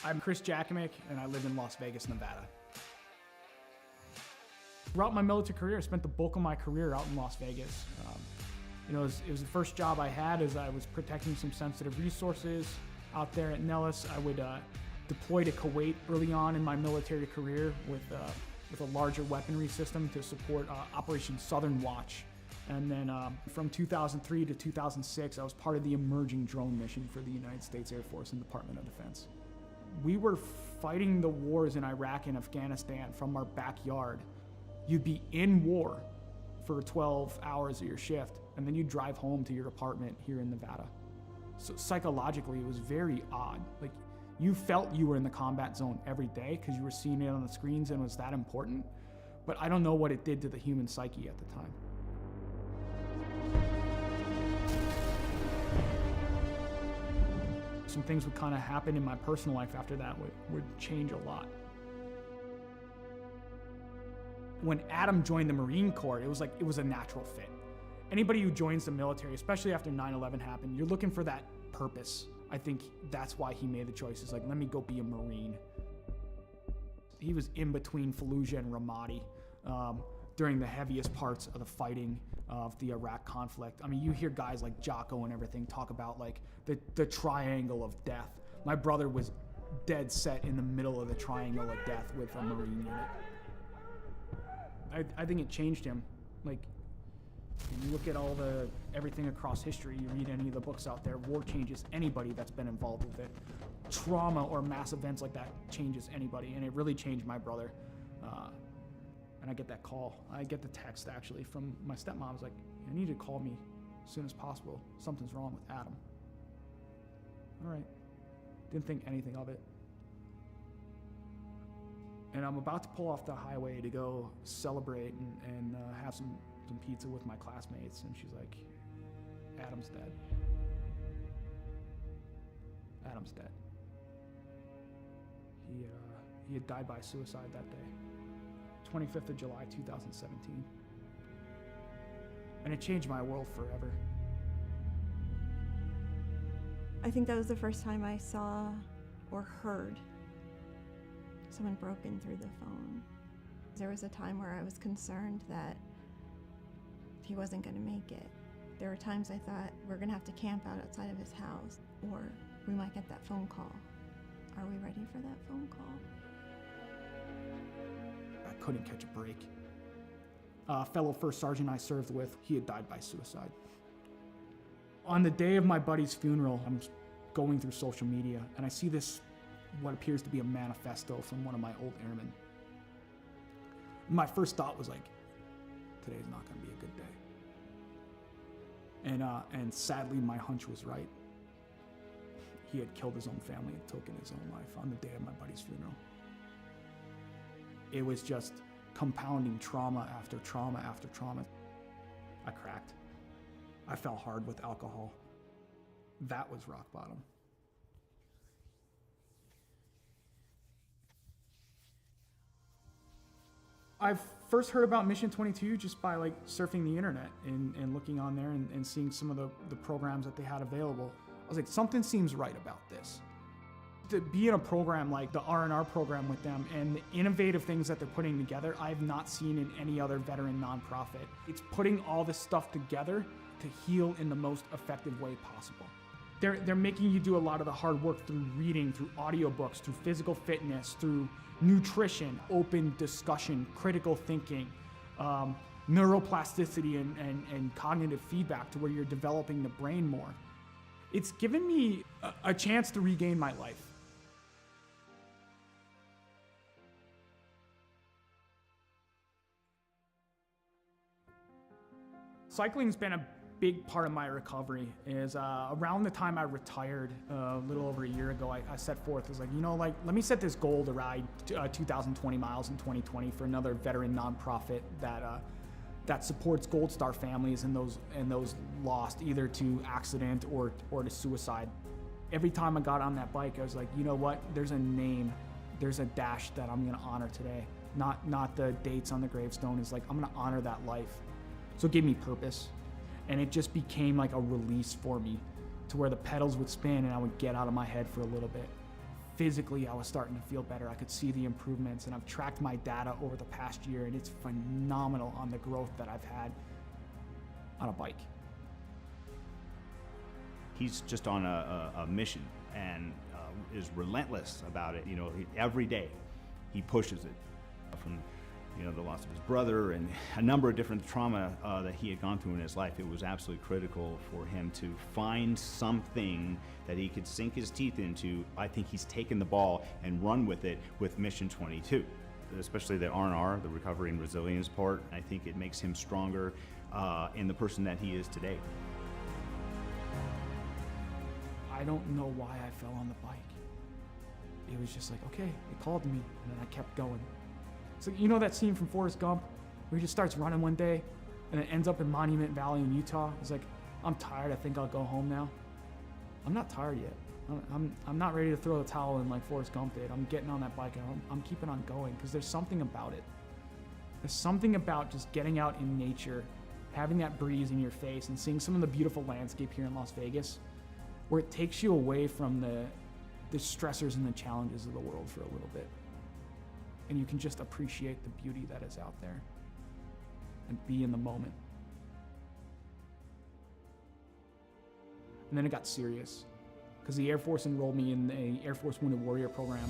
I'm Chris Jackimick, and I live in Las Vegas, Nevada. Throughout my military career, I spent the bulk of my career out in Las Vegas. It was the first job I had as I was protecting some sensitive resources out there at Nellis. I would deploy to Kuwait early on in my military career with a larger weaponry system to support Operation Southern Watch. And then from 2003 to 2006, I was part of the emerging drone mission for the United States Air Force and Department of Defense. We were fighting the wars in Iraq and Afghanistan from our backyard. You'd be in war for 12 hours of your shift, and then you'd drive home to your apartment here in Nevada. So psychologically, it was very odd. Like, you felt you were in the combat zone every day because you were seeing it on the screens and it was that important, but I don't know what it did to the human psyche at the time. Some things would kind of happen in my personal life after that would change a lot. When Adam joined the Marine Corps, it was a natural fit. Anybody who joins the military, especially after 9/11 happened, you're looking for that purpose. I think that's why he made the choice. It's like, let me go be a Marine. He was in between Fallujah and Ramadi during the heaviest parts of the fighting of the Iraq conflict. I mean, you hear guys like Jocko and everything talk about like the triangle of death. My brother was dead set in the middle of the triangle of death with a Marine unit. I think it changed him. Like, you look at everything across history, you read any of the books out there, war changes anybody that's been involved with it. Trauma or mass events like that changes anybody, and it really changed my brother. And I get that call. I get the text, actually, from my stepmom. I was like, I need you to call me as soon as possible. Something's wrong with Adam. All right. Didn't think anything of it. And I'm about to pull off the highway to go celebrate and have some pizza with my classmates, and she's like, Adam's dead. Adam's dead. He had died by suicide that day, 25th of July, 2017. And it changed my world forever. I think that was the first time I saw or heard someone broken through the phone. There was a time where I was concerned that he wasn't going to make it. There were times I thought, we're going to have to camp out outside of his house, or we might get that phone call. Are we ready for that phone call? I couldn't catch a break. A fellow first sergeant I served with, he had died by suicide. On the day of my buddy's funeral, I'm going through social media, and I see this, what appears to be a manifesto from one of my old airmen. My first thought was like, today's not going to be a good day. And sadly, my hunch was right. He had killed his own family and taken his own life on the day of my buddy's funeral. It was just compounding trauma after trauma after trauma. I cracked. I fell hard with alcohol. That was rock bottom. I first heard about Mission 22 just by like surfing the internet and looking on there and seeing some of the programs that they had available. I was like, something seems right about this. To be in a program like the R&R program with them and the innovative things that they're putting together, I have not seen in any other veteran nonprofit. It's putting all this stuff together to heal in the most effective way possible. They're making you do a lot of the hard work through reading, through audiobooks, through physical fitness, through nutrition, open discussion, critical thinking, neuroplasticity and cognitive feedback to where you're developing the brain more. It's given me a chance to regain my life. Cycling's been a big part of my recovery. Is around the time I retired a little over a year ago, I set forth, as like, let me set this goal to ride 2,020 miles in 2020 for another veteran nonprofit that supports Gold Star families and those lost either to accident or to suicide. Every time I got on that bike, I was like, you know what? There's a name, there's a dash that I'm gonna honor today. Not the dates on the gravestone. It's like, I'm gonna honor that life. So it gave me purpose. And it just became like a release for me to where the pedals would spin and I would get out of my head for a little bit. physically I was starting to feel better. I could see the improvements, and I've tracked my data over the past year, and it's phenomenal on the growth that I've had on a bike. He's just on a mission and is relentless about it. You know, every day he pushes it. From, you know, the loss of his brother and a number of different trauma that he had gone through in his life, it was absolutely critical for him to find something that he could sink his teeth into. I think he's taken the ball and run with it with Mission 22, especially the R&R, the recovery and resilience part. I think it makes him stronger in the person that he is today. I don't know why I fell on the bike. It was just like, okay, it called to me, and then I kept going. So you know that scene from Forrest Gump where he just starts running one day and it ends up in Monument Valley in Utah? He's like, I'm tired, I think I'll go home now. I'm not tired yet. I'm not ready to throw the towel in like Forrest Gump did. I'm getting on that bike and I'm keeping on going because there's something about it. There's something about just getting out in nature, having that breeze in your face and seeing some of the beautiful landscape here in Las Vegas where it takes you away from the stressors and the challenges of the world for a little bit. And you can just appreciate the beauty that is out there and be in the moment. And then it got serious because the Air Force enrolled me in the Air Force Wounded Warrior program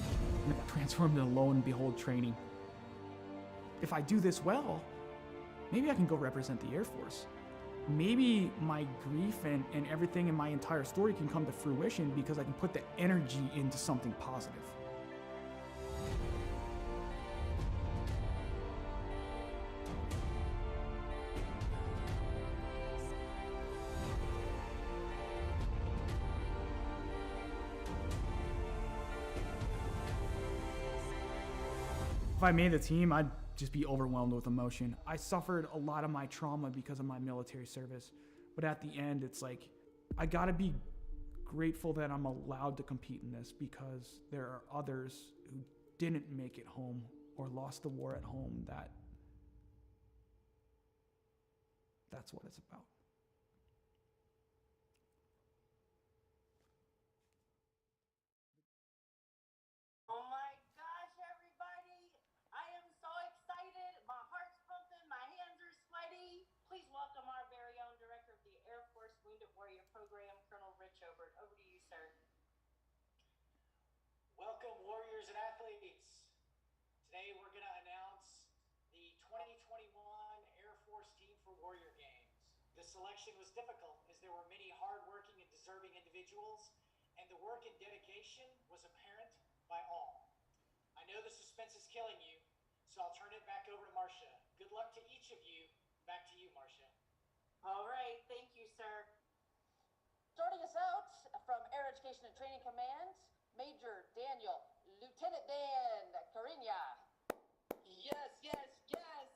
and it got transformed into Lo and Behold training. If I do this well, maybe I can go represent the Air Force. Maybe my grief and everything in my entire story can come to fruition because I can put the energy into something positive. If I made the team, I'd just be overwhelmed with emotion. I suffered a lot of my trauma because of my military service, but at the end, it's like, I gotta be grateful that I'm allowed to compete in this because there are others who didn't make it home or lost the war at home that's what it's about. Please welcome our very own Director of the Air Force Wounded Warrior Program, Colonel Rich Obert. Over to you, sir. Welcome, warriors and athletes. Today we're going to announce the 2021 Air Force Team for Warrior Games. The selection was difficult as there were many hardworking and deserving individuals, and the work and dedication was apparent by all. I know the suspense is killing you, so I'll turn it back over to Marcia. Good luck to each of you. Back to you, Marcia. All right, thank you, sir. Starting us out from Air Education and Training Command, Major Daniel, Lieutenant Dan Cariña. Yes, yes, yes.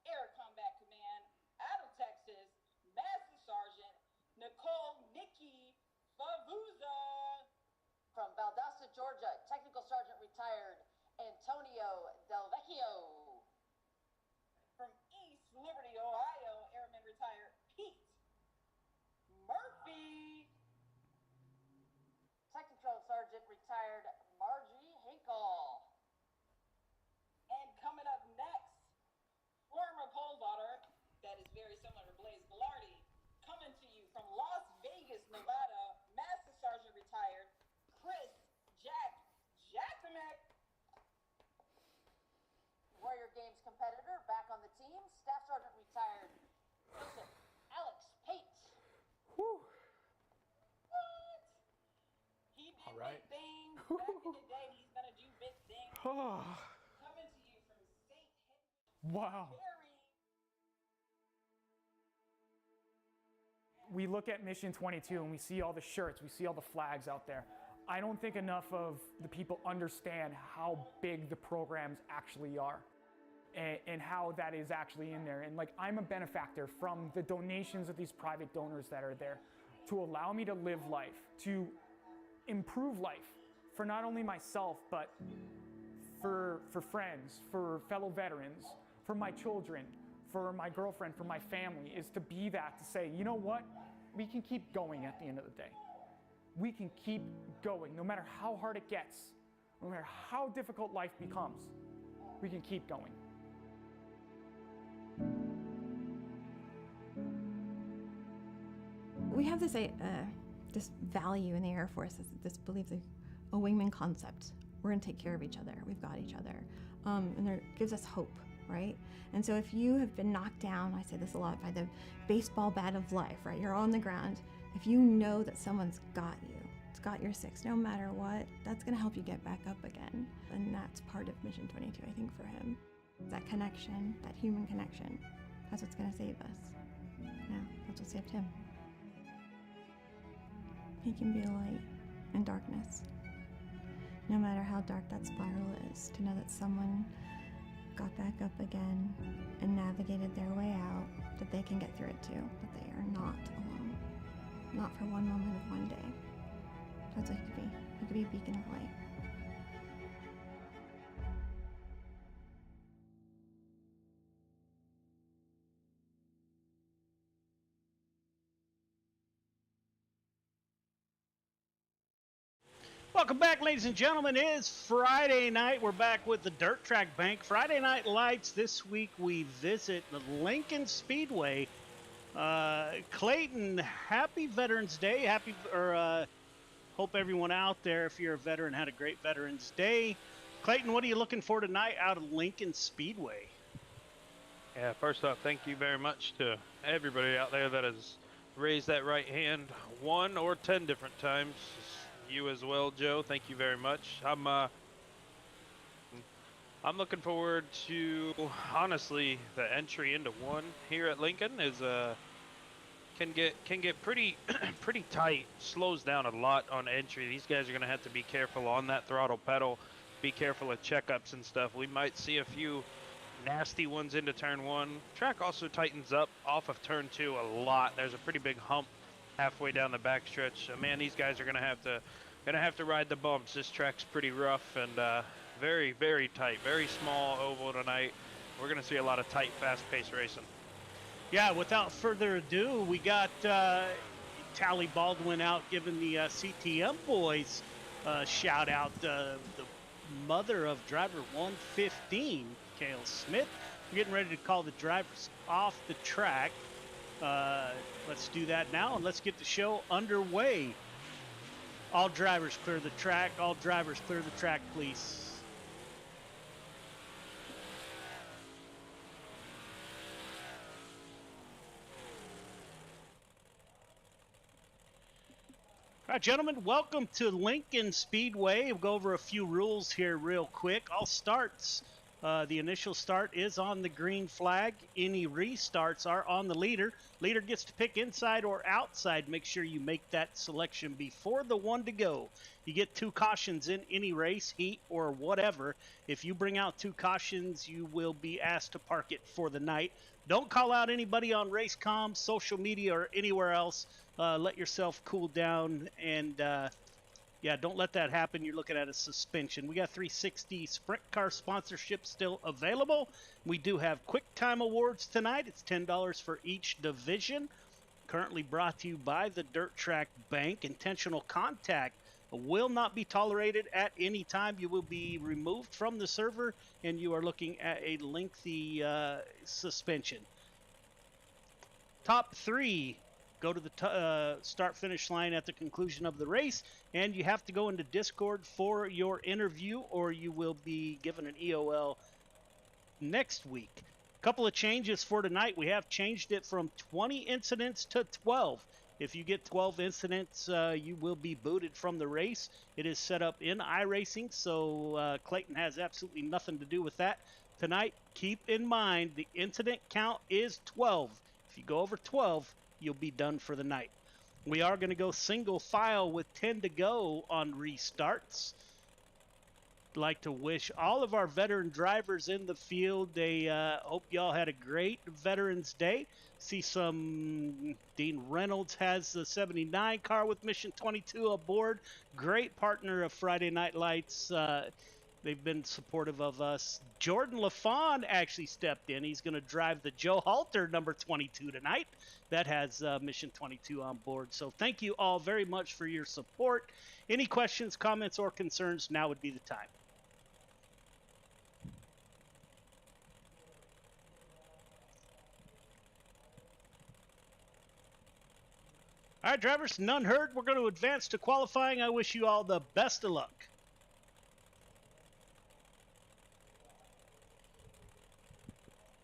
Air Combat Command, out of Texas, Master Sergeant Nicole Nikki Favuza. From Valdosta, Georgia, Technical Sergeant retired Antonio Del Vecchio. From East Liberty, Ohio, Airman retired Pete Murphy. Technical Sergeant retired Margie Hinkle. And coming up next, former pole vaulter, that is very similar to Blaze Velarde, coming to you from Las Vegas, Nevada, Master Sergeant retired Chris Jacksomek. Warrior Games competitor back on the team, Staff Sergeant retired Joseph Alex Pate. Whew. What? He did All right. big things. Back in the day, he's going to do big things. Oh, Coming to you from St. Henry. wow. We look at Mission 22 and we see all the shirts, we see all the flags out there. I don't think enough of the people understand how big the programs actually are and how that is actually in there. And like, I'm a benefactor from the donations of these private donors that are there to allow me to live life, to improve life for not only myself, but for friends, for fellow veterans, for my children, for my girlfriend, for my family, is to be that, to say, you know what? We can keep going at the end of the day. We can keep going no matter how hard it gets. no matter how difficult life becomes, we can keep going. We have this this value in the Air Force, this belief, a wingman concept. We're going to take care of each other. We've got each other. And it gives us hope, right? And so if you have been knocked down, I say this a lot, by the baseball bat of life, right? You're on the ground. If you know that someone's got you, it's got your six, no matter what, that's going to help you get back up again. And that's part of Mission 22, I think, for him. That connection, that human connection, that's what's going to save us. Yeah, that's what saved him. He can be a light in darkness. No matter how dark that spiral is, to know that someone got back up again and navigated their way out, that they can get through it too, that they are not alone. Not for one moment of one day. That's what he could be. He could be a beacon of light. Welcome back, ladies and gentlemen. It is Friday night. We're back with the Dirt Track Bank. Friday Night Lights. This week we visit the Lincoln Speedway. Clayton, happy Veterans Day. Hope everyone out there, if you're a veteran, had a great Veterans Day. Clayton, what are you looking for tonight out of Lincoln Speedway? Yeah, first off, thank you very much to everybody out there that has raised that right hand 1 or 10 different times. You as well, Joe. Thank you very much. I'm looking forward to, honestly, the entry into 1 here at Lincoln is can get pretty pretty tight. Slows down a lot on entry. These guys are gonna have to be careful on that throttle pedal. Be careful of checkups and stuff. We might see a few nasty ones into turn 1. Track also tightens up off of turn 2 a lot. There's a pretty big hump halfway down the backstretch. Man, these guys are gonna have to ride the bumps. This track's pretty rough and very, very tight. Very small oval tonight. We're gonna see a lot of tight, fast-paced racing. Yeah, without further ado, we got Tally Baldwin out giving the CTM boys shout out. The mother of driver 115, Cale Smith. We're getting ready to call the drivers off the track. Let's do that now, and let's get the show underway. All drivers clear the track. All drivers clear the track, please. All right, gentlemen, welcome to Lincoln Speedway. We'll go over a few rules here real quick. All starts. The initial start is on the green flag. Any restarts are on the leader. Leader gets to pick inside or outside. Make sure you make that selection before the 1 to go. You get 2 cautions in any race, heat, or whatever. If you bring out 2 cautions, you will be asked to park it for the night. Don't call out anybody on Racecom, social media, or anywhere else. Let yourself cool down and yeah, don't let that happen. You're looking at a suspension. We got 360 Sprint Car sponsorship still available. We do have Quick Time Awards tonight. It's $10 for each division. Currently brought to you by the Dirt Track Bank. Intentional contact will not be tolerated at any time. You will be removed from the server, and you are looking at a lengthy suspension. Top 3 go to the start-finish line at the conclusion of the race, and you have to go into Discord for your interview, or you will be given an EOL next week. A couple of changes for tonight. We have changed it from 20 incidents to 12. If you get 12 incidents, you will be booted from the race. It is set up in iRacing, so Clayton has absolutely nothing to do with that. Tonight, keep in mind the incident count is 12. If you go over 12, you'll be done for the night. We are going to go single file with 10 to go on restarts. I'd like to wish all of our veteran drivers in the field hope y'all had a great Veterans Day. See some Dean Reynolds has the 79 car with Mission 22 aboard. Great partner of Friday Night Lights. They've been supportive of us. Jordan LaFawn actually stepped in. He's going to drive the Joe Halter number 22 tonight. That has Mission 22 on board. So thank you all very much for your support. Any questions, comments, or concerns, now would be the time. All right, drivers, none heard. We're going to advance to qualifying. I wish you all the best of luck.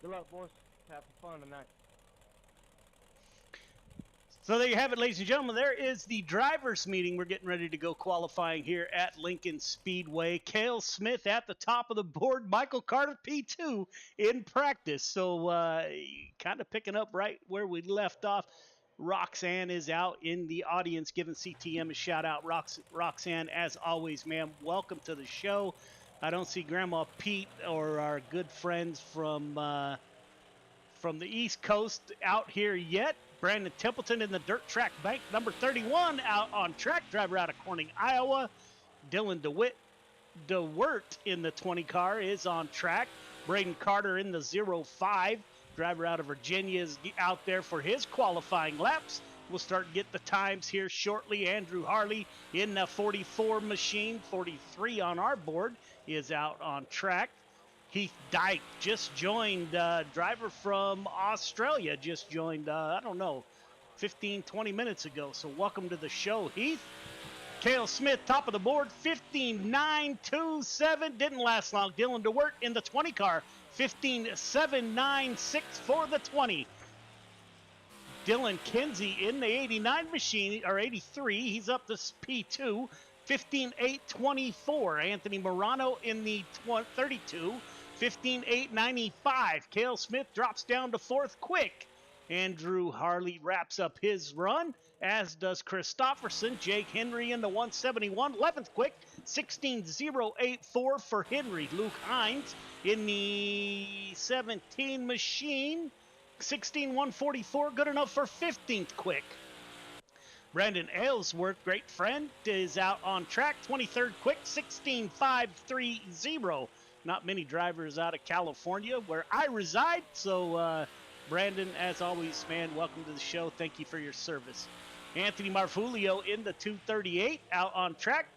Good luck, boys. Have fun tonight. So there you have it, ladies and gentlemen. There is the drivers' meeting. We're getting ready to go qualifying here at Lincoln Speedway. Cale Smith at the top of the board. Michael Carter, P2, in practice. So kind of picking up right where we left off. Roxanne is out in the audience giving CTM a shout out. Roxanne, as always, ma'am, welcome to the show. I don't see Grandma Pete or our good friends from the East Coast out here yet. Brandon Templeton in the dirt track bank, number 31, out on track, driver out of Corning, Iowa. Dylan DeWert in the 20 car is on track. Braden Carter in the 05, driver out of Virginia, is out there for his qualifying laps. We'll start to get the times here shortly. Andrew Harley in the 44 machine, 43 on our board, is out on track. Heath Dyke just joined, driver from Australia, just joined, I don't know, 15, 20 minutes ago. So welcome to the show, Heath. Cale Smith, top of the board, 15.927. Didn't last long. Dylan DeWert in the 20 car, 15.796 for the 20. Dylan Kinsey in the 89 machine, or 83. He's up to P2, 15.824. Anthony Morano in the 32. 15.895. Cale Smith drops down to fourth quick. Andrew Harley wraps up his run, as does Christopherson. Jake Henry in the 171, 11th quick. 16.084 for Henry. Luke Hines in the 17 machine. 16.144, good enough for 15th quick. Brandon Aylesworth, great friend, is out on track. 23rd quick, 16.530. Not many drivers out of California, where I reside. So, Brandon, as always, man, welcome to the show. Thank you for your service. Anthony Marfulio in the 238, out on track.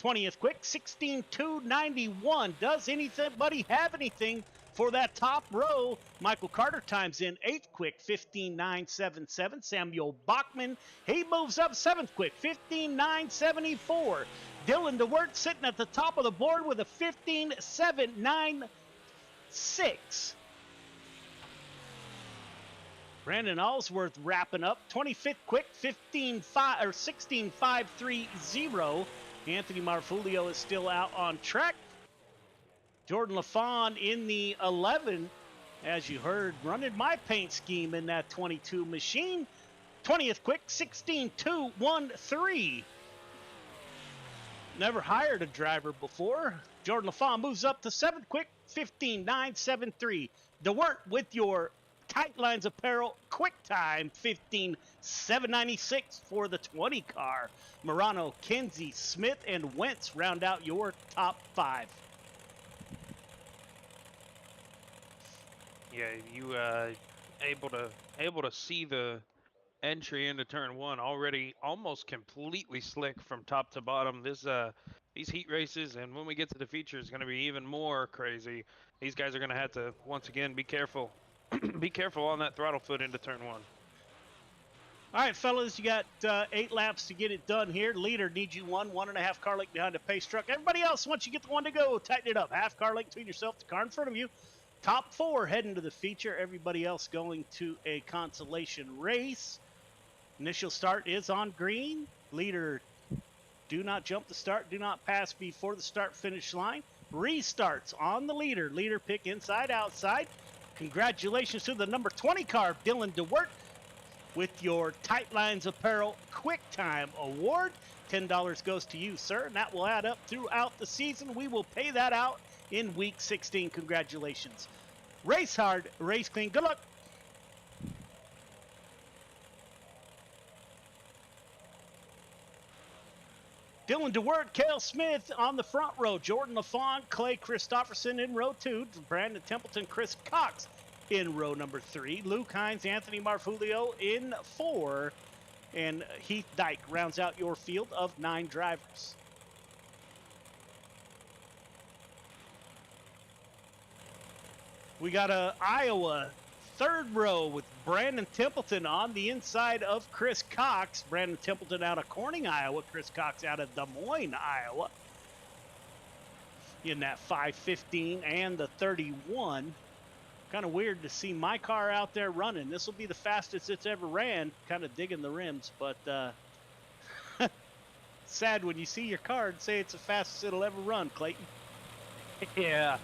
20th quick, 16.291. Does anybody have anything for that top row? Michael Carter times in 8th quick, 15.977. Samuel Bachman, he moves up 7th quick, 15.974. Dylan DeWert sitting at the top of the board with a 15.796. Brandon Allsworth wrapping up, 25th quick, 16.530. Anthony Marfulio is still out on track. Jordan LaFawn in the 11, as you heard, running my paint scheme in that 22 machine. 20th quick, 16.213. Never hired a driver before. Jordan LaFawn moves up to 7th quick, 15.973. DeWert with your Tight Lines Apparel quick time, 15.796 for the 20 car. Morano, Kinsey, Smith, and Wentz round out your top 5. Yeah, you able to see the entry into turn 1 already almost completely slick from top to bottom. These heat races, and when we get to the feature, is going to be even more crazy. These guys are going to have to once again be careful. Be careful on that throttle foot into turn 1. All right, fellas, you got 8 laps to get it done here. Leader needs you 1.5 car length behind the pace truck. Everybody else, once you get the one to go, tighten it up. Half car length between yourself, the car in front of you. Top 4 heading to the feature. Everybody else going to a consolation race. Initial start is on green. Leader, do not jump the start. Do not pass before the start-finish line. Restarts on the leader. Leader pick inside, outside. Congratulations to the number 20 car, Dylan DeWert, with your Tight Lines Apparel Quick Time Award. $10 goes to you, sir, and that will add up throughout the season. We will pay that out in week 16. Congratulations. Race hard, race clean. Good luck. Dylan DeWert, Cale Smith on the front row. Jordan LaFawn, Clay Christopherson in row 2. Brandon Templeton, Chris Cox in row number 3. Luke Hines, Anthony Marfulio in 4. And Heath Dyke rounds out your field of 9 drivers. We got a Iowa third row with Brandon Templeton on the inside of Chris Cox. Brandon Templeton out of Corning, Iowa. Chris Cox out of Des Moines, Iowa. In that 515 and the 31. Kind of weird to see my car out there running. This will be the fastest it's ever ran. Kind of digging the rims, but sad when you see your car and say it's the fastest it'll ever run, Clayton. Yeah,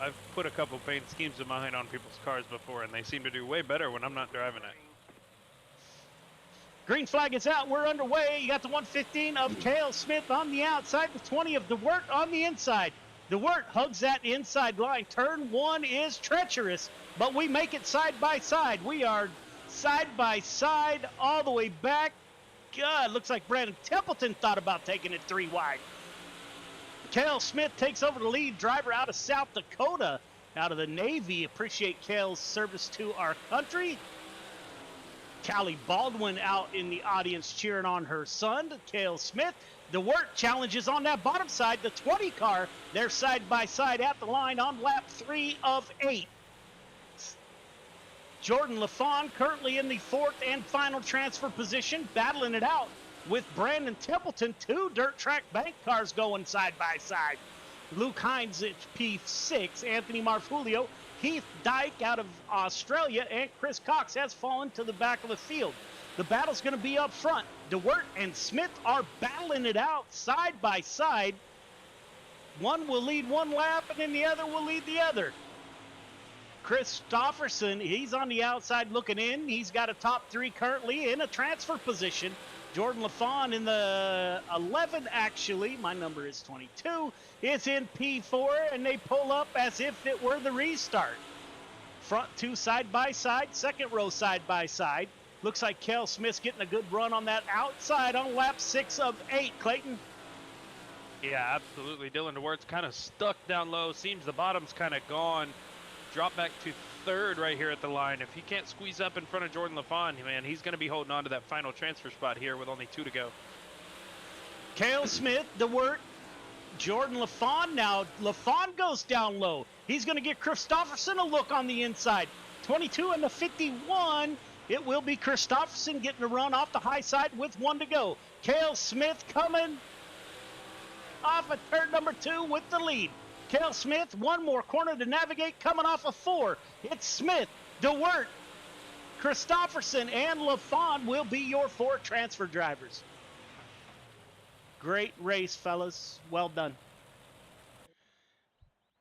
I've put a couple paint schemes of mine on people's cars before, and they seem to do way better when I'm not driving it. Green flag is out. We're underway. You got the 115 of Cale Smith on the outside, the 20 of DeWert on the inside. DeWert hugs that inside line. Turn 1 is treacherous, but we make it side by side. We are side by side all the way back. God, looks like Brandon Templeton thought about taking it 3 wide. Cale Smith takes over the lead. Driver out of South Dakota, out of the Navy. Appreciate Cale's service to our country. Callie Baldwin out in the audience cheering on her son, Cale Smith. DeWert challenges on that bottom side, the 20 car. They're side by side at the line on lap 3 of 8. Jordan LaFawn currently in the 4th and final transfer position, battling it out with Brandon Templeton. 2 dirt track bank cars going side by side. Luke Hines at P6, Anthony Marfulio, Heath Dyke out of Australia, and Chris Cox has fallen to the back of the field. The battle's going to be up front. DeWert and Smith are battling it out side by side. One will lead one lap, and then the other will lead the other. Christopherson, he's on the outside looking in. He's got a top 3 currently in a transfer position. Jordan LaFawn in the 11, actually. My number is 22. It's in P4, and they pull up as if it were the restart. Front 2 side by side, second row side by side. Looks like Cale Smith's getting a good run on that outside on lap 6 of 8, Clayton. Yeah, absolutely. Dylan DeWert's kind of stuck down low. Seems the bottom's kind of gone. Drop back to 3rd right here at the line. If he can't squeeze up in front of Jordan LaFawn, man, he's going to be holding on to that final transfer spot here with only 2 to go. Cale Smith, DeWert, Jordan LaFawn. Now LaFawn goes down low. He's going to get Christopherson a look on the inside. 22 and the 51. It will be Christopherson getting a run off the high side with 1 to go. Cale Smith coming off at turn number 2 with the lead. Cale Smith, 1 more corner to navigate, coming off of 4. It's Smith, DeWert, Christopherson, and LaFawn will be your 4 transfer drivers. Great race, fellas. Well done.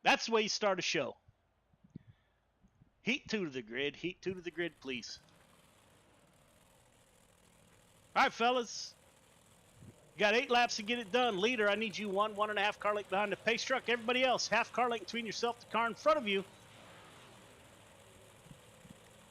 That's the way you start a show. Heat 2 to the grid. Heat 2 to the grid, please. All right, fellas. You got 8 laps to get it done. Leader, I need you 1.5 car length behind the pace truck. Everybody else, half car length between yourself and the car in front of you.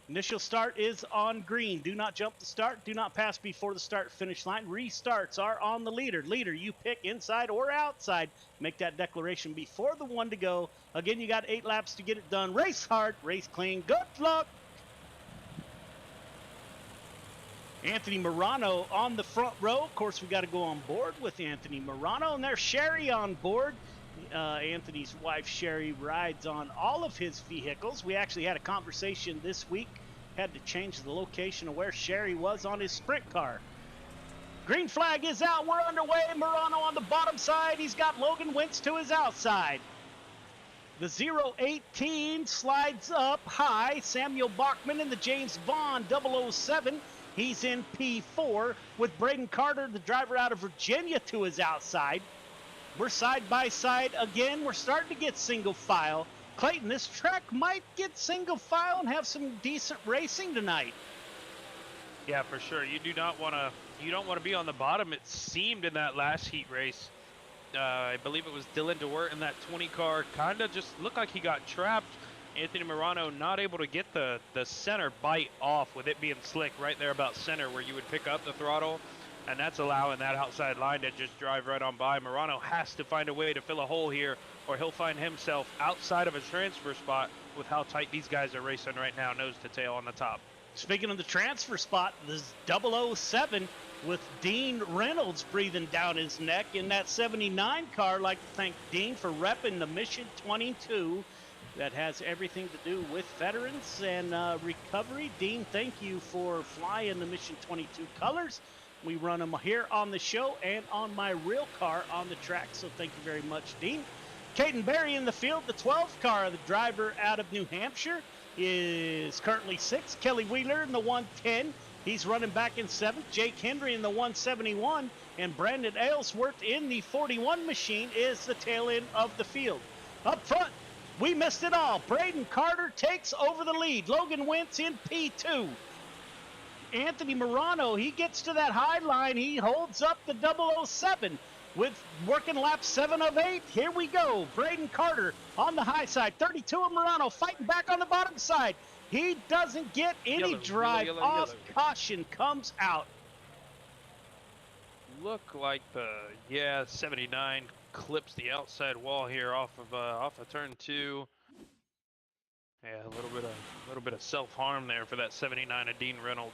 Initial start is on green. Do not jump the start. Do not pass before the start finish line. Restarts are on the leader. Leader, you pick inside or outside. Make that declaration before the 1 to go. Again, you got 8 laps to get it done. Race hard, race clean. Good luck. Anthony Morano on the front row. Of course, we got to go on board with Anthony Morano, and there's Sherry on board. Anthony's wife, Sherry, rides on all of his vehicles. We actually had a conversation this week. Had to change the location of where Sherry was on his sprint car. Green flag is out. We're underway. Morano on the bottom side. He's got Logan Wentz to his outside. The 018 slides up high. Samuel Bachman in the James Bond 007. He's in P4 with Braden Carter, the driver out of Virginia, to his outside. We're side by side again. We're starting to get single file. Clayton, this track might get single file and have some decent racing tonight. Yeah, for sure. You don't want to be on the bottom. It seemed in that last heat race. I believe it was Dylan DeWert in that 20 car. Kind of just looked like he got trapped. Anthony Morano not able to get the center bite off with it being slick right there about center where you would pick up the throttle. and that's allowing that outside line to just drive right on by. Morano has to find a way to fill a hole here, or he'll find himself outside of a transfer spot with how tight these guys are racing right now, nose to tail on the top. Speaking of the transfer spot, this 007 with Dean Reynolds breathing down his neck in that 79 car. I'd like to thank Dean for repping the Mission 22. That has everything to do with veterans and recovery. Dean, thank you for flying the Mission 22 colors. We run them here on the show and on my real car on the track, so thank you very much, Dean. Caden Berry in the field, the 12 car, the driver out of New Hampshire, is currently 6th. Kelly Wheeler in the 110. He's running back in 7th. Jake Hendry in the 171. And Brandon Aylesworth in the 41 machine is the tail end of the field. Up front, we missed it all. Braden Carter takes over the lead. Logan Wentz in P2. Anthony Morano, he gets to that high line. He holds up the 007 with working lap 7 of 8. Here we go. Braden Carter on the high side. 32 of Morano fighting back on the bottom side. He doesn't get any drive off. Caution comes out. Look like the 79 clips the outside wall here off of turn 2. Yeah, a little bit of self-harm there for that 79 of Dean Reynolds.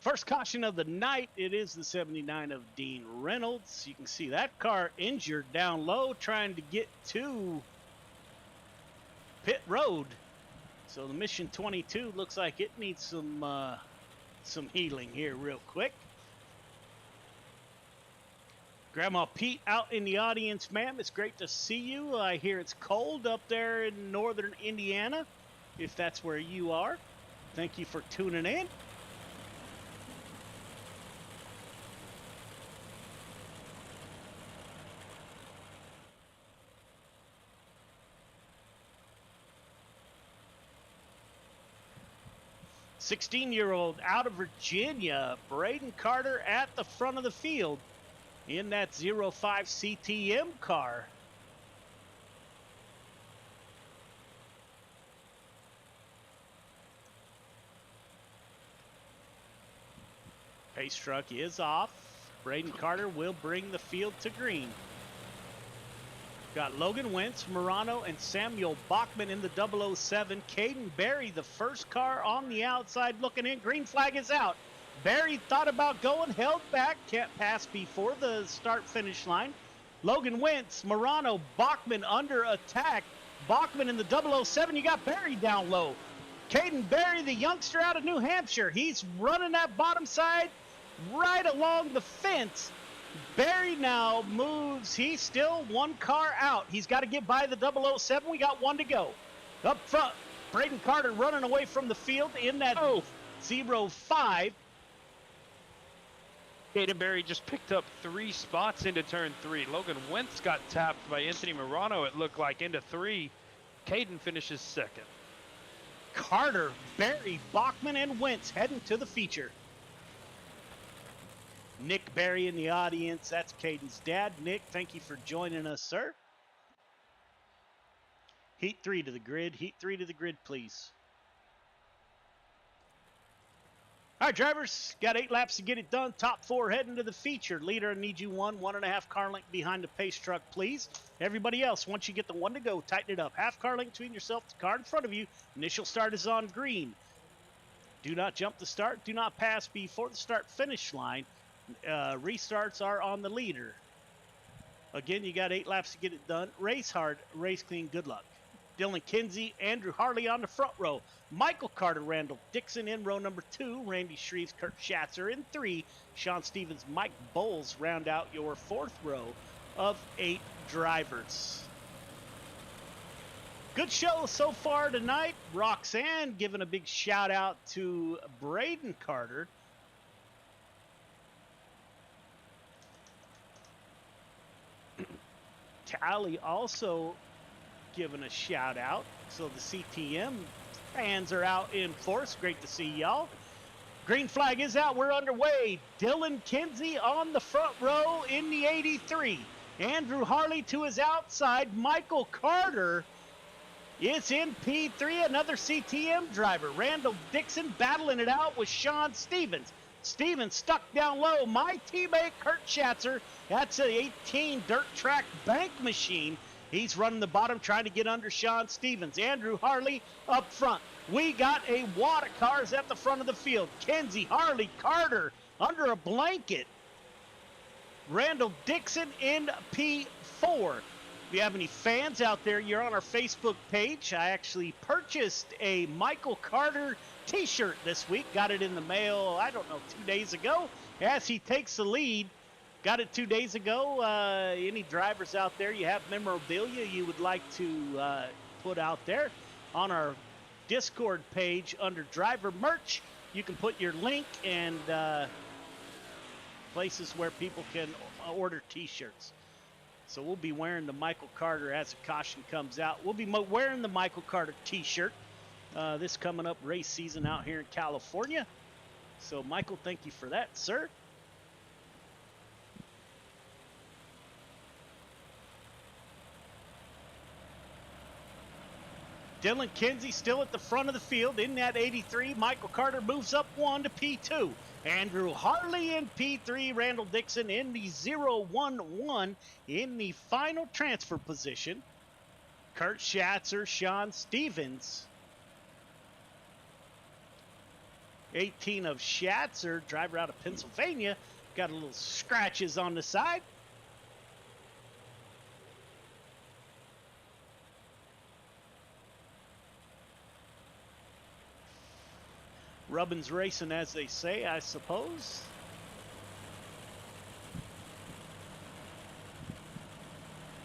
First caution of the night, it is the 79 of Dean Reynolds. You can see that car injured down low trying to get to pit road. So the Mission 22 looks like it needs some healing here real quick. Grandma Pete out in the audience, ma'am. It's great to see you. I hear it's cold up there in northern Indiana, if that's where you are. Thank you for tuning in. '16-year-old out of Virginia, Braden Carter at the front of the field in that 05 CTM car. Pace truck is off. Braden Carter will bring the field to green. Got Logan Wentz, Morano, and Samuel Bachman in the 007. Caden Berry, the first car on the outside looking in. Green flag is out. Berry thought about going, held back, can't pass before the start-finish line. Logan Wentz, Morano, Bachman under attack. Bachman in the 007, you got Berry down low. Caden Berry, the youngster out of New Hampshire, he's running that bottom side right along the fence. Berry now moves. He's still one car out. He's got to get by the 007. We got one to go. Up front, Braden Carter running away from the field in that 05. Caden Berry just picked up 3 spots into turn 3. Logan Wentz got tapped by Anthony Morano, it looked like, into 3. Caden finishes 2nd. Carter, Berry, Bachman, and Wentz heading to the feature. Nick Berry in the audience. That's Caden's dad. Nick, thank you for joining us, sir. Heat 3 to the grid. Heat 3 to the grid, please. All right, drivers, got 8 laps to get it done. Top 4 heading to the feature. Leader, I need you 1.5 car length behind the pace truck, please. Everybody else, once you get the 1 to go, tighten it up. Half car length between yourself, the car in front of you. Initial start is on green. Do not jump the start. Do not pass before the start-finish line. Restarts are on the leader. Again, you got 8 laps to get it done. Race hard, race clean, good luck. Dylan Kinsey, Andrew Harley on the front row. Michael Carter, Randall Dixon in row number 2. Randy Shreves, Kurt Schatzer in 3. Sean Stevens, Mike Bowles round out your 4th row of 8 drivers. Good show so far tonight. Roxanne giving a big shout out to Braden Carter. Tally also giving a shout out. So the CTM fans are out in force. Great to see y'all. Green flag is out. We're underway. Dylan Kinsey on the front row in the 83. Andrew Harley to his outside. Michael Carter is in P3, another CTM driver. Randall Dixon battling it out with Sean Stevens. Stevens stuck down low. My teammate Kurt Schatzer, that's an 18 dirt track bank machine. He's running the bottom, trying to get under Sean Stevens. Andrew Harley up front. We got a wad of cars at the front of the field. Kenzie, Harley, Carter under a blanket. Randall Dixon in P4. If you have any fans out there, you're on our Facebook page. I actually purchased a Michael Carter t-shirt this week. Got it in the mail, I don't know, 2 days ago. As he takes the lead, got it 2 days ago. Any drivers out there, you have memorabilia you would like to put out there on our Discord page under driver merch, you can put your link and places where people can order t-shirts. So we'll be wearing the Michael Carter as a caution comes out. We'll be wearing the Michael Carter t-shirt this coming up race season out here in California. So Michael, thank you for that, sir. Dylan Kinsey still at the front of the field in that 83. Michael Carter moves up 1 to P2. Andrew Harley in P3. Randall Dixon in the 0-1-1 in the final transfer position. Kurt Schatzer, Sean Stevens. 18 of Schatzer, driver out of Pennsylvania. Got a little scratches on the side. Rubbin's racing, as they say, I suppose.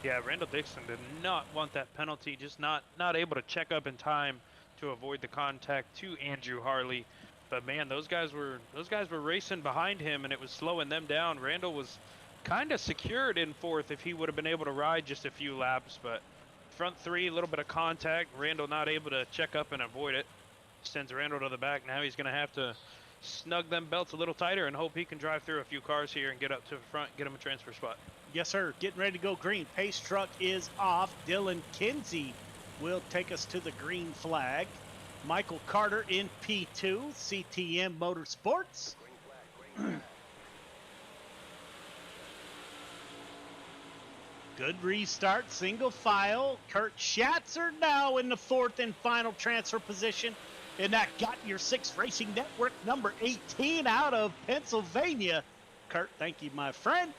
Yeah, Randall Dixon did not want that penalty, just not able to check up in time to avoid the contact to Andrew Harley. But man, those guys were racing behind him, and it was slowing them down. Randall was kind of secured in fourth if he would have been able to ride just a few laps, but front three, a little bit of contact. Randall not able to check up and avoid it. Sends Randall to the back. Now he's going to have to snug them belts a little tighter and hope he can drive through a few cars here and get up to the front, get him a transfer spot. Yes, sir. Getting ready to go green. Pace truck is off. Dylan Kinsey will take us to the green flag. Michael Carter in P2, CTM Motorsports. Good restart, single file. Kurt Schatzer now in the fourth and final transfer position. And that got your six Racing Network number 18 out of Pennsylvania. Kurt, thank you, my friend.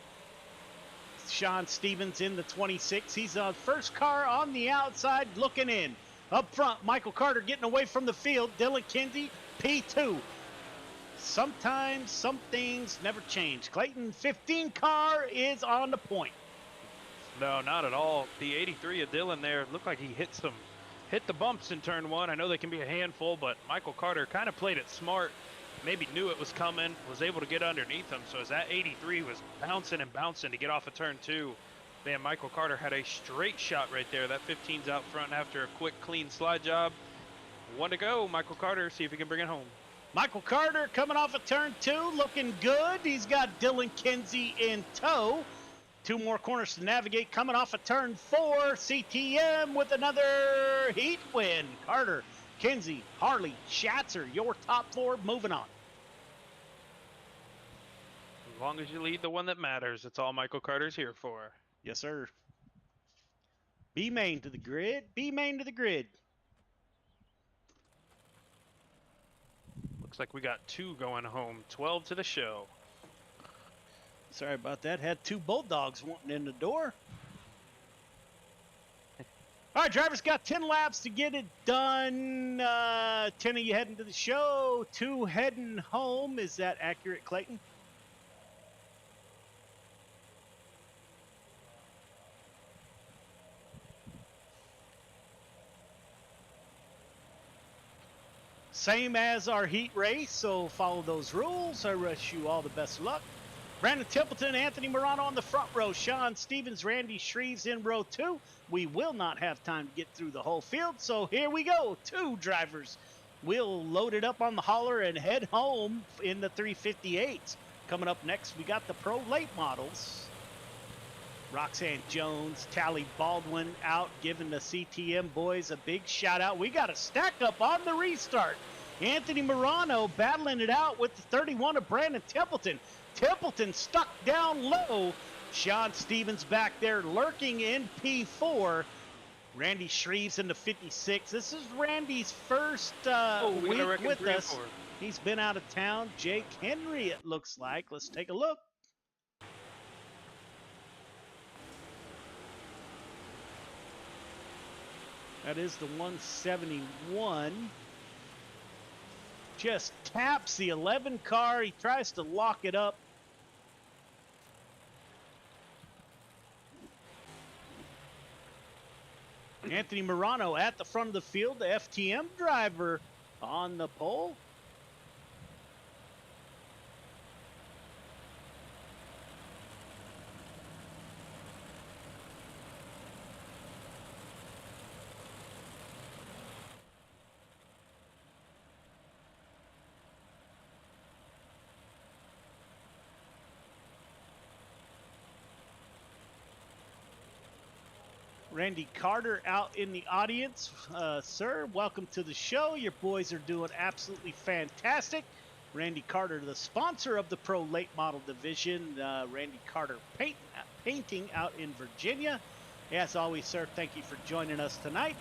Sean Stevens in the 26. He's on first car on the outside looking in. Up front, Michael Carter getting away from the field. Dylan Kinsey, P2. Sometimes some things never change. Clayton 15 car is on the point. No, not at all. The 83 of Dylan there looked like he hit the bumps in turn one. I know they can be a handful, but Michael Carter kind of played it smart. Maybe knew it was coming, was able to get underneath him. So as that 83 was bouncing and bouncing to get off of turn two, man, Michael Carter had a straight shot right there. That 15's out front after a quick, clean slide job. One to go. Michael Carter, see if he can bring it home. Michael Carter coming off of turn two, looking good. He's got Dylan Kinsey in tow. Two more corners to navigate. Coming off of turn four, CTM with another heat win. Carter, Kinsey, Harley, Schatzer, your top four moving on. As long as you lead the one that matters, that's all Michael Carter's here for. Yes, sir. B main to the grid. B main to the grid. Looks like we got two going home. 12 to the show. Sorry about that. Had two Bulldogs wanting in the door. All right, drivers got 10 laps to get it done. 10 of you heading to the show, 2 heading home. Is that accurate, Clayton? Same as our heat race, so follow those rules. I wish you all the best of luck. Brandon Templeton, Anthony Morano on the front row. Sean Stevens, Randy Shreves in row 2. We will not have time to get through the whole field, so here we go. 2 drivers. We'll load it up on the hauler and head home in the 358s. Coming up next, we got the Pro Late models. Roxanne Jones, Tally Baldwin out giving the CTM boys a big shout out. We got a stack up on the restart. Anthony Morano battling it out with the 31 of Brandon Templeton. Templeton stuck down low. Sean Stevens back there lurking in P4. Randy Shreves in the 56. This is Randy's first week with us. He's been out of town. Jake Henry, it looks like. Let's take a look. That is the 171. Just taps the 11 car. He tries to lock it up. Anthony Morano at the front of the field, the FTM driver on the pole. Randy Carter out in the audience. Sir, welcome to the show. Your boys are doing absolutely fantastic. Randy Carter, the sponsor of the Pro Late Model Division. Randy Carter Painting out in Virginia. As always, sir, thank you for joining us tonight.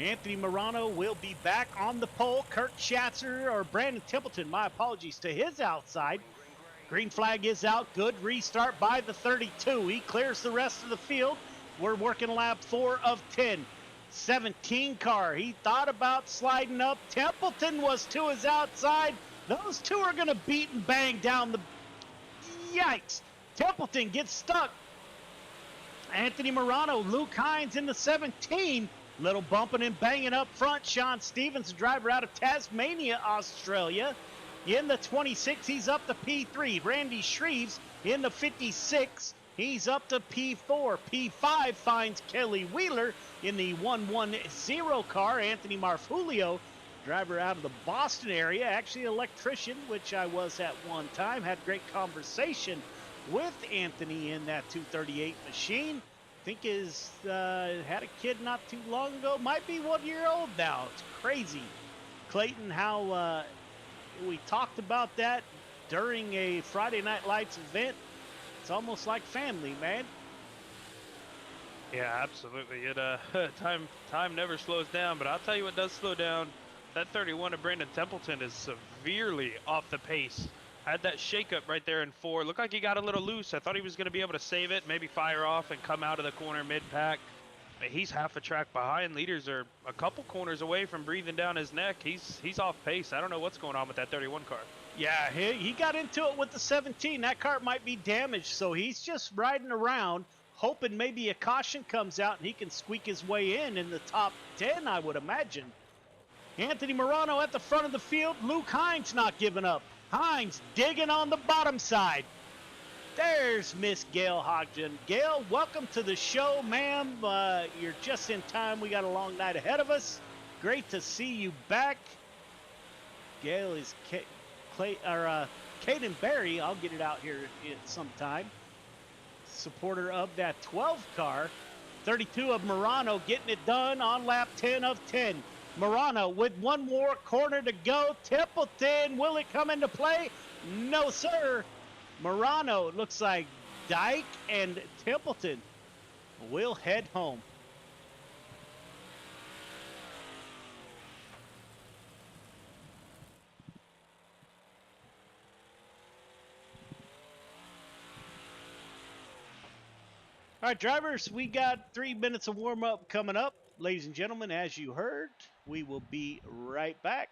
Anthony Morano will be back on the pole. Kurt Schatzer, or Brandon Templeton, my apologies, to his outside. Green flag is out. Good restart by the 32. He clears the rest of the field. We're working lap 4 of 10. 17 car. He thought about sliding up. Templeton was to his outside. Those two are going to beat and bang down the... Yikes. Templeton gets stuck. Anthony Morano, Luke Hines in the 17. Little bumping and banging up front. Sean Stevens, driver out of Tasmania, Australia. In the 26, he's up to P3. Randy Shreves in the 56, he's up to P4. P5 finds Kelly Wheeler in the 110 car. Anthony Marfulio, driver out of the Boston area, actually an electrician, which I was at one time. Had great conversation with Anthony in that 238 machine. I think had a kid not too long ago. Might be 1 year old now. It's crazy. Clayton, how... we talked about that during a Friday Night Lights event. It's almost like family, man. Yeah, absolutely. It time never slows down, but I'll tell you what does slow down. That 31 of Brandon Templeton is severely off the pace. Had that shakeup right there in 4. Looked like he got a little loose. I thought he was going to be able to save it, maybe fire off and come out of the corner mid-pack. He's half a track behind. Leaders are a couple corners away from breathing down his neck. He's off pace. I don't know what's going on with that 31 car. Yeah, he got into it with the 17. That car might be damaged, so he's just riding around, hoping maybe a caution comes out and he can squeak his way in the top 10, I would imagine. Anthony Morano at the front of the field. Luke Hines not giving up. Hines digging on the bottom side. There's Miss Gail Hodgson. Gail, welcome to the show, ma'am. You're just in time. We got a long night ahead of us. Great to see you back. Gail is Caden Berry. I'll get it out here sometime. Supporter of that 12 car. 32 of Morano getting it done on lap 10 of 10. Morano with one more corner to go. Templeton, will it come into play? No, sir. Morano, it looks like Dyke and Templeton will head home. All right, drivers, we got 3 minutes of warm-up coming up. Ladies and gentlemen, as you heard, we will be right back.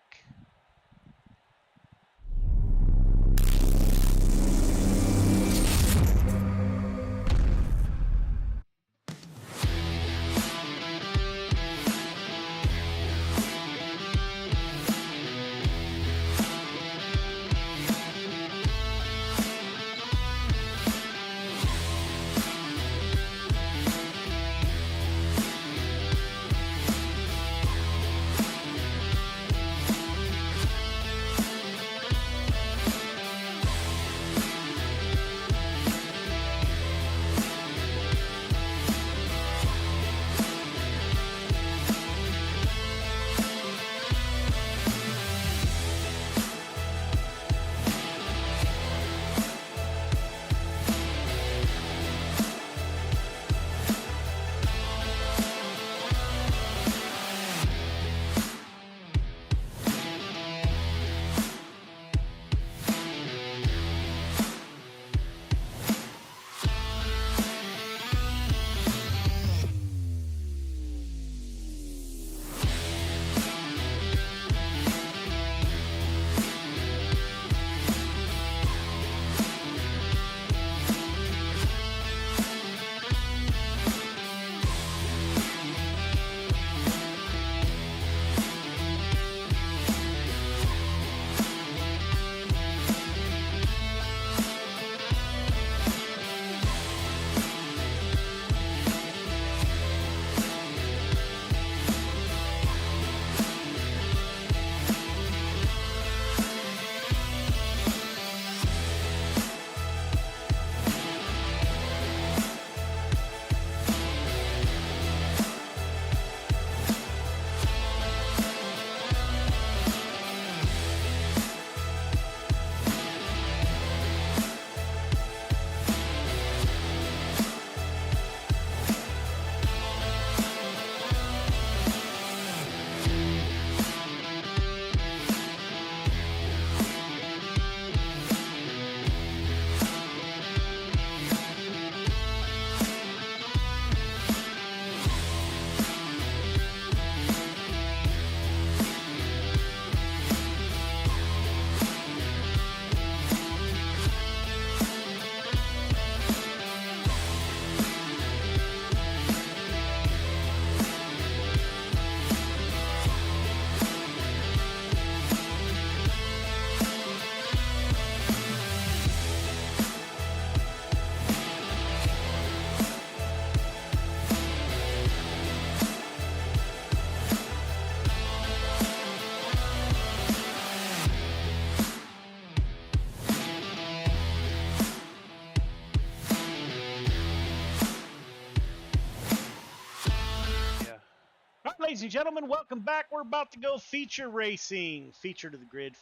ladies and gentlemen, welcome back. We're about to go feature racing. Feature to the grid,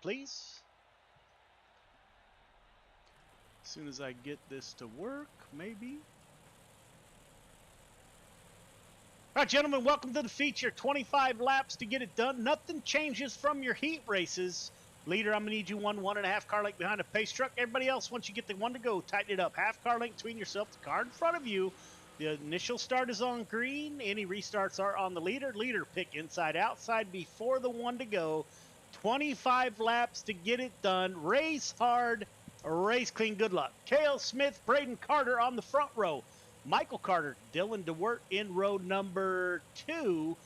please. As soon as I get this to work, maybe. All right, gentlemen, welcome to the feature. 25 laps to get it done. Nothing changes from your heat races. Leader, I'm going to need you 1.5 car length behind a pace truck. Everybody else, once you get the one to go, tighten it up. Half car length between yourself, the car in front of you. The initial start is on green. Any restarts are on the leader. Leader, pick inside, outside before the one to go. 25 laps to get it done. Race hard, race clean. Good luck. Cale Smith, Braden Carter on the front row. Michael Carter, Dylan DeWert in row number 2.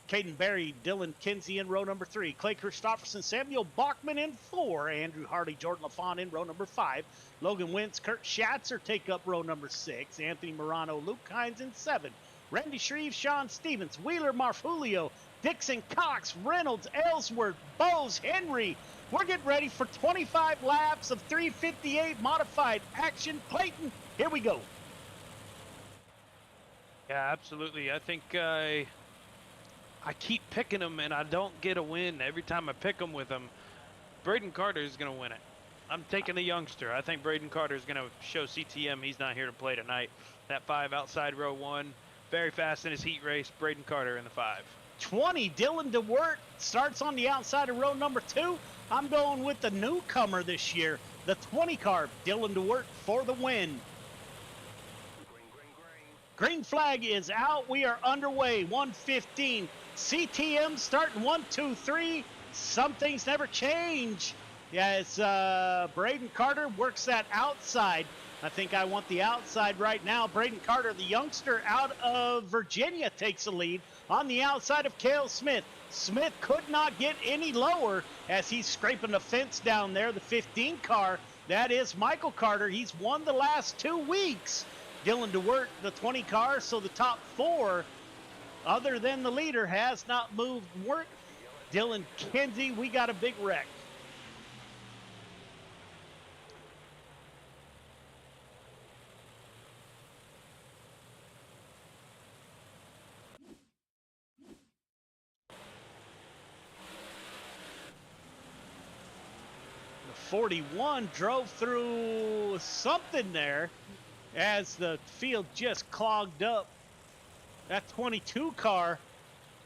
Caden Berry, Dylan Kinsey in row number 3. Clay Christopherson, Samuel Bachman in 4. Andrew Hardy, Jordan LaFawn in row number 5. Logan Wentz, Kurt Schatzer take up row number 6. Anthony Morano, Luke Hines in 7. Randy Shreve, Sean Stevens, Wheeler Marfulio, Dixon Cox, Reynolds, Ellsworth, Bose, Henry. We're getting ready for 25 laps of 358 modified action. Clayton, here we go. Yeah, absolutely. I think I keep picking them and I don't get a win every time I pick them with them. Braden Carter is going to win it. I'm taking the youngster. I think Braden Carter is going to show CTM he's not here to play tonight. That 5 outside row 1, very fast in his heat race. Braden Carter in the 5. 20, Dylan DeWert starts on the outside of row number 2. I'm going with the newcomer this year, the 20 car, Dylan DeWert for the win. Green flag is out. We are underway. 1:15. CTM starting 1, 2, 3. Some things never change. Yeah, it's Braden Carter works that outside. I think I want the outside right now. Braden Carter, the youngster out of Virginia, takes the lead on the outside of Cale Smith. Smith could not get any lower as he's scraping the fence down there. The 15 car, that is Michael Carter. He's won the last 2 weeks. Dylan DeWert, the 20 car, so the top 4, other than the leader, has not moved. Work. Dylan Kinsey, we got a big wreck. The 41 drove through something there as the field just clogged up. That 22 car,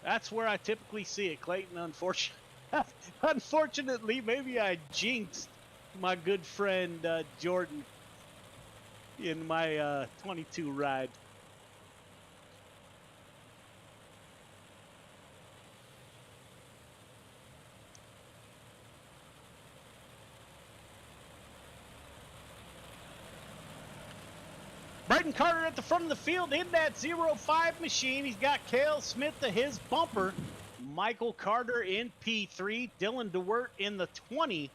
that's where I typically see it, Clayton. Unfortunately, maybe I jinxed my good friend Jordan in my 22 ride. Braden Carter at the front of the field in that 05 machine. He's got Cale Smith to his bumper. Michael Carter in P3. Dylan DeWert in the 20.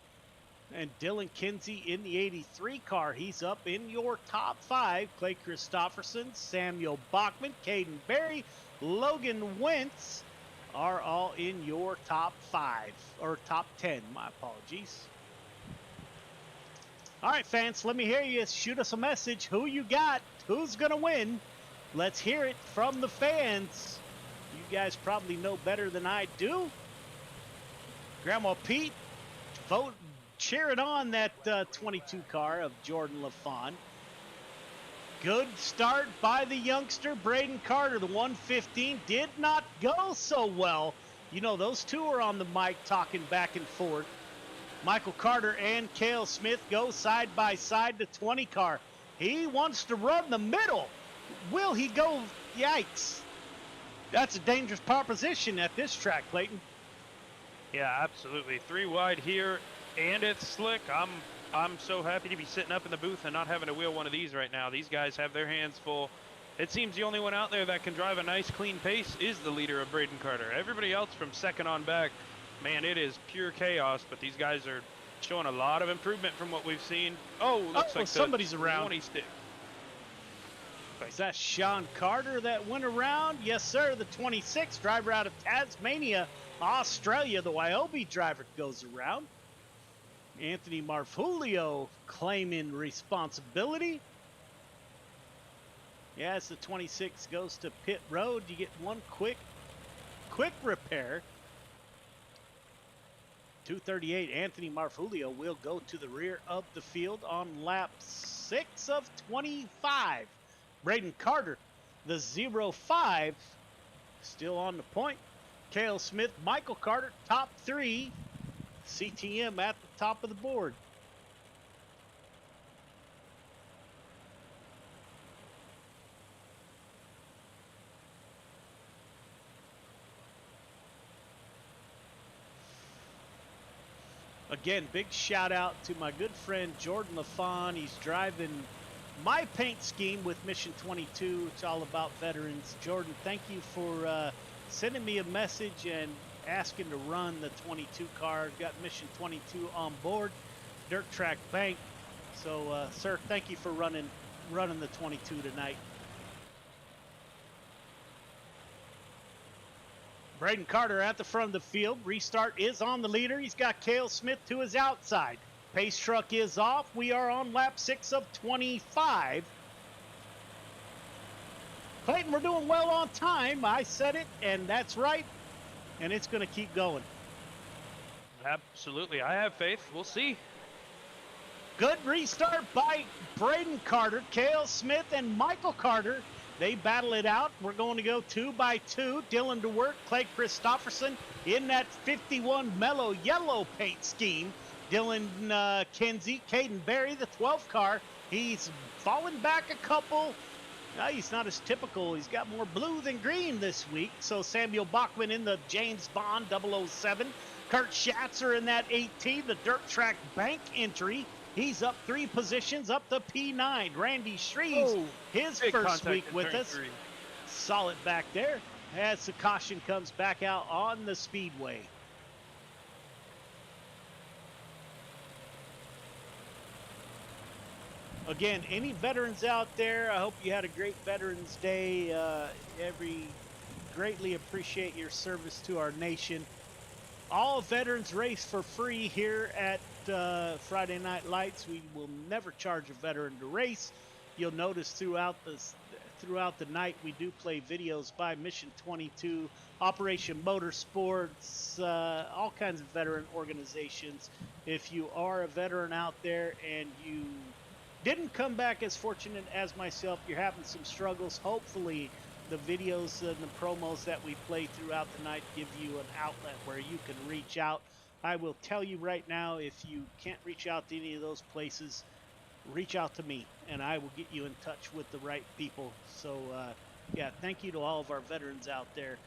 And Dylan Kinsey in the 83 car. He's up in your top 5. Clay Christopherson, Samuel Bachman, Caden Berry, Logan Wentz are all in your top 5. Or top 10, my apologies. All right, fans, let me hear you. Shoot us a message. Who you got? Who's going to win? Let's hear it from the fans. You guys probably know better than I do. Grandma Pete, vote, cheering on that 22 car of Jordan LaFawn. Good start by the youngster, Braden Carter. The 115 did not go so well. You know, those two are on the mic talking back and forth. Michael Carter and Cale Smith go side by side. The 20 car. He wants to run the middle. Will he go? Yikes. That's a dangerous proposition at this track, Clayton. Yeah, absolutely. 3 wide here, and it's slick. I'm so happy to be sitting up in the booth and not having to wheel one of these right now. These guys have their hands full. It seems the only one out there that can drive a nice, clean pace is the leader of Braden Carter. Everybody else from second on back, man, it is pure chaos, but these guys are showing a lot of improvement from what we've seen. Oh, looks like somebody's around. 20 stick. Is that Sean Carter that went around? Yes, sir. The 26 driver out of Tasmania, Australia. The Wyobe driver goes around. Anthony Marfulio claiming responsibility. Yeah, as the 26 goes to pit road, you get one quick quick repair. 238, Anthony Marfulio will go to the rear of the field on lap 6 of 25. Braden Carter, the 05, still on the point. Cale Smith, Michael Carter, top 3. CTM at the top of the board. Again, big shout out to my good friend Jordan LaFawn. He's driving my paint scheme with Mission 22. It's all about veterans. Jordan, thank you for sending me a message and asking to run the 22 car. Got Mission 22 on board, Dirt Track Bank. So, sir, thank you for running the 22 tonight. Braden Carter at the front of the field. Restart is on the leader. He's got Cale Smith to his outside. Pace truck is off. We are on lap 6 of 25. Clayton, we're doing well on time. I said it, and that's right. And it's going to keep going. Absolutely. I have faith. We'll see. Good restart by Braden Carter, Cale Smith, and Michael Carter. They battle it out. We're going to go 2 by 2. Dylan DeWert, Clay Christopherson in that 51 mellow yellow paint scheme. Dylan Kinsey, Caden Berry, the 12th car. He's fallen back a couple. He's not as typical. He's got more blue than green this week. So Samuel Bachman in the James Bond 007. Kurt Schatzer in that 18, the Dirt Track Bank entry. He's up 3 positions, up to P9. Randy Shreves, his first week with us. Solid back there as the caution comes back out on the Speedway. Again, any veterans out there, I hope you had a great Veterans Day. Greatly appreciate your service to our nation. All veterans race for free here at Friday Night Lights. We will never charge a veteran to race. You'll notice throughout the night we do play videos by Mission 22, Operation Motorsports, all kinds of veteran organizations. If you are a veteran out there and you didn't come back as fortunate as myself, you're having some struggles, hopefully the videos and the promos that we play throughout the night give you an outlet where you can reach out. I will tell you right now, if you can't reach out to any of those places, reach out to me and I will get you in touch with the right people. So yeah, thank you to all of our veterans out there.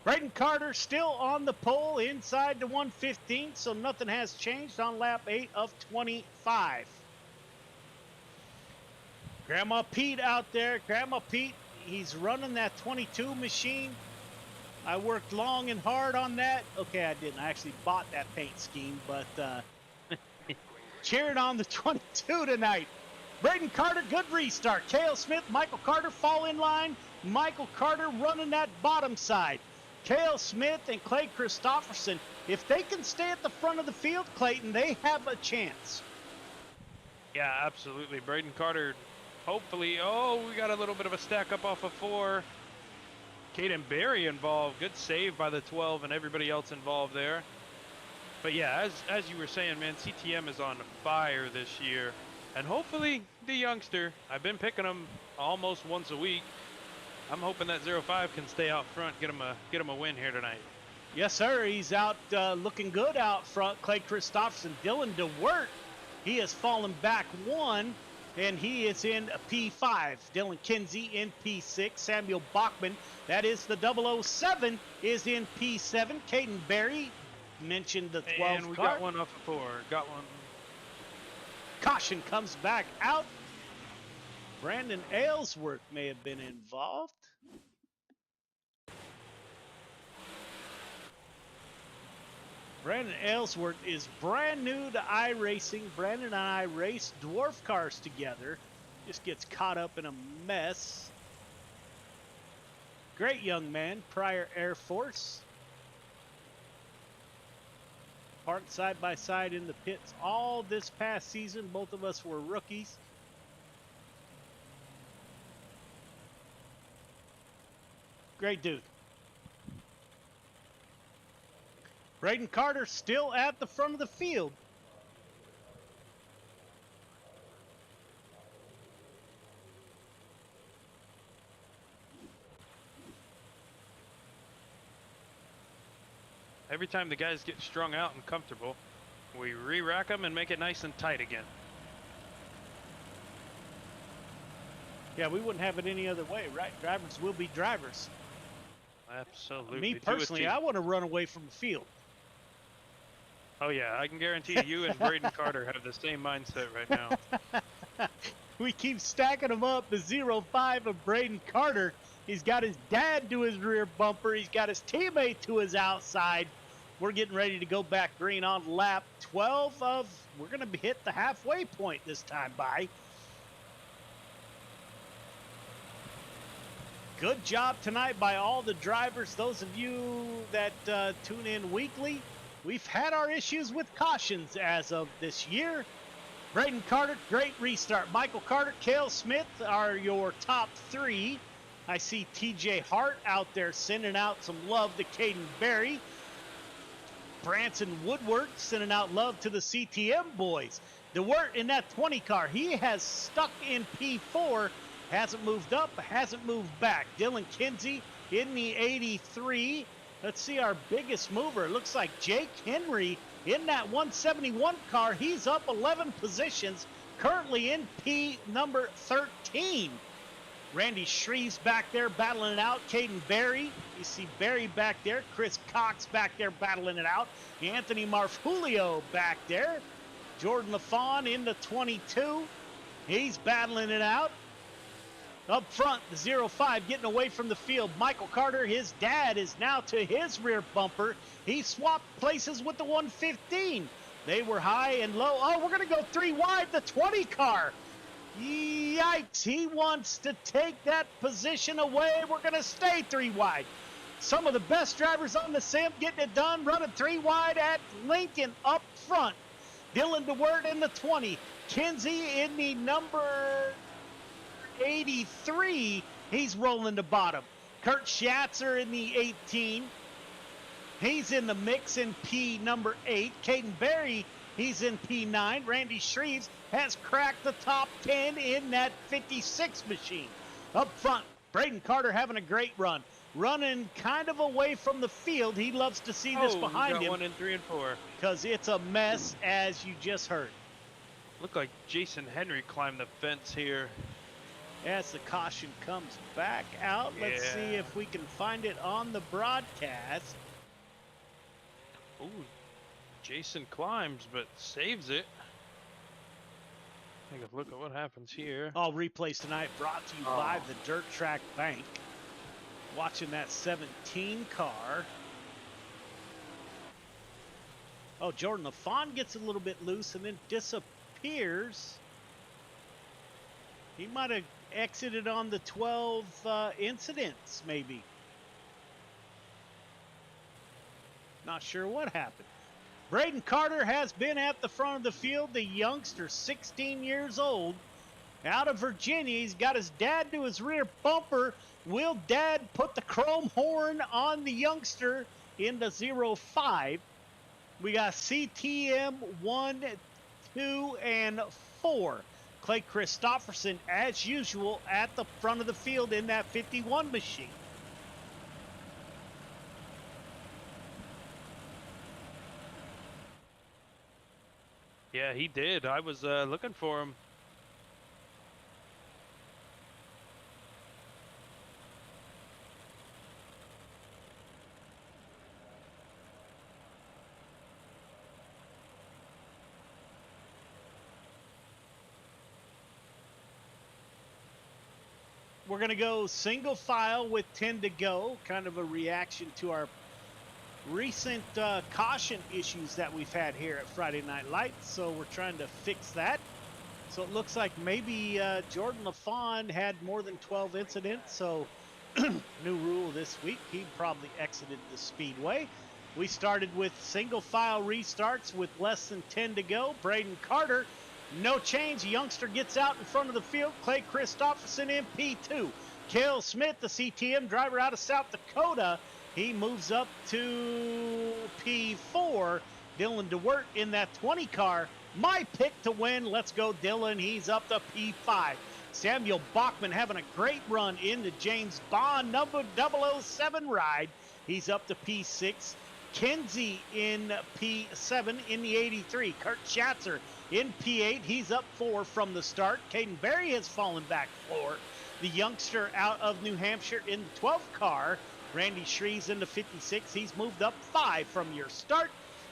Braden Carter still on the pole inside the 115, so nothing has changed on lap 8 of 25. Grandma Pete out there. Grandma Pete, he's running that 22 machine. I worked long and hard on that. Okay, I didn't. I actually bought that paint scheme, but cheering on the 22 tonight. Braden Carter, good restart. Cale Smith, Michael Carter fall in line. Michael Carter running that bottom side. Cale Smith and Clay Christopherson, if they can stay at the front of the field, Clayton, they have a chance. Yeah, absolutely. Braden Carter, hopefully. Oh, we got a little bit of a stack up off of 4. Caden Berry involved. Good save by the 12 and everybody else involved there. But yeah, as you were saying, man, CTM is on fire this year. And hopefully the youngster, I've been picking him almost once a week. I'm hoping that 05 can stay out front, get him a win here tonight. Yes, sir. He's out looking good out front. Clay Christopherson, Dylan DeWert, he has fallen back 1, and he is in P5. Dylan Kinsey in P6. Samuel Bachman, that is the 007, is in P7. Caden Berry, mentioned the 12 And we car. got one off of 4. Got one. Caution comes back out. Brandon Aylesworth may have been involved. Brandon Aylesworth is brand new to iRacing. Brandon and I race dwarf cars together. Just gets caught up in a mess. Great young man, prior Air Force. Parked side by side in the pits all this past season. Both of us were rookies. Great dude. Braden Carter still at the front of the field. Every time the guys get strung out and comfortable, we re-rack them and make it nice and tight again. Yeah, we wouldn't have it any other way, right? Drivers will be drivers. Absolutely. Me personally, I want to run away from the field. Oh yeah, I can guarantee you and Braden Carter have the same mindset right now. We keep stacking them up. The 0-5 of Braden Carter. He's got his dad to his rear bumper. He's got his teammate to his outside. We're getting ready to go back green on lap 12 of, we're going to hit the halfway point this time by. Good job tonight by all the drivers. Those of you that tune in weekly, we've had our issues with cautions as of this year. Braden Carter, great restart. Michael Carter, Cale Smith are your top three. I see TJ Hart out there sending out some love to Caden Berry. Branson Woodward sending out love to the CTM boys. DeWirt in that 20 car, he has stuck in P4, hasn't moved up, hasn't moved back. Dylan Kinsey in the 83. Let's see our biggest mover. It looks like Jake Henry in that 171 car. He's up 11 positions, currently in P number 13. Randy Shreves back there battling it out. Caden Berry, you see Berry back there. Chris Cox back there battling it out. Anthony Marfulio back there. Jordan LaFawn in the 22. He's battling it out. Up front, the 0-5 getting away from the field. Michael Carter, his dad, is now to his rear bumper. He swapped places with the 115. They were high and low. Oh, we're going to go 3 wide, the 20 car. Yikes, he wants to take that position away. We're going to stay 3 wide. Some of the best drivers on the sim getting it done, running 3 wide at Lincoln up front. Dylan DeWirt in the 20. Kinsey in the number 83. He's rolling the bottom. Kurt Schatzer in the 18. He's in the mix in P number 8. Caden Berry, he's in P9. Randy Shreves has cracked the top 10 in that 56 machine. Up front, Braden Carter having a great run. Running kind of away from the field. He loves to see this behind got him. 1 in 3 and 4. Because it's a mess, as you just heard. Look like Jason Henry climbed the fence here. As the caution comes back out, let's see if we can find it on the broadcast. Ooh, Jason climbs, but saves it. Take a look at what happens here. All replays tonight brought to you by the Dirt Track Bank. Watching that 17 car. Oh, Jordan LaFawn gets a little bit loose and then disappears. He might have exited on the 12 incidents, maybe. Not sure what happened. Braden Carter has been at the front of the field. The youngster, 16 years old, out of Virginia. He's got his dad to his rear bumper. Will dad put the chrome horn on the youngster in the 0-5? We got CTM 1, 2, and 4. Clay Christopherson, as usual, at the front of the field in that 51 machine. Yeah, he did. I was looking for him. We're going to go single file with 10 to go, kind of a reaction to our recent caution issues that we've had here at Friday Night Lights. So we're trying to fix that. So it looks like maybe Jordan LaFawn had more than 12 incidents. So new rule this week, he probably exited the Speedway. We started with single file restarts with less than 10 to go. Braden Carter, no change. The youngster gets out in front of the field. Clay Christopherson in P2. Cale Smith, the CTM driver out of South Dakota, he moves up to P4. Dylan DeWert in that 20 car. My pick to win. Let's go, Dylan. He's up to P5. Samuel Bachman having a great run in the James Bond number 007 ride. He's up to P6. Kenzie in P7 in the 83. Kurt Schatzer in P8. He's up 4 from the start. Caden Berry has fallen back 4. The youngster out of New Hampshire in the 12 car. Randy Shrees in the 56. He's moved up 5 from your start.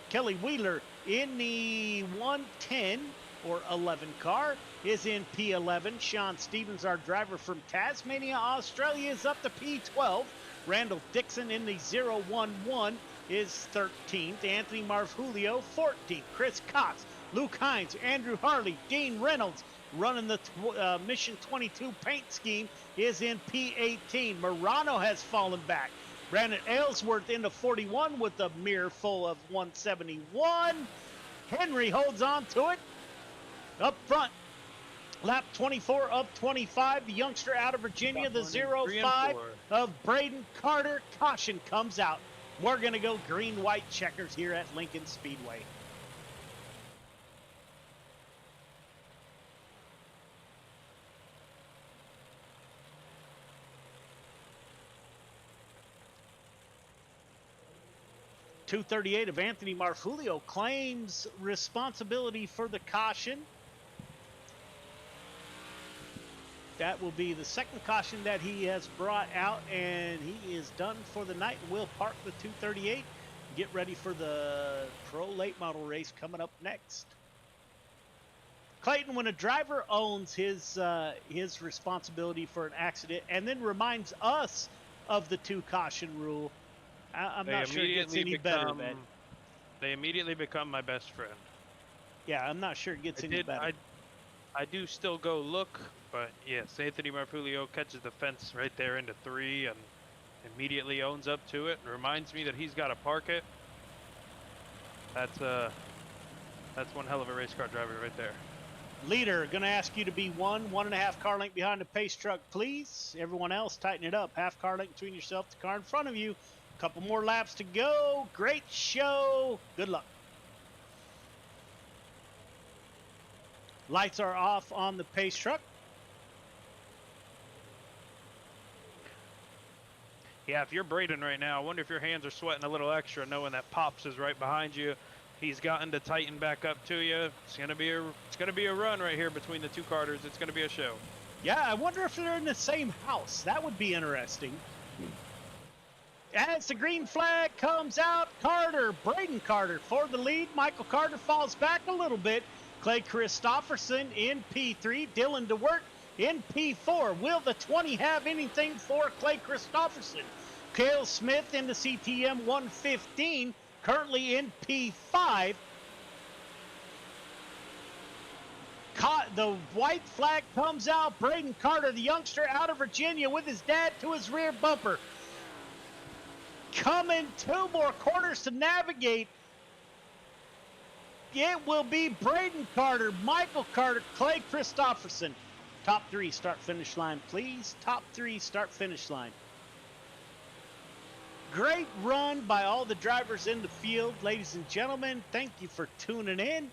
Kelly Wheeler in the 110 or 11 car is in P11. Sean Stevens, our driver from Tasmania, Australia, is up to P12. Randall Dixon in the 011 is 13th. Anthony Marvulio, 14th. Chris Cox, Luke Hines, Andrew Harley, Dean Reynolds, running the Mission 22 paint scheme, is in P18. Morano has fallen back. Brandon Aylesworth into 41 with a mirror full of 171. Henry holds on to it. Up front, lap 24 of 25. The youngster out of Virginia, the 05 of Braden Carter. Caution comes out. We're going to go green-white checkers here at Lincoln Speedway. .238 of Anthony Marfulio claims responsibility for the caution. That will be the second caution that he has brought out, and he is done for the night. We'll park the .238, get ready for the Pro Late Model race coming up next. Clayton, when a driver owns his responsibility for an accident and then reminds us of the 2 caution rule, I'm not sure it gets any better, man. They immediately become my best friend. Yeah, I'm not sure it gets any better. I do still go look, but yes, Anthony Marfulio catches the fence right there into 3 and immediately owns up to it and reminds me that he's got to park it. That's one hell of a race car driver right there. Leader, going to ask you to be 1.5 car length behind the pace truck, please. Everyone else, tighten it up. Half car length between yourself, the car in front of you. Couple more laps to go. Great show. Good luck. Lights are off on the pace truck. Yeah, if you're Braden right now, I wonder if your hands are sweating a little extra knowing that Pops is right behind you. He's gotten to tighten back up to you. It's gonna be a run right here between the 2 Carters. It's gonna be a show. Yeah, I wonder if they're in the same house. That would be interesting. As the green flag comes out, Braden Carter for the lead. Michael Carter falls back a little bit. Clay Christopherson in P3. Dylan DeWert in P4. Will the 20 have anything for Clay Christopherson? Cale Smith in the CTM 115, currently in P5. The white flag comes out. Braden Carter, the youngster out of Virginia, with his dad to his rear bumper. Coming 2 more corners to navigate. It will be Braden Carter, Michael Carter, Clay Christopherson. Top 3 start finish line, please. Top 3 start finish line. Great run by all the drivers in the field. Ladies and gentlemen, thank you for tuning in.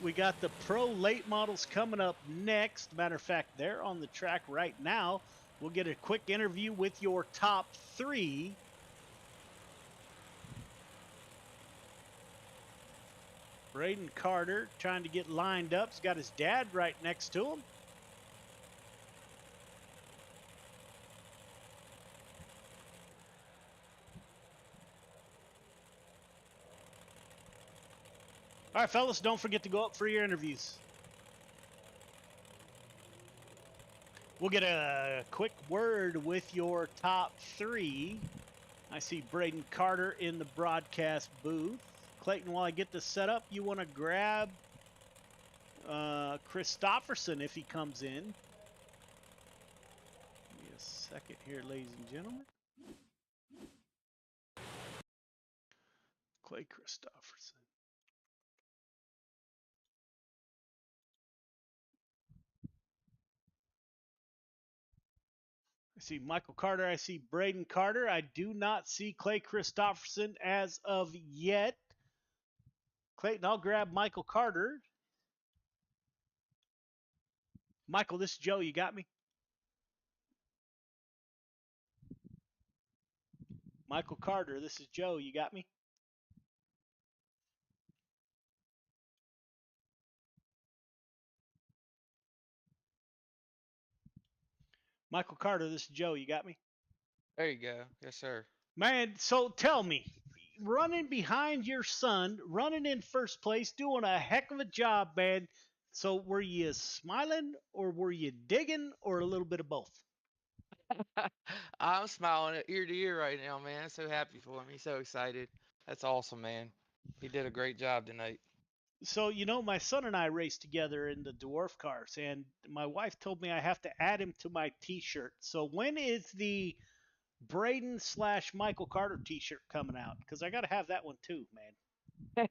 We got the Pro Late Models coming up next. Matter of fact, they're on the track right now. We'll get a quick interview with your top 3. Braden Carter trying to get lined up. He's got his dad right next to him. All right, fellas, don't forget to go up for your interviews. We'll get a quick word with your top 3. I see Braden Carter in the broadcast booth. Clayton, while I get this set up, you want to grab Christopherson if he comes in. Give me a second here, ladies and gentlemen. Clay Christopherson. I see Michael Carter. I see Braden Carter. I do not see Clay Christopherson as of yet. Clayton, I'll grab Michael Carter. Michael, this is Joe. You got me? Michael Carter, this is Joe. You got me? Michael Carter, this is Joe. You got me? There you go. Yes, sir. Man, so tell me, running behind your son, running in first place, doing a heck of a job, man. So were you smiling or were you digging or a little bit of both? I'm smiling ear to ear right now, man. I'm so happy for him. He's so excited. That's awesome, man. He did a great job tonight. So, my son and I raced together in the dwarf cars, and my wife told me I have to add him to my t-shirt. So when is the Braden / Michael Carter t-shirt coming out? Because I got to have that one too, man.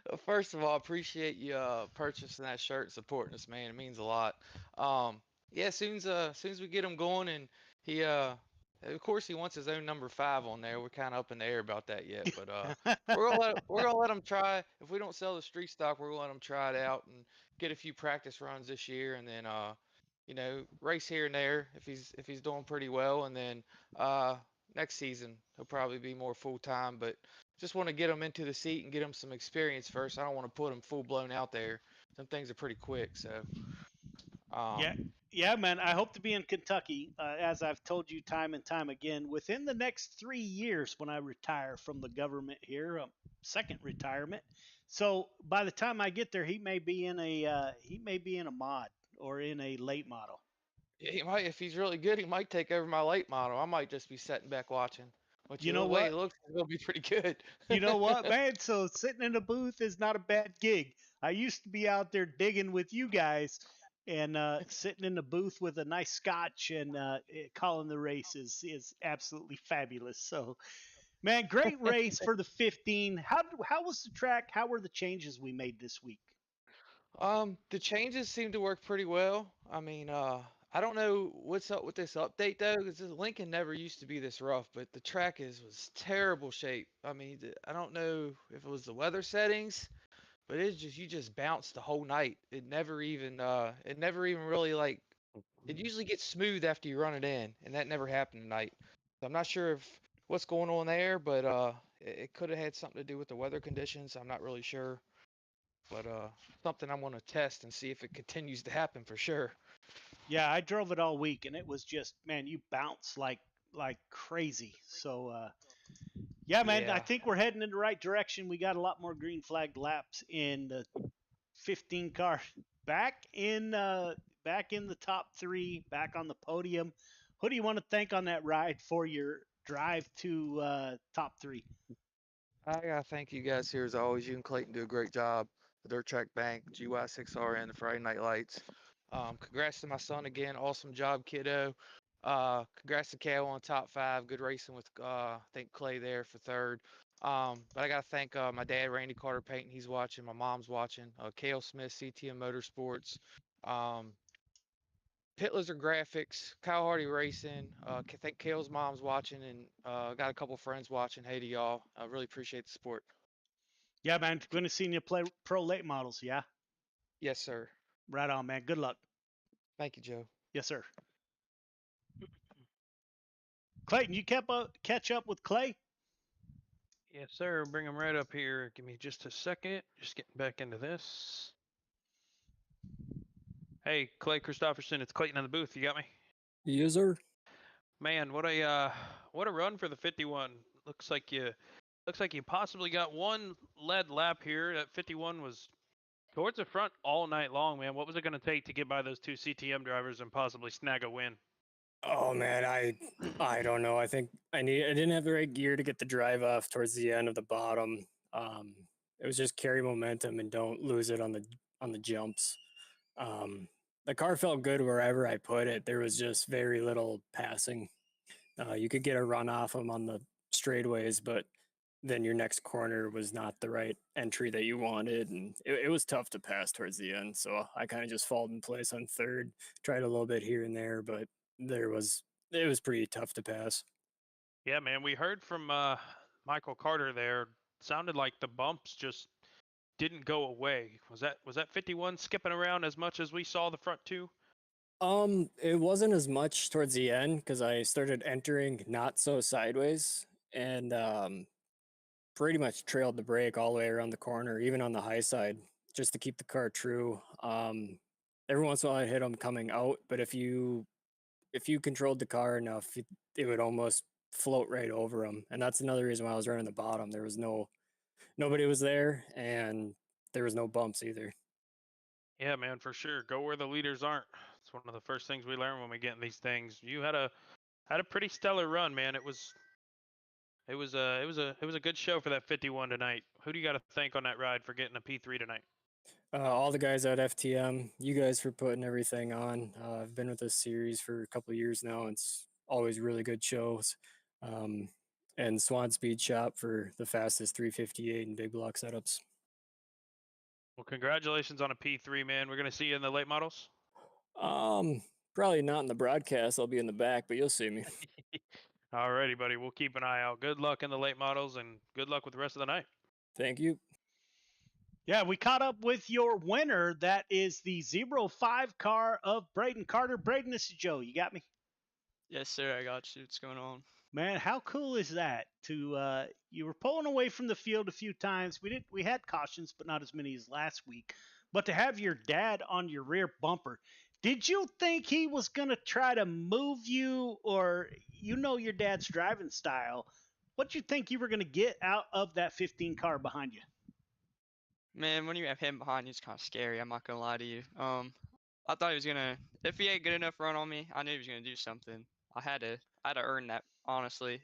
Well, first of all, I appreciate you purchasing that shirt, supporting us, man. It means a lot. Yeah, as soon as we get him going, and he of course he wants his own number 5 on there. We're kind of up in the air about that yet, but we're gonna let him try. If we don't sell the street stock, we're gonna let him try it out and get a few practice runs this year, and then race here and there if he's doing pretty well, and then next season he'll probably be more full time, but just want to get him into the seat and get him some experience first. I don't want to put him full blown out there. Some things are pretty quick, so Yeah, um, yeah, man. I hope to be in Kentucky, as I've told you time and time again, within the next 3 years when I retire from the government here, second retirement. So by the time I get there, he may be in a mod or in a late model. yeah, he might, if he's really good, he might take over my late model. I might just be sitting back watching. But You the know way he what? looks, he's gonna be pretty good. You know what, man? So sitting in a booth is not a bad gig. I used to be out there digging with you guys and sitting in the booth with a nice scotch and calling the races is absolutely fabulous. So, man, great race for the 15. How was the track? How were the changes we made this week? The changes seem to work pretty well. I mean, I don't know what's up with this update though, because Lincoln never used to be this rough, but the track was terrible shape. I mean, I don't know if it was the weather settings, but it's just you just bounced the whole night. It never even really like it usually gets smooth after you run it in, and that never happened tonight. So I'm not sure if what's going on there, but it could have had something to do with the weather conditions. I'm not really sure, but something I'm gonna test and see if it continues to happen for sure. Yeah, I drove it all week and it was just, man, you bounce like crazy. So, yeah, man, I Yeah. think we're heading in the right direction. We got a lot more green flag laps in the 15 car back in the top 3, back on the podium. Who do you want to thank on that ride for your drive to top 3? I gotta thank you guys here as always. You and Clayton do a great job. The Dirt Track Bank, GY6RN, the Friday Night Lights. Congrats to my son again. Awesome job, kiddo. Congrats to Kale on top 5. Good racing with I think Clay there for 3rd. But I gotta thank my dad, Randy Carter Payton. He's watching. My mom's watching. Kale Smith, CTM Motorsports. Um, Pit Lizard Graphics, Kyle Hardy Racing. I think Kale's mom's watching, and got a couple friends watching. Hey to y'all. I really appreciate the support. Yeah, man, going to see you play pro late models. Yeah, Yes, sir. right on, man. Good luck. Thank you, Joe. Yes, sir. Clayton, you catch up with Clay? Yes, sir. Bring him right up here. Give me just a second. Just getting back into this. Hey, Clay Christopherson, it's Clayton in the booth. You got me? Yes, sir. Man, what a run for the 51. Looks like you possibly got one lead lap here. That 51 was towards the front all night long, man. What was it going to take to get by those 2 CTM drivers and possibly snag a win? Oh man, I don't know. I think I didn't have the right gear to get the drive off towards the end of the bottom. It was just carry momentum and don't lose it on the jumps. The car felt good wherever I put it. There was just very little passing. You could get a run off them on the straightaways, but then your next corner was not the right entry that you wanted, and it was tough to pass towards the end. So I kind of just falled in place on 3rd, tried a little bit here and there, but there was it was pretty tough to pass. Yeah, man, we heard from Michael Carter there. Sounded like the bumps just didn't go away. Was that 51 skipping around as much as we saw the front two? It wasn't as much towards the end because I started entering not so sideways and pretty much trailed the brake all the way around the corner, even on the high side, just to keep the car true. Every once in a while I hit them coming out, but if you controlled the car enough, it would almost float right over them. And that's another reason why I was running the bottom. There was nobody was there, and there was no bumps either. Yeah, man, for sure. Go where the leaders aren't. It's one of the first things we learn when we get in these things. You had a pretty stellar run, man. It was a good show for that 51 tonight. Who do you got to thank on that ride for getting a P3 tonight? All the guys at FTM, you guys for putting everything on. I've been with this series for a couple of years now. It's always really good shows. And Swan Speed Shop for the fastest 358 and big block setups. Well, congratulations on a P3, man. We're gonna see you in the late models. Probably not in the broadcast. I'll be in the back, but you'll see me. Alrighty, buddy. We'll keep an eye out. Good luck in the late models, and good luck with the rest of the night. Thank you. Yeah, we caught up with your winner. That is the 05 car of Braden Carter. Braden, this is Joe. You got me? Yes, sir. I got you. What's going on? Man, how cool is that? You were pulling away from the field a few times. We had cautions, but not as many as last week. But to have your dad on your rear bumper, did you think he was gonna try to move you, or your dad's driving style? What'd you think you were gonna get out of that 15 car behind you? Man, when you have him behind you, it's kind of scary. I'm not gonna lie to you. I thought he was gonna. If he had good enough run on me, I knew he was gonna do something. I had to earn that. Honestly,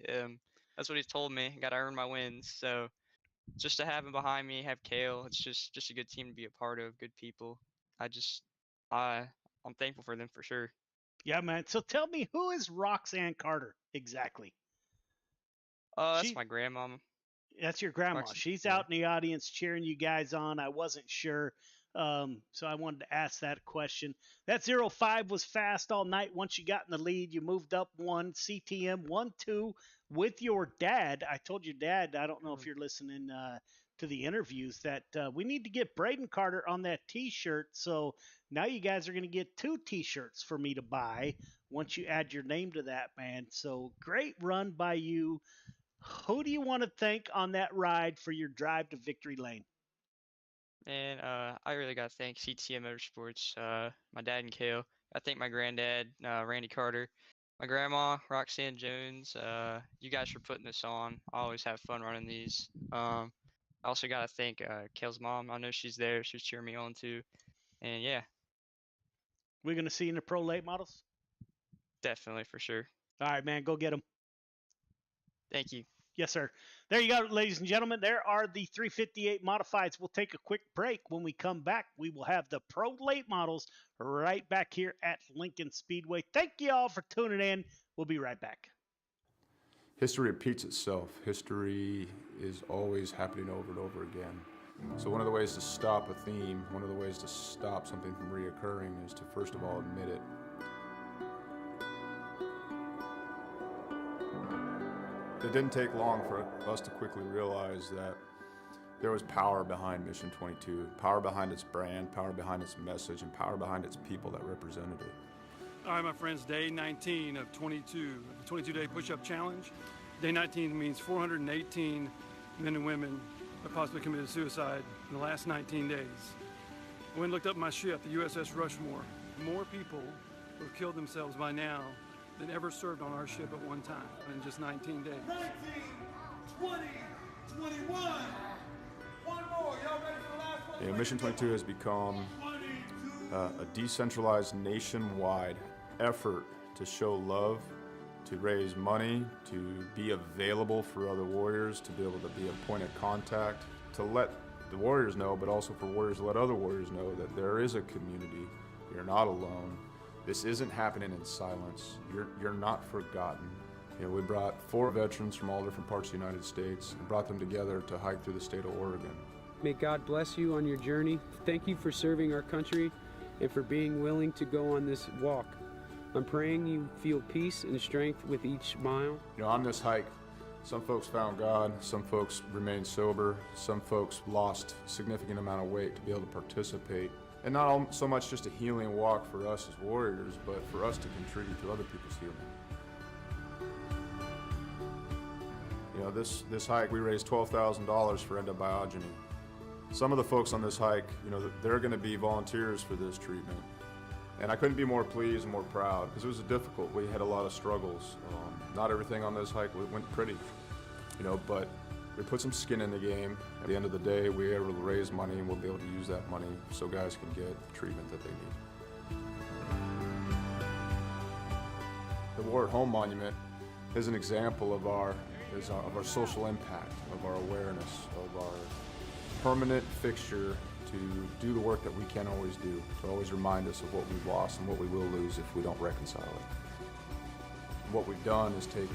that's what he's told me. Got to earn my wins. So just to have him behind me, have Kale, it's just a good team to be a part of. Good people. I'm thankful for them for sure. Yeah, man. So tell me, who is Roxanne Carter exactly? That's my grandma. That's your grandma. Roxanne, She's yeah. out in the audience cheering you guys on. I wasn't sure. So I wanted to ask that question. That 05 was fast all night. Once you got in the lead, you moved up one, CTM 1-2 with your dad. I told your dad, I don't know if you're listening to the interviews, that we need to get Braden Carter on that T-shirt. So now you guys are going to get 2 T-shirts for me to buy once you add your name to that, man. So great run by you. Who do you want to thank on that ride for your drive to victory lane? And I really got to thank CTM Motorsports, my dad and Kale. I thank my granddad, Randy Carter, my grandma, Roxanne Jones. You guys for putting this on. I always have fun running these. I also got to thank Kale's mom. I know she's there. She's cheering me on too. And yeah. We're going to see you in the pro late models? Definitely, for sure. All right, man. Go get them. Thank you. Yes, sir. There you go, ladies and gentlemen. There are the 358 modifieds. We'll take a quick break. When we come back, we will have the pro late models right back here at Lincoln Speedway. Thank you all for tuning in. We'll be right back. History repeats itself. History is always happening over and over again. So one of the ways to stop a theme, one of the ways to stop something from reoccurring is to first of all admit it. It didn't take long for us to quickly realize that there was power behind Mission 22, power behind its brand, power behind its message, and power behind its people that represented it. All right, my friends, day 19 of 22, the 22-day push-up challenge. Day 19 means 418 men and women have possibly committed suicide in the last 19 days. I went and looked up my ship, the USS Rushmore. More people who have killed themselves by now than ever served on our ship at one time in just 19 days. 19, 20, 21. One more. Y'all ready for the last one? Mission 22 has become a decentralized nationwide effort to show love, to raise money, to be available for other warriors, to be able to be a point of contact, to let the warriors know, but also for warriors to let other warriors know that there is a community. You're not alone. This isn't happening in silence. You're not forgotten. We brought 4 veterans from all different parts of the United States and brought them together to hike through the state of Oregon. May God bless you on your journey. Thank you for serving our country and for being willing to go on this walk. I'm praying you feel peace and strength with each mile. You know, on this hike, some folks found God, some folks remained sober, some folks lost a significant amount of weight to be able to participate. And not so much just a healing walk for us as warriors, but for us to contribute to other people's healing. You know, this hike, we raised $12,000 for endobiogeny. Some of the folks on this hike, you know, they're going to be volunteers for this treatment. And I couldn't be more pleased and more proud, because it was difficult. We had a lot of struggles. Not everything on this hike went pretty, you know, but we put some skin in the game. At the end of the day, we were able to raise money, and we'll be able to use that money so guys can get the treatment that they need. The War at Home Monument is an example of our social impact, of our awareness, of our permanent fixture to do the work that we can't always do, to always remind us of what we've lost and what we will lose if we don't reconcile it. What we've done is taken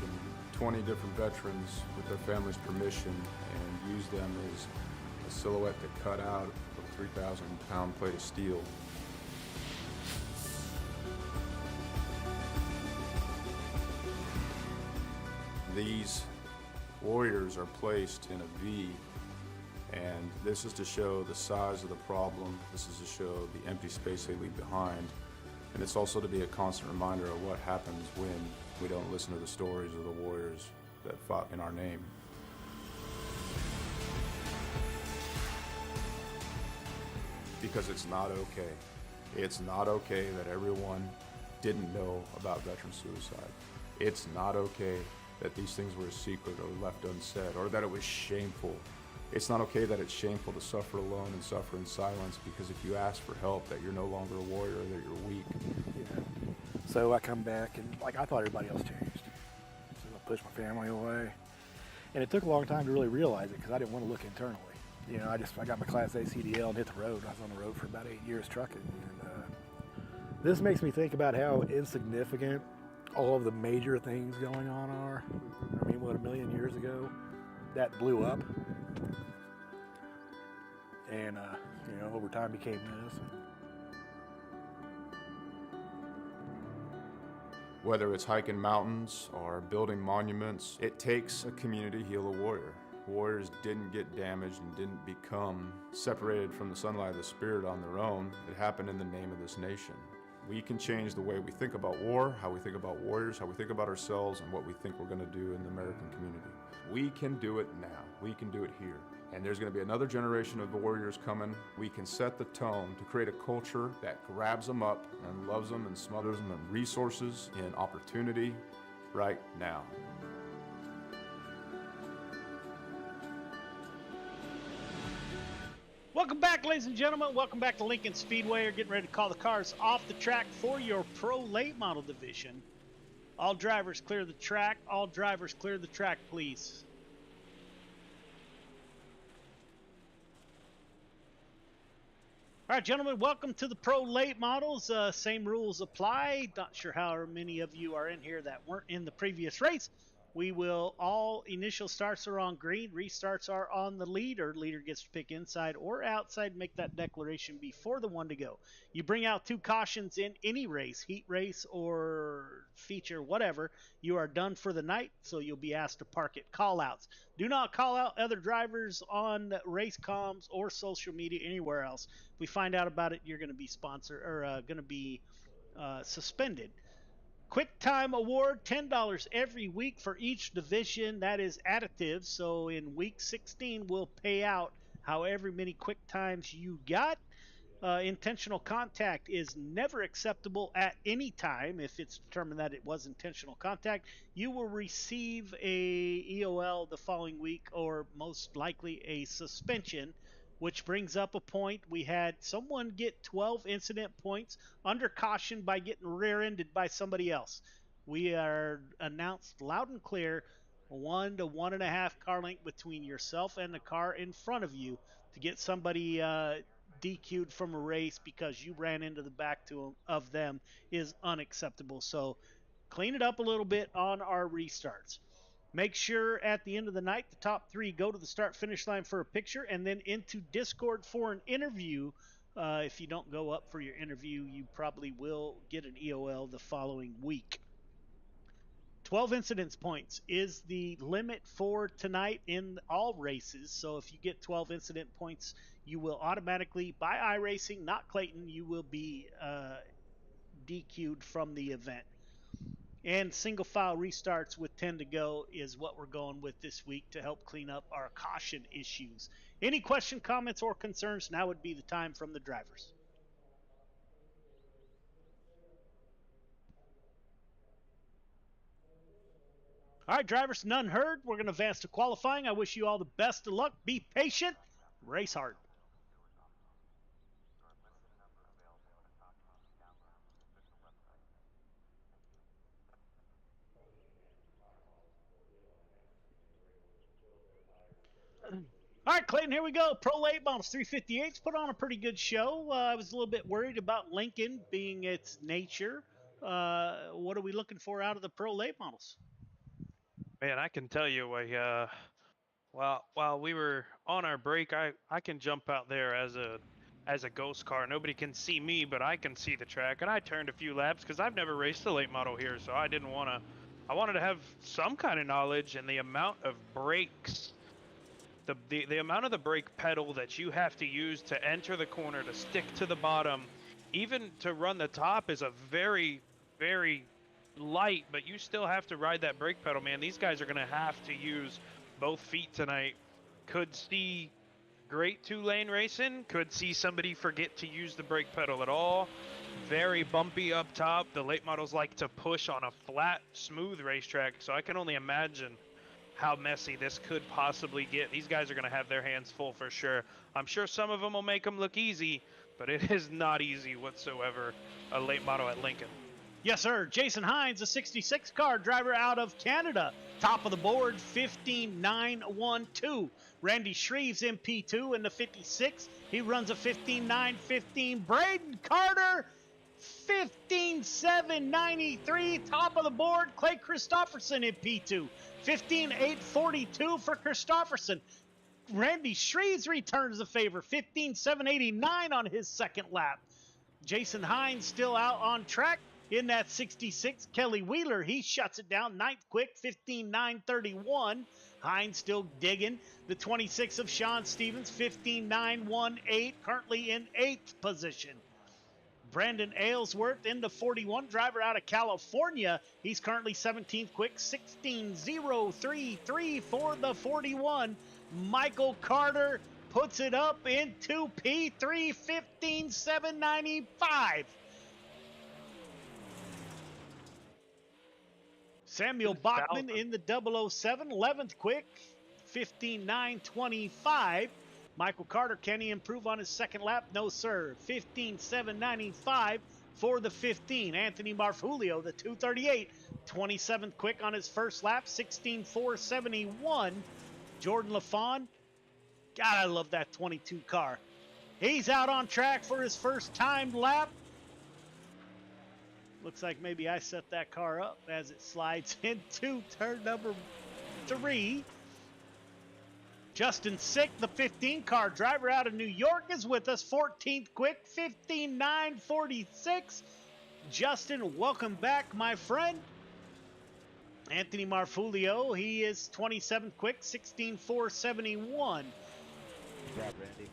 20 different veterans with their families' permission and used them as a silhouette to cut out of a 3,000-pound plate of steel. These warriors are placed in a V, and this is to show the size of the problem. This is to show the empty space they leave behind. And it's also to be a constant reminder of what happens when we don't listen to the stories of the warriors that fought in our name. Because it's not okay. It's not okay that everyone didn't know about veteran suicide. It's not okay that these things were a secret or left unsaid, or that it was shameful. It's not okay that it's shameful to suffer alone and suffer in silence, because if you ask for help, that you're no longer a warrior, that you're weak. Yeah. So I come back and I thought everybody else changed. So I pushed my family away. And it took a long time to really realize it, because I didn't want to look internally. You know, I got my Class A CDL and hit the road. I was on the road for about 8 years trucking. And this makes me think about how insignificant all of the major things going on are. I mean, what, 1 million years ago, that blew up. And, you know, over time became this. Whether it's hiking mountains or building monuments, it takes a community to heal a warrior. Warriors didn't get damaged and didn't become separated from the sunlight of the spirit on their own. It happened in the name of this nation. We can change the way we think about war, how we think about warriors, how we think about ourselves, and what we think we're going to do in the American community. We can do it now. We can do it here. And there's going to be another generation of warriors coming. We can set the tone to create a culture that grabs them up and loves them and smothers them in resources and opportunity right now. Welcome back, ladies and gentlemen. Welcome back to Lincoln Speedway. We're getting ready to call the cars off the track for your Pro Late Model division. All drivers clear the track. All drivers clear the track, please. All right, gentlemen, welcome to the Pro Late Models. Same rules apply. Not sure how many of you are in here that weren't in the previous race. All initial starts are on green, restarts are on the leader. Leader gets to pick inside or outside, make that declaration before the one to go. You bring out 2 cautions in any race, heat race or feature, whatever. You are done for the night, so you'll be asked to park at call-outs. Do not call out other drivers on race comms or social media anywhere else. If we find out about it, you're going to be suspended. Quick Time Award, $10 every week for each division. That is additive. So in week 16, we'll pay out however many quick times you got. Intentional contact is never acceptable at any time. If it's determined that it was intentional contact, you will receive a EOL the following week, or most likely a suspension. Which brings up a point. We had someone get 12 incident points under caution by getting rear-ended by somebody else. We are announced loud and clear 1 to 1.5 car length between yourself and the car in front of you to get somebody DQ'd from a race because you ran into the back of them is unacceptable. So clean it up a little bit on our restarts. Make sure at the end of the night, the top 3 go to the start-finish line for a picture and then into Discord for an interview If you don't go up for your interview, you probably will get an EOL the following week. 12 incidence points is the limit for tonight in all races. So if you get 12 incident points, you will automatically, by iRacing, not Clayton, you will be DQ'd from the event. And single file restarts with 10 to go is what we're going with this week to help clean up our caution issues. Any question, comments, or concerns, now would be the time from the drivers. All right, drivers, none heard. We're going to advance to qualifying. I wish you all the best of luck. Be patient. Race hard. All right, Clayton, here we go. Pro Late Models 358's put on a pretty good show. I was a little bit worried about Lincoln being its nature. What are we looking for out of the Pro Late Models? Man, I can tell you, while we were on our break, I can jump out there as a ghost car. Nobody can see me, but I can see the track, and I turned a few laps because I've never raced a late model here, so I didn't want to. I wanted to have some kind of knowledge, and the amount of brakes, the amount of the brake pedal that you have to use to enter the corner, to stick to the bottom, even to run the top is a very, very light, but you still have to ride that brake pedal, man. These guys are going to have to use both feet tonight. Could see great two-lane racing, could see somebody forget to use the brake pedal at all. Very bumpy up top. The late models like to push on a flat, smooth racetrack, so I can only imagine how messy this could possibly get. These guys are going to have their hands full for sure. I'm sure some of them will make them look easy, but it is not easy whatsoever, a late model at Lincoln. Yes, sir. Jason Hines, a 66 car driver out of Canada. Top of the board, 15.912. Randy Shreves in P2 in the 56. He runs a 15.915. Braden Carter, 15.793. Top of the board, Clay Christopherson in P2. 15.842 for Christopherson. Randy Shreves returns the favor. 15.789 on his second lap. Jason Hines still out on track. In that 66, Kelly Wheeler, he shuts it down. Ninth quick, 15.931. Hines still digging. The 26 of Sean Stevens, 15.918, currently in 8th position. Brandon Aylesworth in the 41, driver out of California. He's currently 17th quick, 16.033 for the 41. Michael Carter puts it up into P3, 15.795. Samuel Bachman in the 007, 11th quick, 15.925. Michael Carter, can he improve on his second lap? No, sir. 15.795 for the 15. Anthony Marfulio, the 238, 27th quick on his first lap, 16.471. Jordan LaFawn, God, I love that 22 car. He's out on track for his first timed lap. Looks like maybe I set that car up as it slides into turn number 3. Justin Sick, the 15 car driver out of New York, is with us. 14th quick, 15.946. Justin, welcome back, my friend. Anthony Marfulio, he is 27th quick, 16.471. Good job, Randy.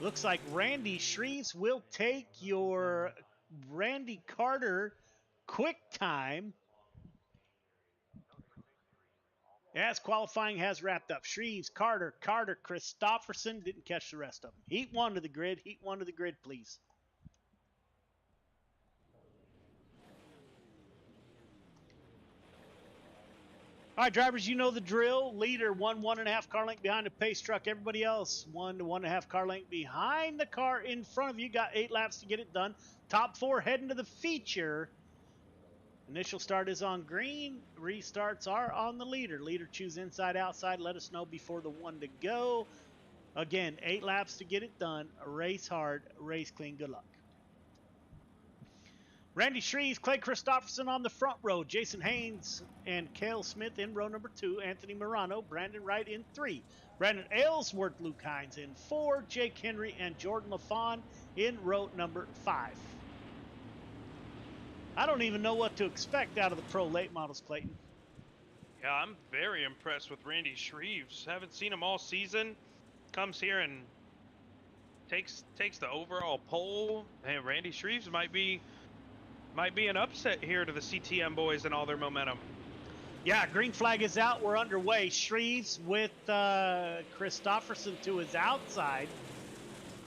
Looks like Randy Shreves will take your Randy Carter quick time as qualifying has wrapped up. Shreves, Carter, Christopherson, didn't catch the rest of them. Heat 1 to the grid, please. All right, drivers, you know the drill. Leader, 1.5 car length behind the pace truck. Everybody else, 1 to 1.5 car length behind the car in front of you. Got 8 laps to get it done. Top 4 heading to the feature. Initial start is on green. Restarts are on the leader. Leader choose inside, outside. Let us know before the 1 to go. Again, 8 laps to get it done. Race hard, race clean. Good luck. Randy Shreves, Clay Christopherson on the front row, Jason Haynes and Cale Smith in row number 2, Anthony Morano, Brandon Wright in 3, Brandon Aylesworth, Luke Hines in 4, Jake Henry and Jordan LaFawn in row number 5. I don't even know what to expect out of the pro late models, Clayton. Yeah, I'm very impressed with Randy Shreves. Haven't seen him all season. Comes here and takes the overall pole. And Randy Shreves might be an upset here to the CTM boys and all their momentum. Yeah, green flag is out. We're underway. Shreves with Christopherson to his outside.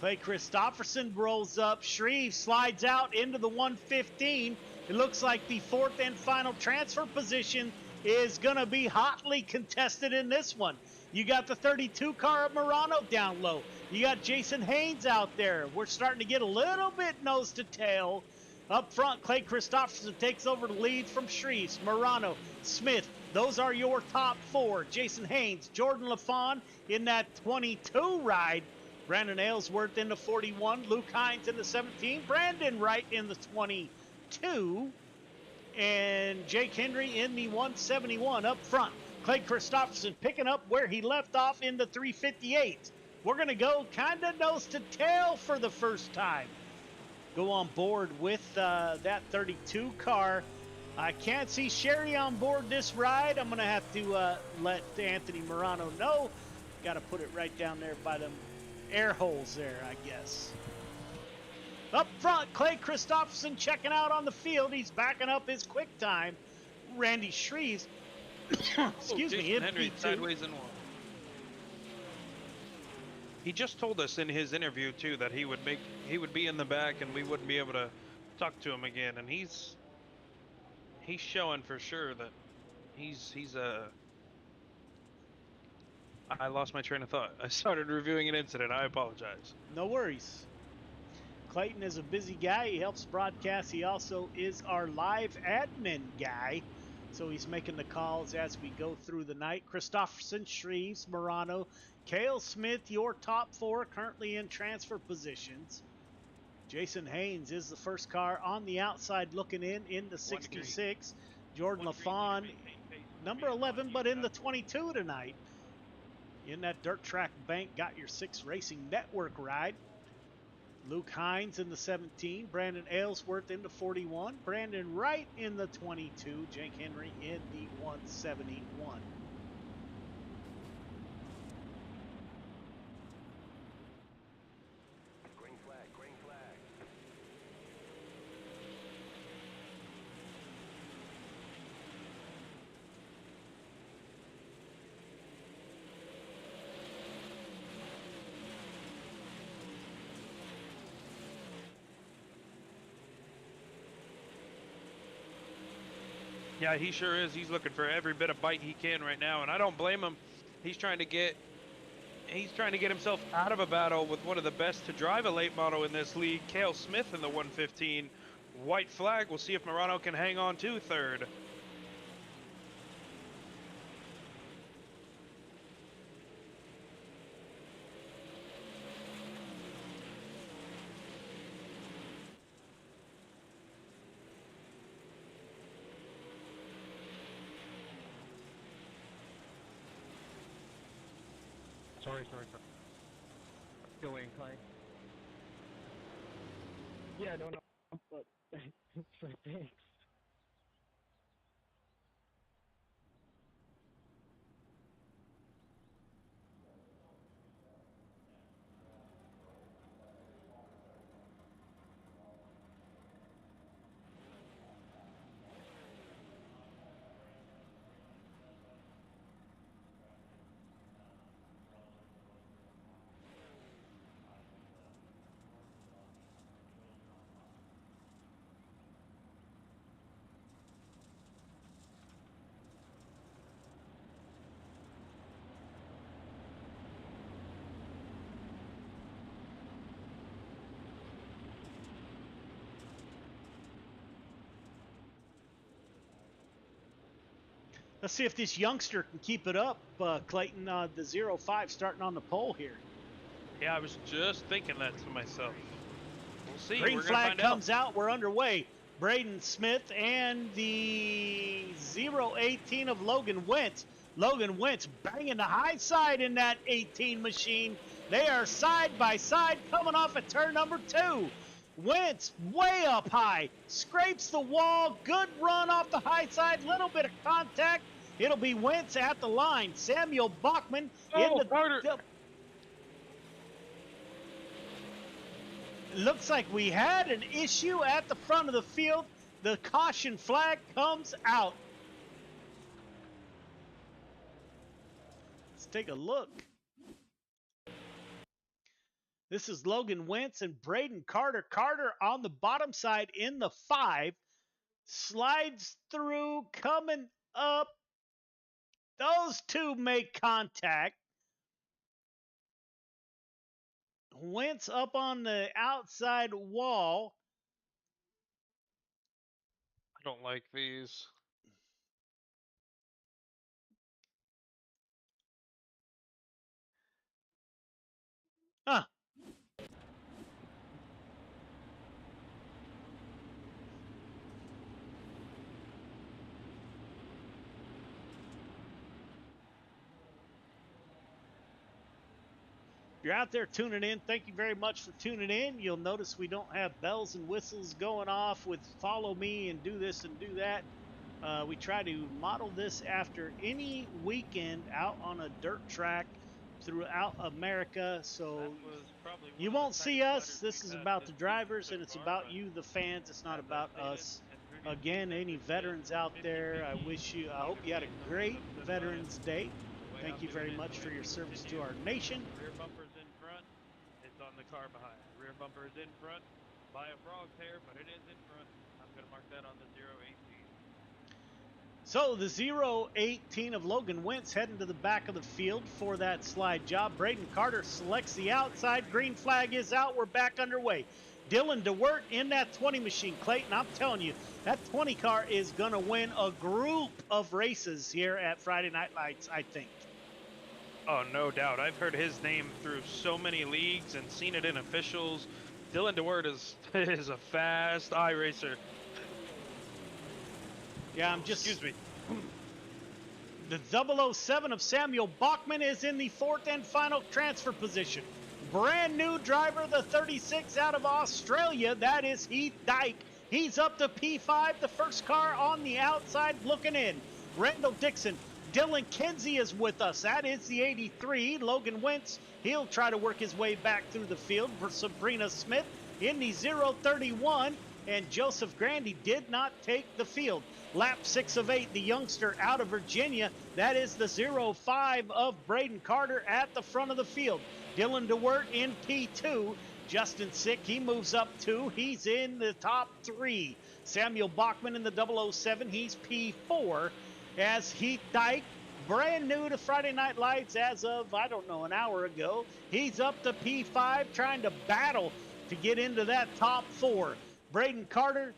Clay Christopherson rolls up. Shreves slides out into the 115. It looks like the fourth and final transfer position is going to be hotly contested in this one. You got the 32 car of Morano down low. You got Jason Haynes out there. We're starting to get a little bit nose to tail. Up front, Clay Christopherson takes over the lead from Shreves, Morano, Smith. Those are your top 4. Jason Haynes, Jordan LaFawn in that 22 ride. Brandon Aylesworth in the 41, Luke Hines in the 17, Brandon Wright in the 22, and Jake Henry in the 171 up front. Clay Christopherson picking up where he left off in the 358. We're going to go kind of nose to tail for the first time. Go on board with that 32 car. I can't see Sherry on board this ride. I'm going to have to let Anthony Morano know. Got to put it right down there by them air holes there, I guess. Up front, Clay Christopherson checking out on the field. He's backing up his quick time. Randy Shreves, excuse me, in Henry P2. sideways in 1. He just told us in his interview too that he would be in the back and we wouldn't be able to talk to him again. And he's showing for sure that he's I lost my train of thought. I started reviewing an incident. I apologize. No worries. Clayton is a busy guy. He helps broadcast. He also is our live admin guy. So he's making the calls as we go through the night. Christopherson, Shreves, Morano, Cale Smith, your top 4 currently in transfer positions. Jason Haynes is the first car on the outside looking in the 66. Jordan LaFawn, number 11, but in the 22 tonight. In that dirt track bank, got your 6 Racing Network ride. Luke Hines in the 17, Brandon Aylesworth in the 41, Brandon Wright in the 22, Jake Henry in the 171. Green flag, green flag. Yeah, he sure is. He's looking for every bit of bite he can right now, and I don't blame him. He's trying to get himself out of a battle with one of the best to drive a late model in this league, Cale Smith in the 115. White flag. We'll see if Morano can hang on to third. Sorry. Still waiting, Clay. Yeah, I don't know, but thanks. Let's see if this youngster can keep it up, Clayton, the 05 starting on the pole here. Yeah, I was just thinking that to myself. We'll see. Green We're gonna flag find comes out. We're underway. Braden Smith and the 018 of Logan Wentz. Logan Wentz banging the high side in that 18 machine. They are side by side coming off at turn number 2. Wentz way up high, scrapes the wall, good run off the high side, little bit of contact. It'll be Wentz at the line. Samuel Bachman in the... Carter. Looks like we had an issue at the front of the field. The caution flag comes out. Let's take a look. This is Logan Wentz and Braden Carter. Carter on the bottom side in the 5. Slides through, coming up. Those two make contact. Wentz up on the outside wall. I don't like these. Huh. If you're out there tuning in, thank you very much for tuning in. You'll notice we don't have bells and whistles going off with follow me and do this and do that. We try to model this after any weekend out on a dirt track throughout America. So you won't see us. This is about the drivers and it's about you, the fans. It's not about us. Again, any veterans out there, I hope you had a great Veterans Day. Thank you very much for your service to our nation. Rear bumper's in front. It's on the car behind. Rear bumper is in front by a frog's hair, but it is in front. I'm going to mark that on the 018. So the 018 of Logan Wentz heading to the back of the field for that slide job. Braden Carter selects the outside. Green flag is out. We're back underway. Dylan DeWert in that 20 machine. Clayton, I'm telling you, that 20 car is going to win a group of races here at Friday Night Lights, I think. Oh, no doubt. I've heard his name through so many leagues and seen it in officials. Dylan DeWert is a fast iRacer. Yeah, I'm just... Excuse me. The 007 of Samuel Bachman is in the 4th and final transfer position. Brand new driver, the 36 out of Australia. That is Heath Dyke. He's up to P5, the first car on the outside looking in. Randall Dixon. Dylan Kinsey is with us. That is the 83. Logan Wentz, he'll try to work his way back through the field for Sabrina Smith in the 031. And Joseph Grandy did not take the field. Lap 6 of 8, the youngster out of Virginia. That is the 05 of Braden Carter at the front of the field. Dylan DeWert in P2. Justin Sick, he moves up 2. He's in the top 3. Samuel Bachman in the 007, he's P4. As Heath Dyke, brand new to Friday Night Lights as of, I don't know, an hour ago. He's up to P5, trying to battle to get into that top 4. Braden Carter,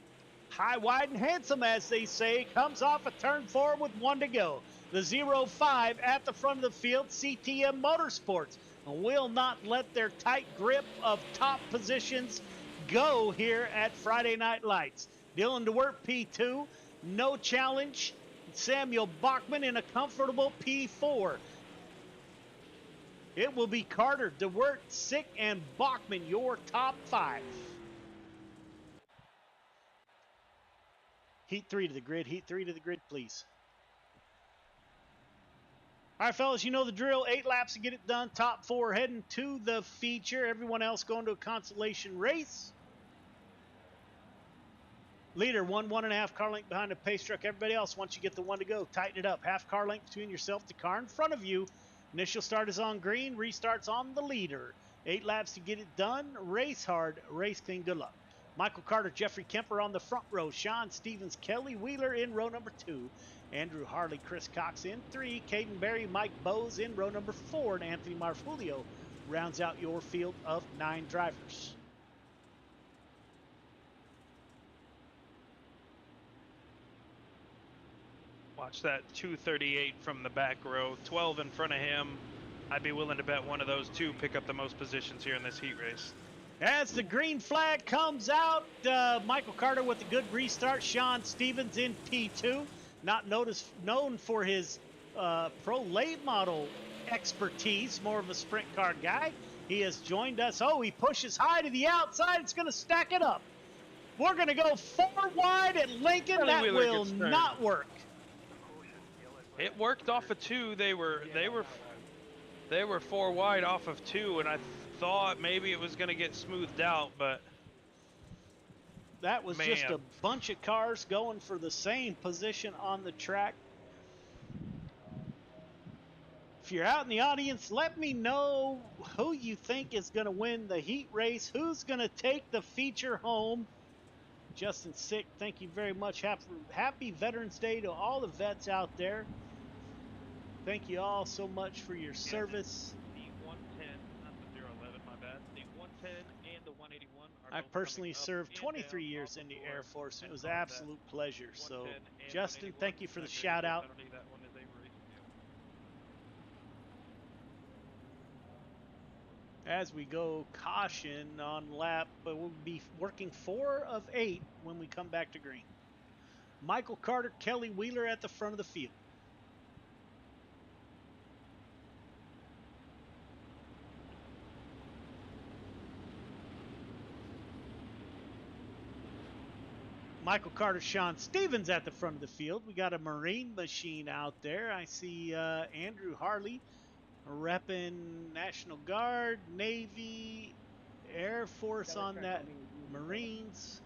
high, wide, and handsome, as they say, comes off a turn 4 with 1 to go. The 05 at the front of the field, CTM Motorsports, will not let their tight grip of top positions go here at Friday Night Lights. Dylan DeWert, P2, no challenge. Samuel Bachman in a comfortable P4. It will be Carter, DeWert, Sick, and Bachman, your top 5. Heat 3 to the grid. Heat 3 to the grid, please. All right, fellas, you know the drill. 8 laps to get it done. Top 4 heading to the feature. Everyone else going to a consolation race. Leader, 1.5 car length behind the pace truck. Everybody else, once you get the 1 to go, tighten it up. Half car length between yourself and the car in front of you. Initial start is on green. Restart's on the leader. 8 laps to get it done. Race hard. Race clean. Good luck. Michael Carter, Jeffrey Kemper on the front row. Sean Stevens, Kelly Wheeler in row number 2. Andrew Harley, Chris Cox in 3. Caden Berry, Mike Bowes in row number 4. And Anthony Marfulio rounds out your field of 9 drivers. Watch that 238 from the back row. 12 in front of him. I'd be willing to bet one of those two pick up the most positions here in this heat race. As the green flag comes out, Michael Carter with a good restart. Sean Stevens in P2. Not known for his pro late model expertise, more of a sprint car guy. He has joined us. Oh, he pushes high to the outside. It's going to stack it up. We're going to go 4 wide at Lincoln. Kelly That Wheeler will gets turned. not work. It worked off of 2. They were 4 wide off of 2, and I thought maybe it was going to get smoothed out, but that was just a bunch of cars going for the same position on the track. If you're out in the audience, let me know who you think is going to win the heat race. Who's going to take the feature home? Justin Sick, thank you very much. Happy Veterans Day to all the vets out there. Thank you all so much for your service. The 110, not the 011, my bad. The 110 and the 181 are I personally served 23 years in the Air Force. It was an absolute pleasure. So, Justin, thank you for the shout out. I don't think that one is a race. As we go caution on lap, but we'll be working 4 of 8 when we come back to green. Michael Carter, Kelly Wheeler at the front of the field. Michael Carter, Sean Stevens at the front of the field. We got a Marine machine out there. I see Andrew Harley repping National Guard, Navy, Air Force on that, Marines.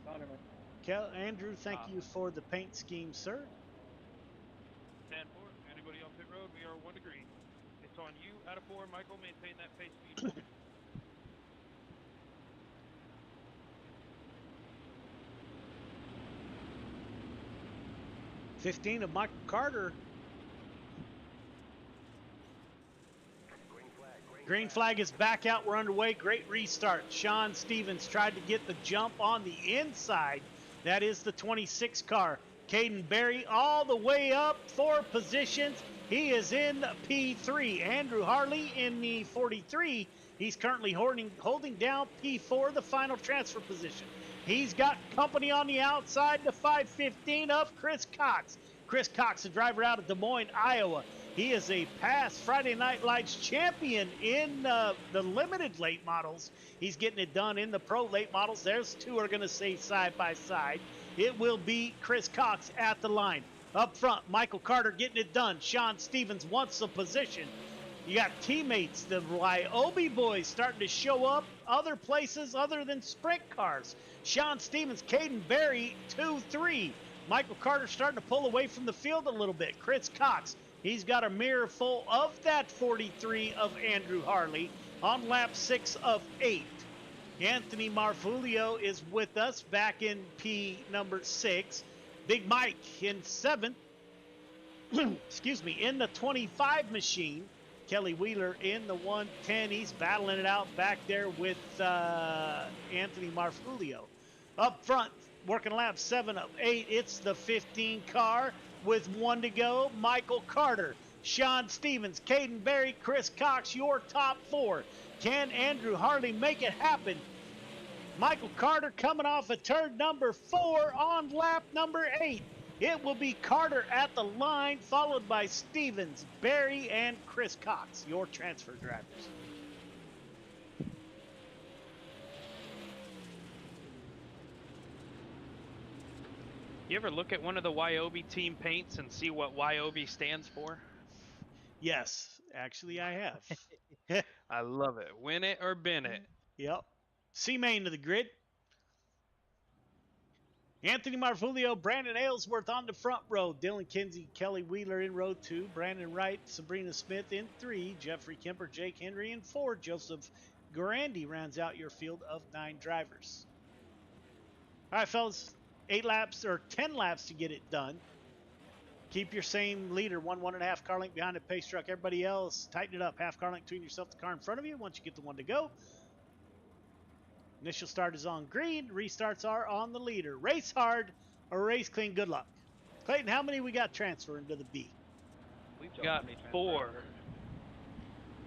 Andrew, thank you for the paint scheme, sir. 10-4, anybody on pit road, we are 1 to green. It's on you out of 4, Michael, maintain that pace speed for me. 15 of Michael Carter. Green flag is back out. We're underway. Great restart. Sean Stevens tried to get the jump on the inside. That is the 26 car. Caden Berry all the way up 4 positions. He is in P3. Andrew Harley in the 43. He's currently holding down P4, the final transfer position. He's got company on the outside, the 515 of Chris Cox. Chris Cox, the driver out of Des Moines, Iowa. He is a past Friday Night Lights champion in the limited late models. He's getting it done in the pro late models. There's 2 are going to stay side by side. It will be Chris Cox at the line. Up front, Michael Carter getting it done. Sean Stevens wants the position. You got teammates, the Ryobi boys starting to show up other places other than sprint cars. Sean Stevens, Caden Berry, 2-3. Michael Carter starting to pull away from the field a little bit. Chris Cox, he's got a mirror full of that 43 of Andrew Harley on lap 6 of 8. Anthony Marfulio is with us back in P number 6. Big Mike in 7th. Excuse me, in the 25 machine. Kelly Wheeler in the 110. He's battling it out back there with Anthony Marfulio. Up front, working lap 7 of 8. It's the 15 car with 1 to go. Michael Carter, Sean Stevens, Caden Berry, Chris Cox, your top 4. Can Andrew Harley make it happen? Michael Carter coming off of turn number 4 on lap number 8. It will be Carter at the line, followed by Stevens, Berry, and Chris Cox, your transfer drivers. You ever look at one of the Ryobi team paints and see what Ryobi stands for? Yes, actually I have. I love it. Win it or bin it. Yep. C-Main to the grid. Anthony Marfulio, Brandon Aylesworth on the front row. Dylan Kinsey, Kelly Wheeler in row 2. Brandon Wright, Sabrina Smith in 3. Jeffrey Kemper, Jake Henry in 4. Joseph Garandi rounds out your field of 9 drivers. All right, fellas. 8 laps or 10 laps to get it done. Keep your same leader, 1.5 car length behind the pace truck. Everybody else, tighten it up. Half car length between yourself and the car in front of you once you get the 1 to go. Initial start is on green. Restarts are on the leader. Race hard or race clean. Good luck. Clayton, how many we got transferring to the B? We've got 4.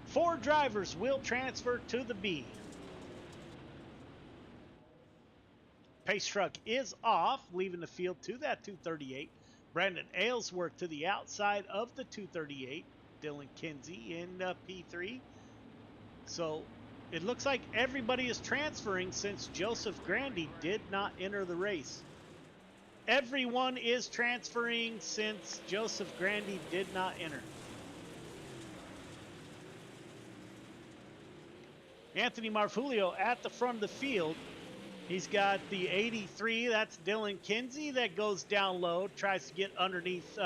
4 drivers will transfer to the B. Pace truck is off, leaving the field to that 238. Brandon Aylesworth to the outside of the 238. Dylan Kinsey in P3. So it looks like everybody is transferring since Joseph Grandy did not enter the race. Everyone is transferring since Joseph Grandy did not enter. Anthony Marfulio at the front of the field. He's got the 83. That's Dylan Kinsey that goes down low, tries to get underneath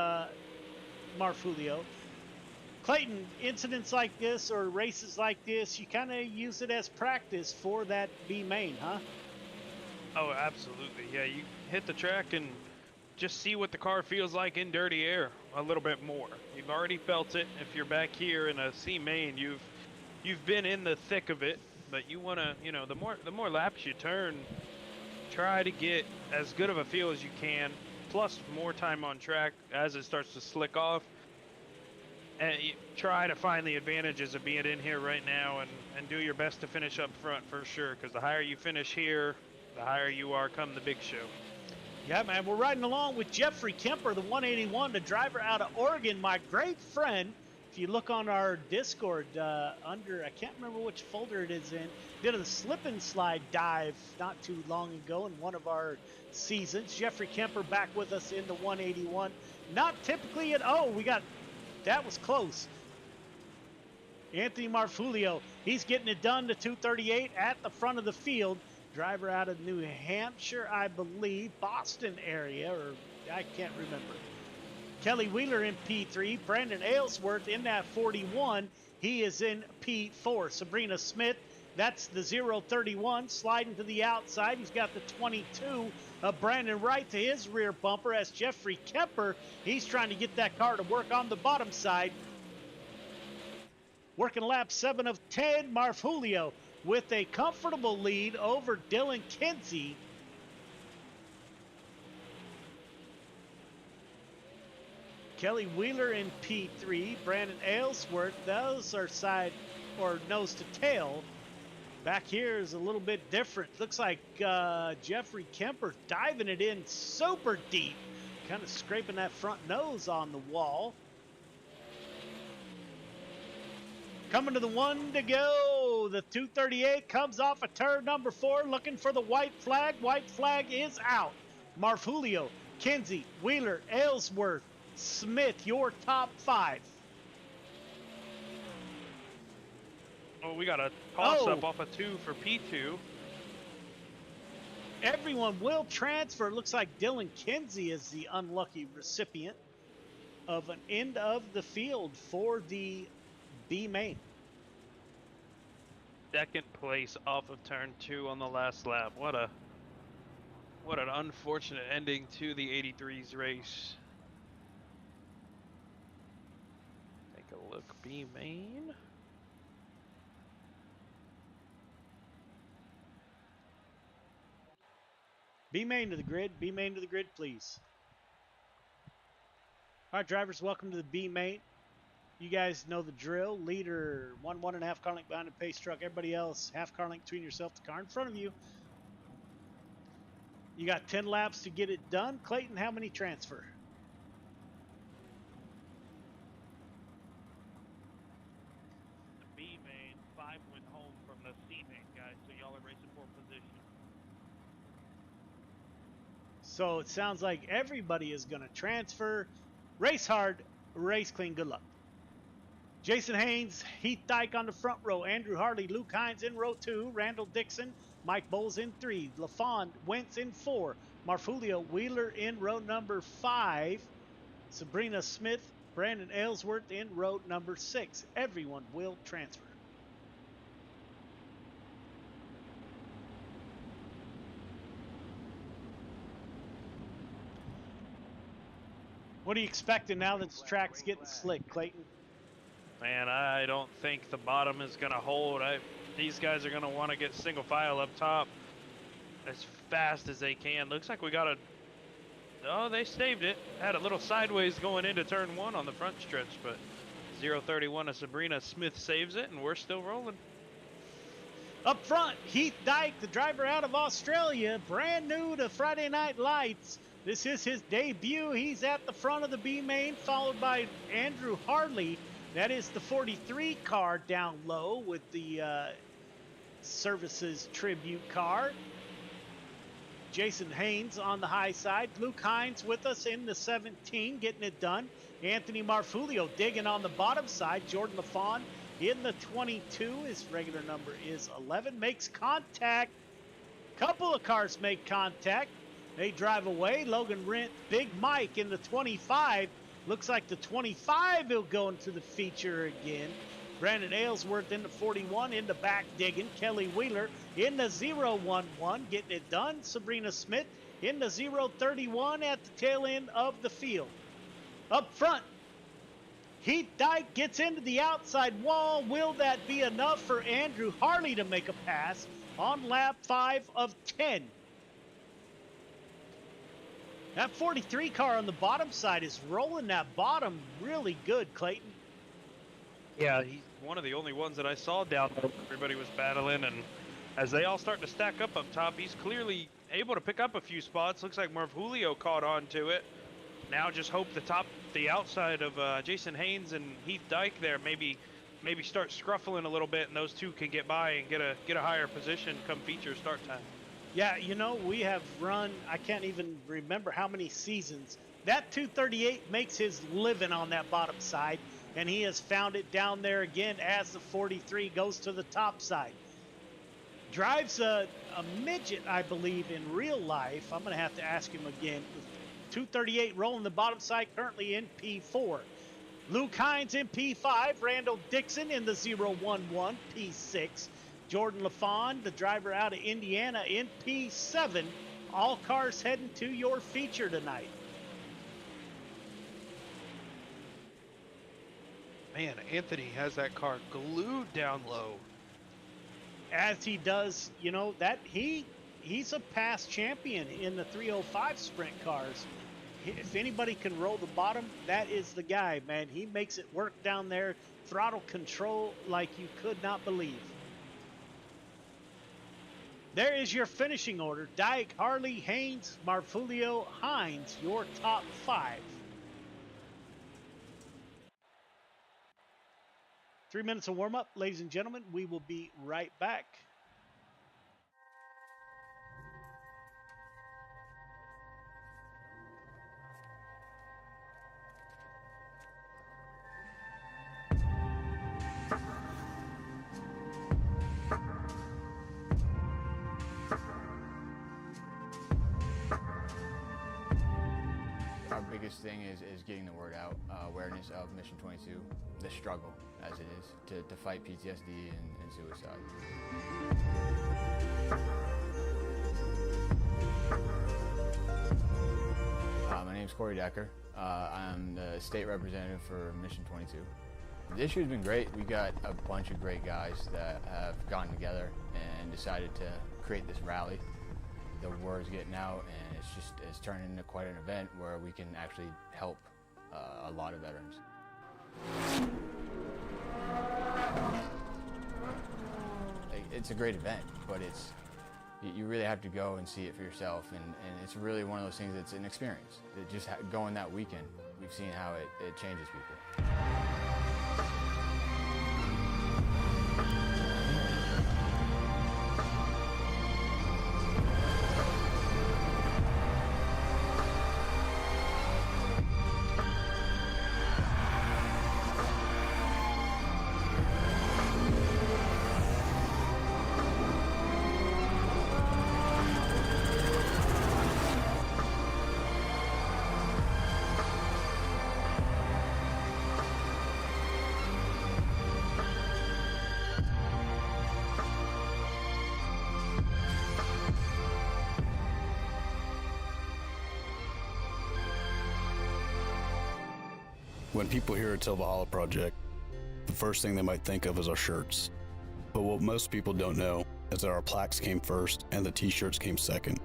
Marfulio. Clayton, incidents like this or races like this, you kind of use it as practice for that B main, huh? Oh, absolutely. Yeah, you hit the track and just see what the car feels like in dirty air a little bit more. You've already felt it. If you're back here in a C main, you've been in the thick of it, but you want to, you know, the more laps you turn, try to get as good of a feel as you can, plus more time on track as it starts to slick off. And you try to find the advantages of being in here right now and do your best to finish up front for sure, because the higher you finish here, the higher you are come the big show. Yeah, man, we're riding along with Jeffrey Kemper, the 181, the driver out of Oregon, my great friend. If you look on our Discord under, I can't remember which folder it is in, did a slip and slide dive not too long ago in one of our seasons. Jeffrey Kemper back with us in the 181. Not typically at, that was close. Anthony Marfulio, he's getting it done to 238 at the front of the field. Driver out of New Hampshire, I believe, Boston area, or I can't remember. Kelly Wheeler in P3. Brandon Aylesworth in that 41. He is in P4. Sabrina Smith, that's the 031, sliding to the outside. He's got the 22 of Brandon Wright to his rear bumper as Jeffrey Kemper, he's trying to get that car to work on the bottom side. Working lap 7 of 10, Marfulio with a comfortable lead over Dylan Kinsey. Kelly Wheeler in P3, Brandon Aylesworth, those are side or nose to tail. Back here is a little bit different. Looks like Jeffrey Kemper diving it in super deep, kind of scraping that front nose on the wall. Coming to the 1 to go. The 238 comes off of turn number 4, looking for the white flag. White flag is out. Marfulio, Kinsey, Wheeler, Aylesworth, Smith, your top 5. Oh, we got a toss-up off of 2 for P2. Everyone will transfer. It looks like Dylan Kinsey is the unlucky recipient of an end of the field for the B main. Second place off of turn 2 on the last lap. What an unfortunate ending to the 83's race. Take a look, B main. B main to the grid. B main to the grid, please. All right, drivers, welcome to the B main. You guys know the drill. Leader, 1.5 car length behind the pace truck. Everybody else, half car length between yourself, the car in front of you. You got 10 laps to get it done. Clayton, how many transfer? The B main, 5 went home from the C main, guys, so y'all are racing for position. So it sounds like everybody is going to transfer. Race hard, race clean. Good luck. Jason Haynes, Heath Dyke on the front row. Andrew Harley, Luke Hines in row 2. Randall Dixon, Mike Bowles in 3. LaFawn, Wentz in 4. Marfulio, Wheeler in row number 5. Sabrina Smith, Brandon Aylesworth in row number 6. Everyone will transfer. What are you expecting now that the track's getting slick, Clayton? Man, I don't think the bottom is going to hold. These guys are going to want to get single file up top as fast as they can. Looks like we got a... Oh, they saved it. Had a little sideways going into turn 1 on the front stretch, but 031 of Sabrina Smith saves it, and we're still rolling. Up front, Heath Dyke, the driver out of Australia, brand new to Friday Night Lights. This is his debut. He's at the front of the B main, followed by Andrew Harley. That is the 43 car down low with the Services Tribute car. Jason Haynes on the high side. Luke Hines with us in the 17, getting it done. Anthony Marfulio digging on the bottom side. Jordan LaFawn in the 22. His regular number is 11. Makes contact. Couple of cars make contact. They drive away. Logan Rent, Big Mike in the 25. Looks like the 25 will go into the feature again. Brandon Aylesworth in the 41, in the back digging. Kelly Wheeler in the 011, getting it done. Sabrina Smith in the 031 at the tail end of the field. Up front, Heath Dyke gets into the outside wall. Will that be enough for Andrew Harley to make a pass on lap 5 of 10? That 43 car on the bottom side is rolling that bottom really good, Clayton. Yeah, he's one of the only ones that I saw down there. Everybody was battling, and as they all start to stack up top, he's clearly able to pick up a few spots. Looks like Marv Julio caught on to it. Now just hope the outside of Jason Haynes and Heath Dyke there maybe start scruffling a little bit, and those two can get by and get a higher position come feature start time. Yeah, you know, we have run, I can't even remember how many seasons. That 238 makes his living on that bottom side, and he has found it down there again as the 43 goes to the top side. Drives a midget, I believe, in real life. I'm going to have to ask him again. 238 rolling the bottom side, currently in P4. Luke Hines in P5. Randall Dixon in the 011, P6. Jordan LaFawn, the driver out of Indiana, in P7. All cars heading to your feature tonight. Man, Anthony has that car glued down low. As he does, you know, that he's a past champion in the 305 sprint cars. If anybody can roll the bottom, that is the guy, man. He makes it work down there. Throttle control like you could not believe. There is your finishing order. Dyke, Harley, Haynes, Marfulio, Hines, your top 5. 3 minutes of warm-up, ladies and gentlemen. We will be right back. Our biggest thing is getting the word out, awareness of Mission 22, the struggle as it is to fight PTSD and suicide. My name is Corey Decker. I'm the state representative for Mission 22. This year's been great. We got a bunch of great guys that have gotten together and decided to create this rally. The word's getting out, and it's turning into quite an event where we can actually help a lot of veterans. It's a great event, but you really have to go and see it for yourself, and it's really one of those things that's an experience. Just going that weekend, we've seen how it changes people. When people hear a Valhalla project, the first thing they might think of is our shirts. But what most people don't know is that our plaques came first and the t-shirts came second.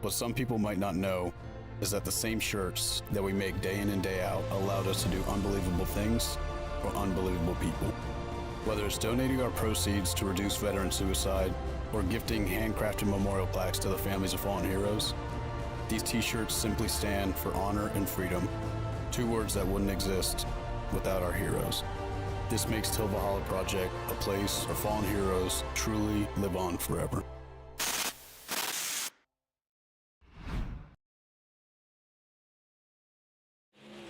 What some people might not know is that the same shirts that we make day in and day out allowed us to do unbelievable things for unbelievable people. Whether it's donating our proceeds to reduce veteran suicide or gifting handcrafted memorial plaques to the families of fallen heroes, these t-shirts simply stand for honor and freedom, two words that wouldn't exist without our heroes. This makes Till Valhalla Project a place our fallen heroes truly live on forever.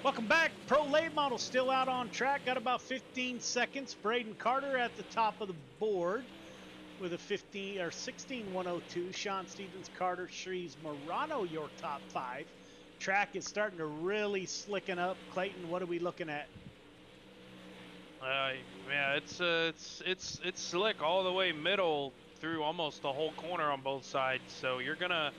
Welcome back. Pro late model still out on track. Got about 15 seconds. Braden Carter at the top of the board with a 16:102. Sean Stevens, Carter, Shreves, Morano, your top 5. Track is starting to really slicken up. Clayton, what are we looking at? Yeah, it's slick all the way middle through almost the whole corner on both sides. So you're gonna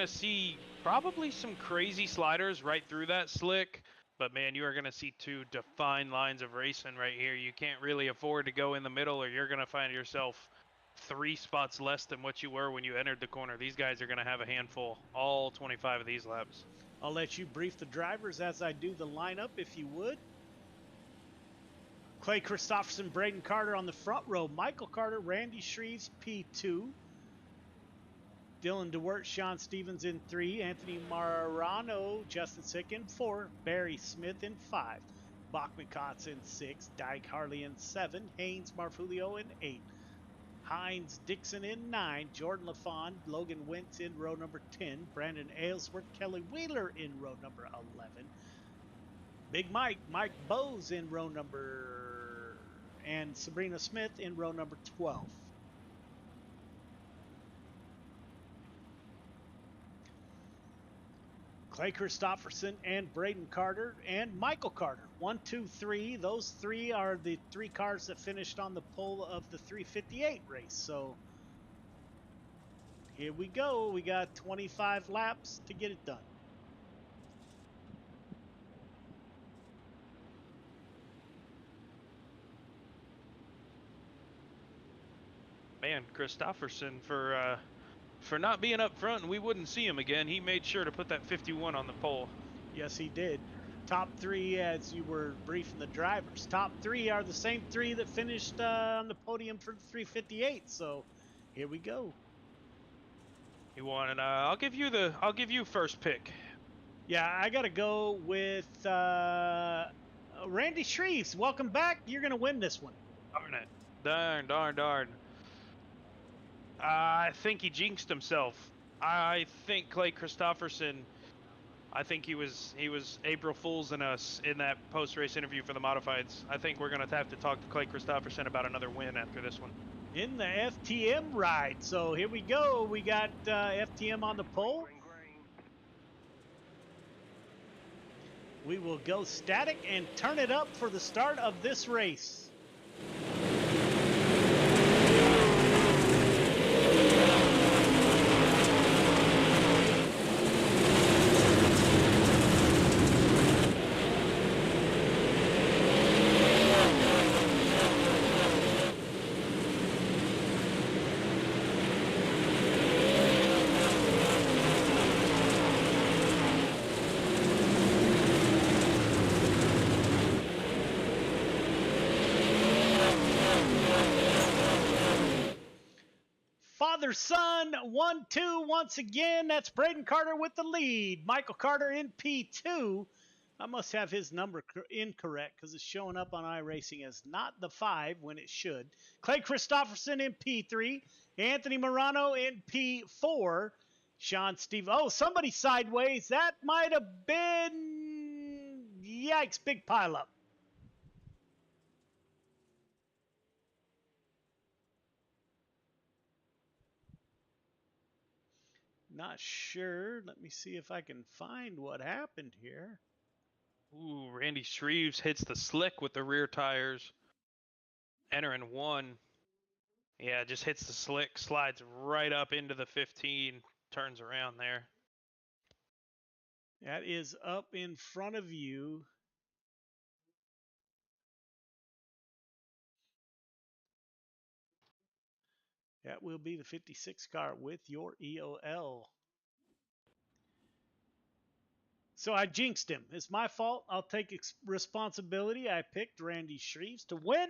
see probably some crazy sliders right through that slick. But man, you are gonna see two defined lines of racing right here. You can't really afford to go in the middle, or you're gonna find yourself 3 spots less than what you were when you entered the corner. These guys are gonna have a handful all 25 of these laps. I'll let you brief the drivers as I do the lineup, if you would. Clay Christopherson, Braden Carter on the front row. Michael Carter, Randy Shreves, P2. Dylan DeWert, Sean Stevens in 3. Anthony Marano, Justin Sick in 4. Barry Smith in 5. Bachman Kotz in 6. Dyke Harley in 7. Haynes Marfulio in 8. Hines Dixon in 9. Jordan LaFawn, Logan Wentz in row number 10. Brandon Aylesworth, Kelly Wheeler in row number 11. Big Mike Bowes in row number, and Sabrina Smith in row number 12. Clay Christopherson and Braden Carter and Michael Carter. 1, 2, 3. Those 3 are the 3 cars that finished on the pole of the 358 race. So here we go. We got 25 laps to get it done. Man, Christopherson for not being up front and we wouldn't see him again. He made sure to put that 51 on the pole. Yes, he did. Top 3, as you were briefing the drivers, top 3 are the same 3 that finished on the podium for the 358. So here we go. You want it? I'll give you first pick. Yeah, I gotta go with Randy Shreves. Welcome back. You're gonna win this one. Darn it! Darn! I think he jinxed himself. I think Clay Christopherson. I think he was April Fool's in us in that post-race interview for the modifieds. I think we're gonna have to talk to Clay Christopherson about another win after this one. In the FTM ride. So here we go. We got FTM on the pole. We will go static and turn it up for the start of this race. Father-son, 1-2 once again. That's Braden Carter with the lead. Michael Carter in P2. I must have his number incorrect because it's showing up on iRacing as not the 5 when it should. Clay Christopherson in P3. Anthony Morano in P4. Sean Steve. Oh, somebody sideways. That might have been... Yikes, big pileup. Not sure. Let me see if I can find what happened here. Ooh, Randy Shreves hits the slick with the rear tires. Entering 1. Yeah, just hits the slick, slides right up into the 15, turns around there. That is up in front of you. That will be the 56 car with your EOL. So I jinxed him. It's my fault. I'll take responsibility. I picked Randy Shreves to win.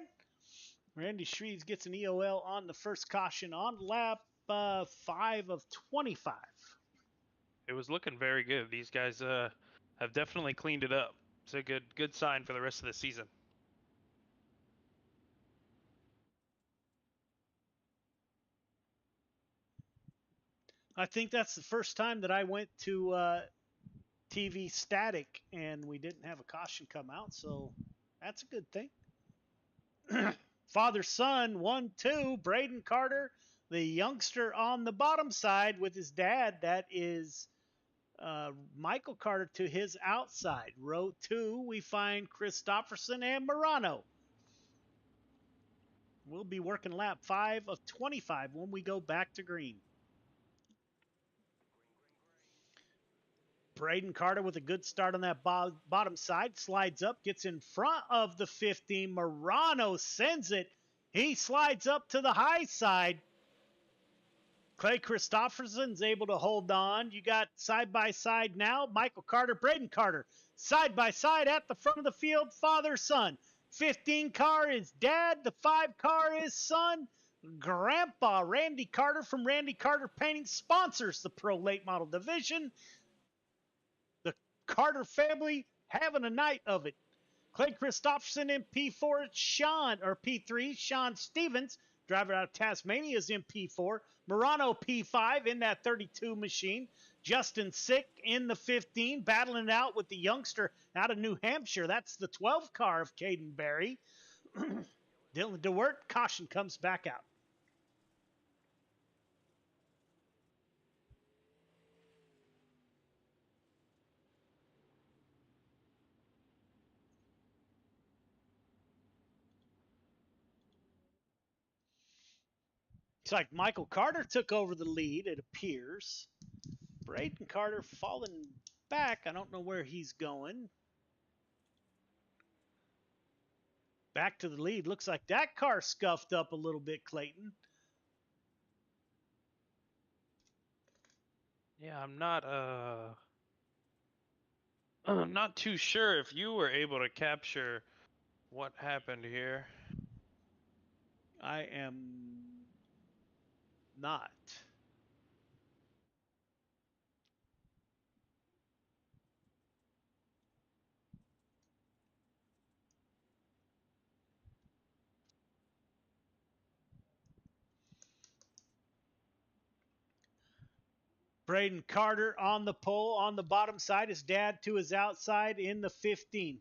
Randy Shreeds gets an EOL on the first caution on lap 5 of 25. It was looking very good. These guys have definitely cleaned it up. It's a good sign for the rest of the season. I think that's the first time that I went to TV static and we didn't have a caution come out, so that's a good thing. Father son 1-2, Braden Carter, the youngster on the bottom side with his dad. That is Michael Carter to his outside. Row 2, we find Christopherson and Morano. We'll be working lap 5 of 25 when we go back to green. Braden Carter with a good start on that bottom side. Slides up, gets in front of the 15. Morano sends it. He slides up to the high side. Clay Christopherson's able to hold on. You got side by side now. Michael Carter, Braden Carter. Side by side at the front of the field, father, son. 15 car is dad. The 5 car is son. Grandpa Randy Carter from Randy Carter Painting sponsors the Pro Late Model Division. The Carter family having a night of it. Clay Christopherson in P4, P3, Sean Stevens, driver out of Tasmania, is in P4. Morano P5 in that 32 machine. Justin Sick in the 15, battling it out with the youngster out of New Hampshire. That's the 12 car of Caden Barry. Dylan DeWert, caution comes back out. It's like Michael Carter took over the lead, it appears. Braden Carter falling back. I don't know where he's going. Back to the lead. Looks like that car scuffed up a little bit, Clayton. Yeah, I'm not too sure if you were able to capture what happened here. I am not. Braden Carter on the pole on the bottom side. His dad to his outside in the 15.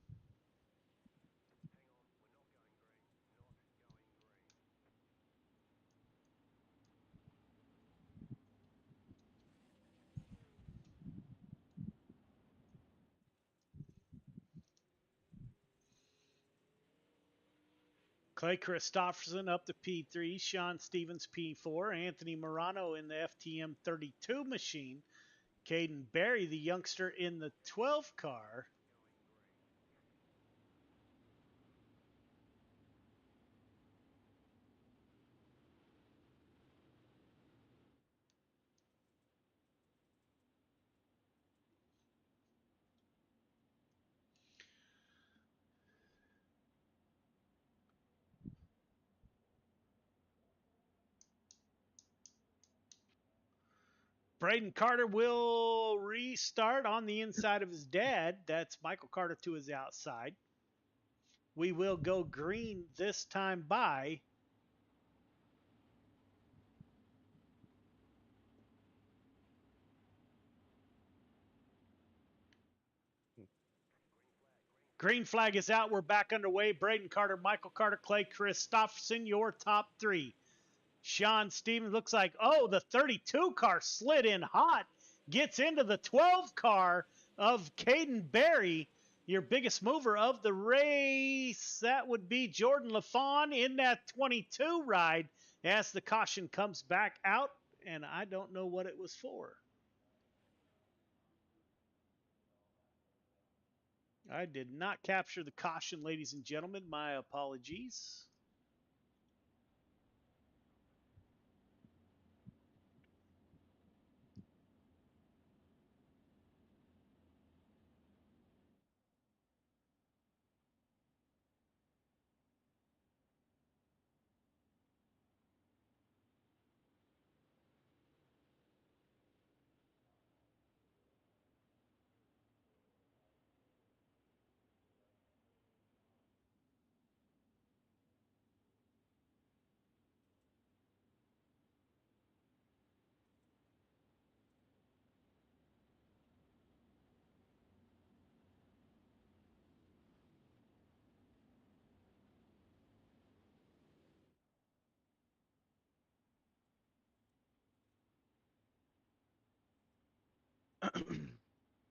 Clay Christopherson up to P3, Sean Stevens P4, Anthony Morano in the FTM 32 machine, Caden Barry, the youngster, in the 12 car. Braden Carter will restart on the inside of his dad. That's Michael Carter to his outside. We will go green this time by green flag is out. We're back underway. Braden Carter, Michael Carter, Clay Christopherson, your top 3. Sean Stevens looks like, the 32 car slid in hot, gets into the 12 car of Caden Barry, your biggest mover of the race. That would be Jordan LaFawn in that 22 ride as the caution comes back out, and I don't know what it was for. I did not capture the caution, ladies and gentlemen. My apologies.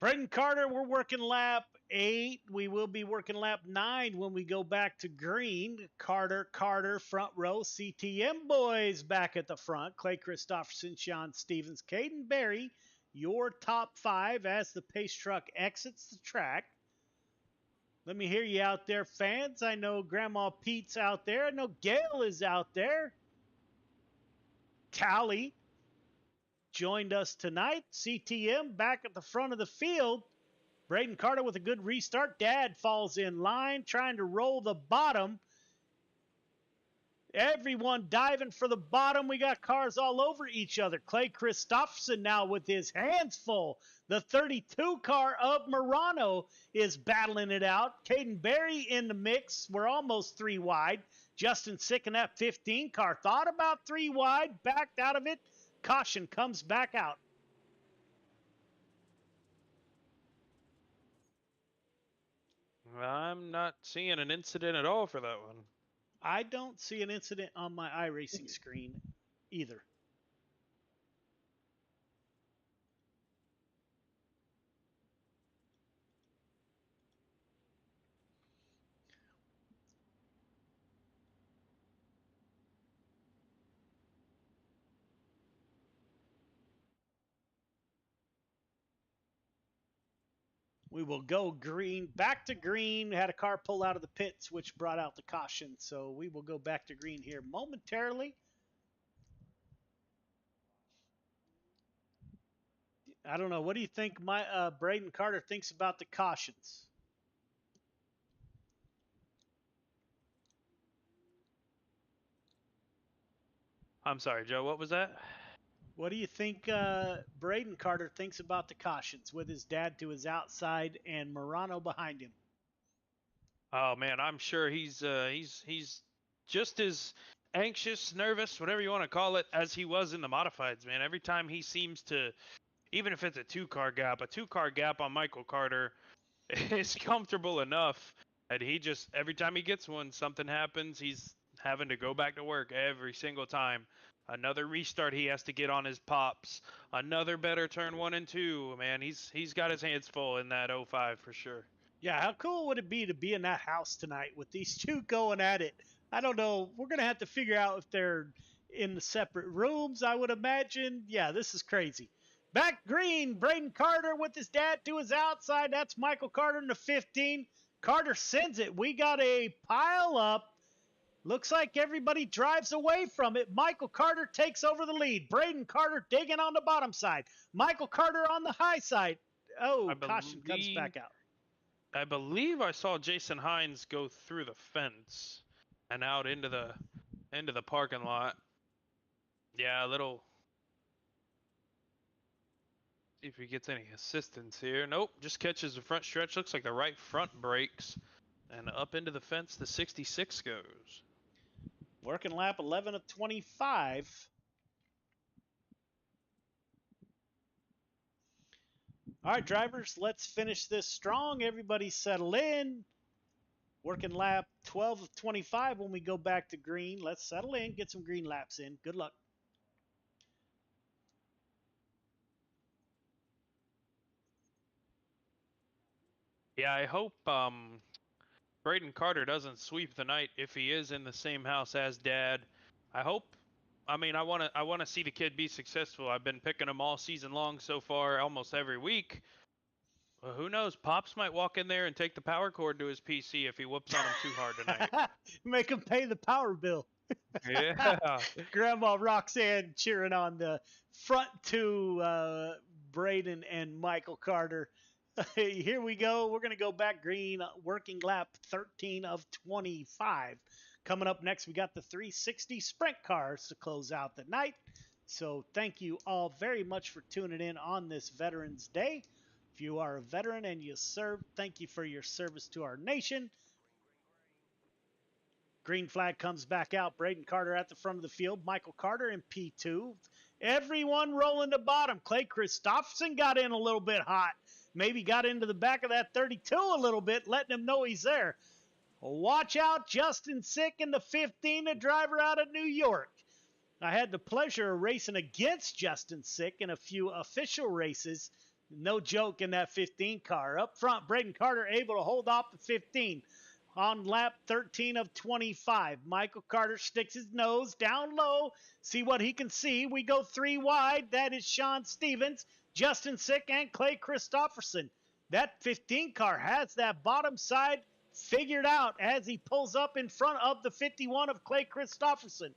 Braden Carter, we're working lap 8. We will be working lap 9 when we go back to green. Carter, front row. CTM boys back at the front. Clay Christopherson, Sean Stevens, Caden Berry, your top 5 as the pace truck exits the track. Let me hear you out there, fans. I know Grandma Pete's out there. I know Gail is out there. Tally joined us tonight. CTM back at the front of the field. Braden Carter with a good restart. Dad falls in line, trying to roll the bottom. Everyone diving for the bottom. We got cars all over each other. Clay Christopherson now with his hands full. The 32 car of Murano is battling it out. Caden Berry in the mix. We're almost 3 wide. Justin Sick in that 15 car. Thought about 3 wide, backed out of it. Caution comes back out. I'm not seeing an incident at all for that one. I don't see an incident on my iRacing screen either. We will go green, back to green. Had a car pull out of the pits, which brought out the caution. So we will go back to green here momentarily. I don't know. What do you think Braden Carter thinks about the cautions? I'm sorry, Joe. What was that? What do you think Braden Carter thinks about the cautions with his dad to his outside and Murano behind him? Oh man, I'm sure he's just as anxious, nervous, whatever you want to call it, as he was in the modifieds. Man, every time he seems to, even if it's a 2-car gap, on Michael Carter is comfortable enough, and he just every time he gets one, something happens. He's having to go back to work every single time. Another restart he has to get on his pops. Another better turn 1 and 2. Man, he's got his hands full in that 05 for sure. Yeah, how cool would it be to be in that house tonight with these two going at it? I don't know. We're going to have to figure out if they're in the separate rooms, I would imagine. Yeah, this is crazy. Back green, Braden Carter with his dad to his outside. That's Michael Carter in the 15. Carter sends it. We got a pile up. Looks like everybody drives away from it. Michael Carter takes over the lead. Braden Carter digging on the bottom side. Michael Carter on the high side. Oh, caution comes back out. I believe I saw Jason Hines go through the fence and out into the parking lot. Yeah, a little. See if he gets any assistance here. Nope, just catches the front stretch. Looks like the right front brakes. And up into the fence, the 66 goes. Working lap 11 of 25. All right, drivers, let's finish this strong. Everybody settle in. Working lap 12 of 25 when we go back to green. Let's settle in, get some green laps in. Good luck. Yeah, I hope Braden Carter doesn't sweep the night if he is in the same house as Dad. I want to see the kid be successful. I've been picking him all season long so far, almost every week. Well, who knows? Pops might walk in there and take the power cord to his PC if he whoops on him too hard tonight. Make him pay the power bill. Yeah. Grandma Roxanne cheering on the front two, Braden and Michael Carter. Here we go. We're going to go back green, working lap 13 of 25. Coming up next, we got the 360 sprint cars to close out the night. So thank you all very much for tuning in on this Veterans Day. If you are a veteran and you serve, thank you for your service to our nation. Green flag comes back out. Braden Carter at the front of the field. Michael Carter in P2. Everyone rolling to bottom. Clay Christopherson got in a little bit hot. Maybe got into the back of that 32 a little bit, letting him know he's there. Watch out, Justin Sick in the 15, a driver out of New York. I had the pleasure of racing against Justin Sick in a few official races. No joke in that 15 car. Up front, Braden Carter able to hold off the 15 on lap 13 of 25. Michael Carter sticks his nose down low, see what he can see. We go 3 wide. That is Sean Stevens, Justin Sick, and Clay Christopherson. That 15 car has that bottom side figured out as he pulls up in front of the 51 of Clay Christopherson.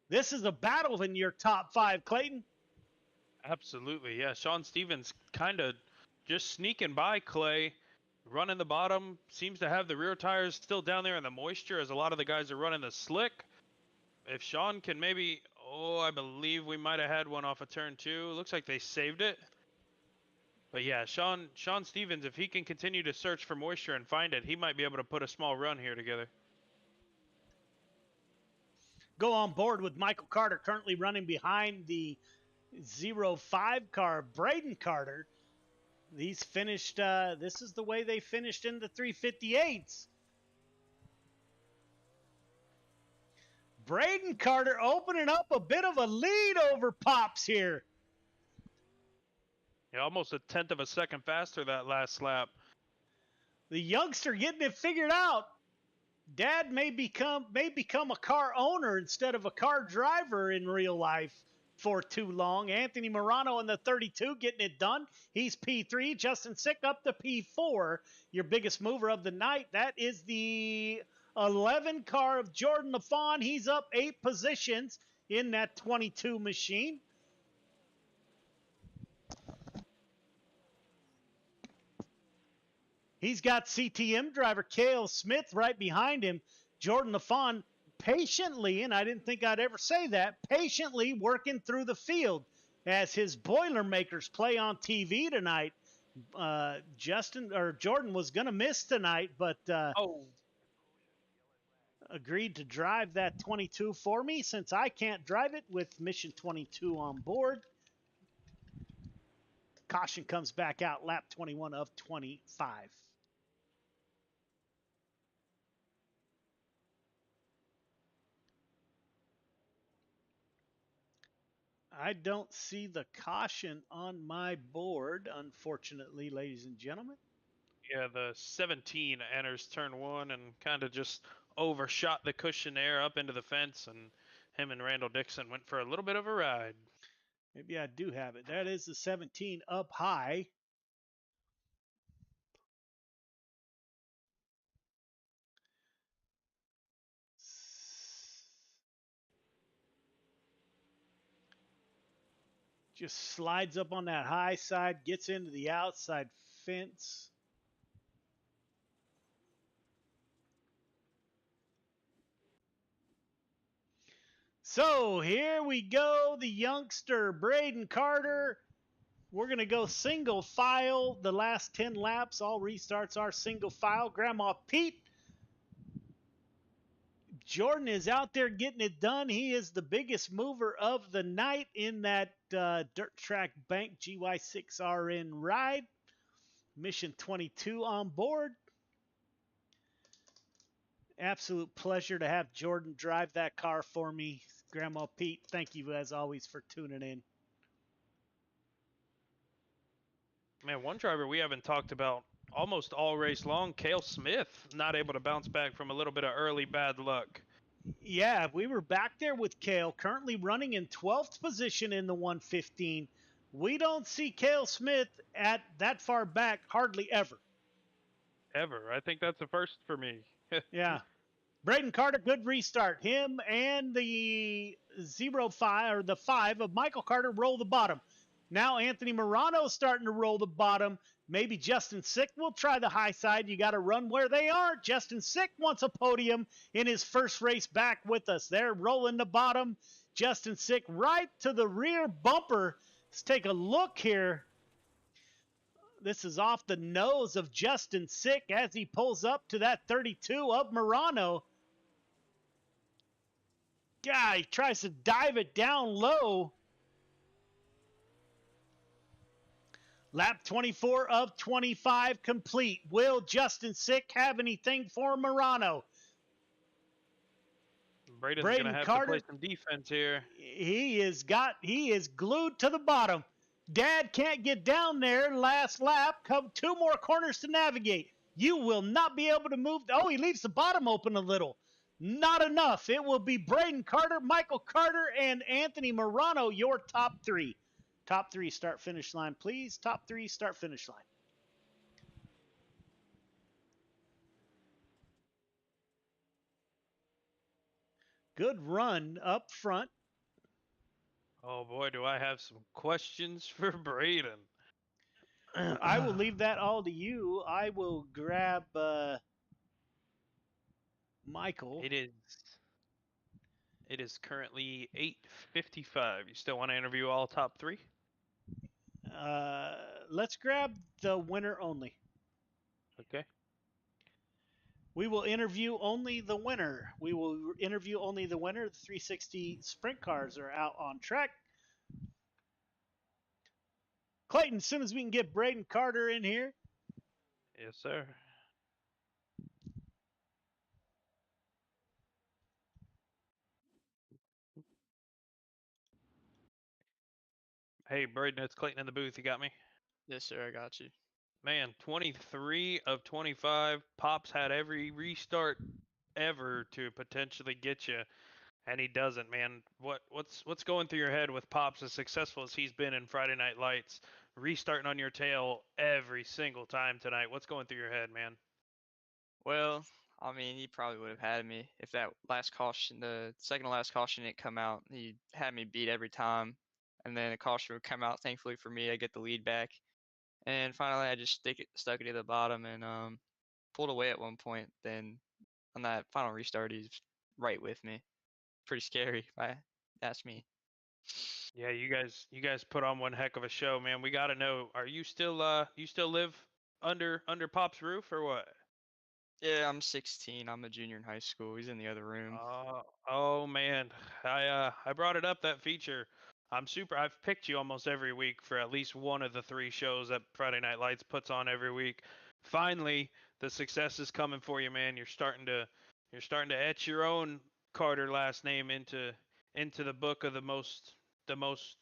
This is a battle in your top 5, Clayton. Absolutely, yeah. Sean Stevens kind of just sneaking by Clay, running the bottom. Seems to have the rear tires still down there in the moisture as a lot of the guys are running the slick. If Sean can maybe, I believe we might have had one off of turn 2. Looks like they saved it. But yeah, Sean Stevens, if he can continue to search for moisture and find it, he might be able to put a small run here together. Go on board with Michael Carter, currently running behind the 05 car, Braden Carter. These finished, this is the way they finished in the 358s. Braden Carter opening up a bit of a lead over Pops here. Yeah, almost a 1/10 of a second faster that last lap. The youngster getting it figured out. Dad may become a car owner instead of a car driver in real life for too long. Anthony Morano in the 32 getting it done. He's P3. Justin Sick up to P4. Your biggest mover of the night. That is the 11 car of Jordan LaFawn. He's up 8 positions in that 22 machine. He's got CTM driver Cale Smith right behind him. Jordan LaFawn patiently, and I didn't think I'd ever say that, patiently working through the field as his Boilermakers play on TV tonight. Jordan was going to miss tonight, but agreed to drive that 22 for me since I can't drive it with Mission 22 on board. Caution comes back out, lap 21 of 25. I don't see the caution on my board, unfortunately, ladies and gentlemen. Yeah, the 17 enters turn 1 and kind of just overshot the cushion there up into the fence, and him and Randall Dixon went for a little bit of a ride. Maybe I do have it. That is the 17 up high. Just slides up on that high side, gets into the outside fence. So here we go, the youngster Braden Carter. We're going to go single file the last 10 laps. All restarts are single file. Grandma Pete. Jordan is out there getting it done. He is the biggest mover of the night in that Dirt Track Bank GY6RN ride. Mission 22 on board. Absolute pleasure to have Jordan drive that car for me. Grandma Pete, thank you as always for tuning in. Man, one driver we haven't talked about almost all race long, Cale Smith, not able to bounce back from a little bit of early bad luck. Yeah, we were back there with Cale, currently running in 12th position in the 115. We don't see Cale Smith at that far back hardly ever. Ever. I think that's a first for me. Yeah. Braden Carter, good restart. Him and the 05 or the 5 of Michael Carter roll the bottom. Now Anthony Morano starting to roll the bottom. Maybe Justin Sick will try the high side. You got to run where they are. Justin Sick wants a podium in his first race back with us. They're rolling the bottom. Justin Sick right to the rear bumper. Let's take a look here. This is off the nose of Justin Sick as he pulls up to that 32 of Morano. God, he tries to dive it down low. Lap 24 of 25 complete. Will Justin Sick have anything for Morano? Braden's going to have to play some defense here. He is glued to the bottom. Dad can't get down there last lap. Come 2 more corners to navigate. You will not be able to move. Oh, he leaves the bottom open a little. Not enough. It will be Braden Carter, Michael Carter, and Anthony Morano, your top 3. Top 3 start finish line, please. Top 3 start finish line. Good run up front. Oh boy, do I have some questions for Braden. I will leave that all to you. I will grab Michael. It is currently 8:55. You still want to interview all top 3? Let's grab the winner only. Okay. We will interview only the winner. We will interview only the winner. The 360 sprint cars are out on track. Clayton, as soon as we can get Braden Carter in here. Yes, sir. Hey, Braden, it's Clayton in the booth. You got me? Yes, sir. I got you. Man, 23 of 25. Pops had every restart ever to potentially get you, and he doesn't, man. What's going through your head with Pops, as successful as he's been in Friday Night Lights, restarting on your tail every single time tonight? What's going through your head, man? Well, I mean, he probably would have had me if that last caution, the second to last caution didn't come out. He had me beat every time, and then a caution would come out. Thankfully for me, I get the lead back, and finally I just stuck it to the bottom and pulled away at one point. Then on that final restart, he's right with me. Pretty scary, if I ask me. Yeah, you guys put on one heck of a show, man. We got to know, are you still live under Pop's roof or what? Yeah, I'm 16. I'm a junior in high school. He's in the other room. Oh man, I brought it up, that feature. I've picked you almost every week for at least one of the 3 shows that Friday Night Lights puts on every week. Finally, the success is coming for you, man. You're starting to etch your own Carter last name into the book of the most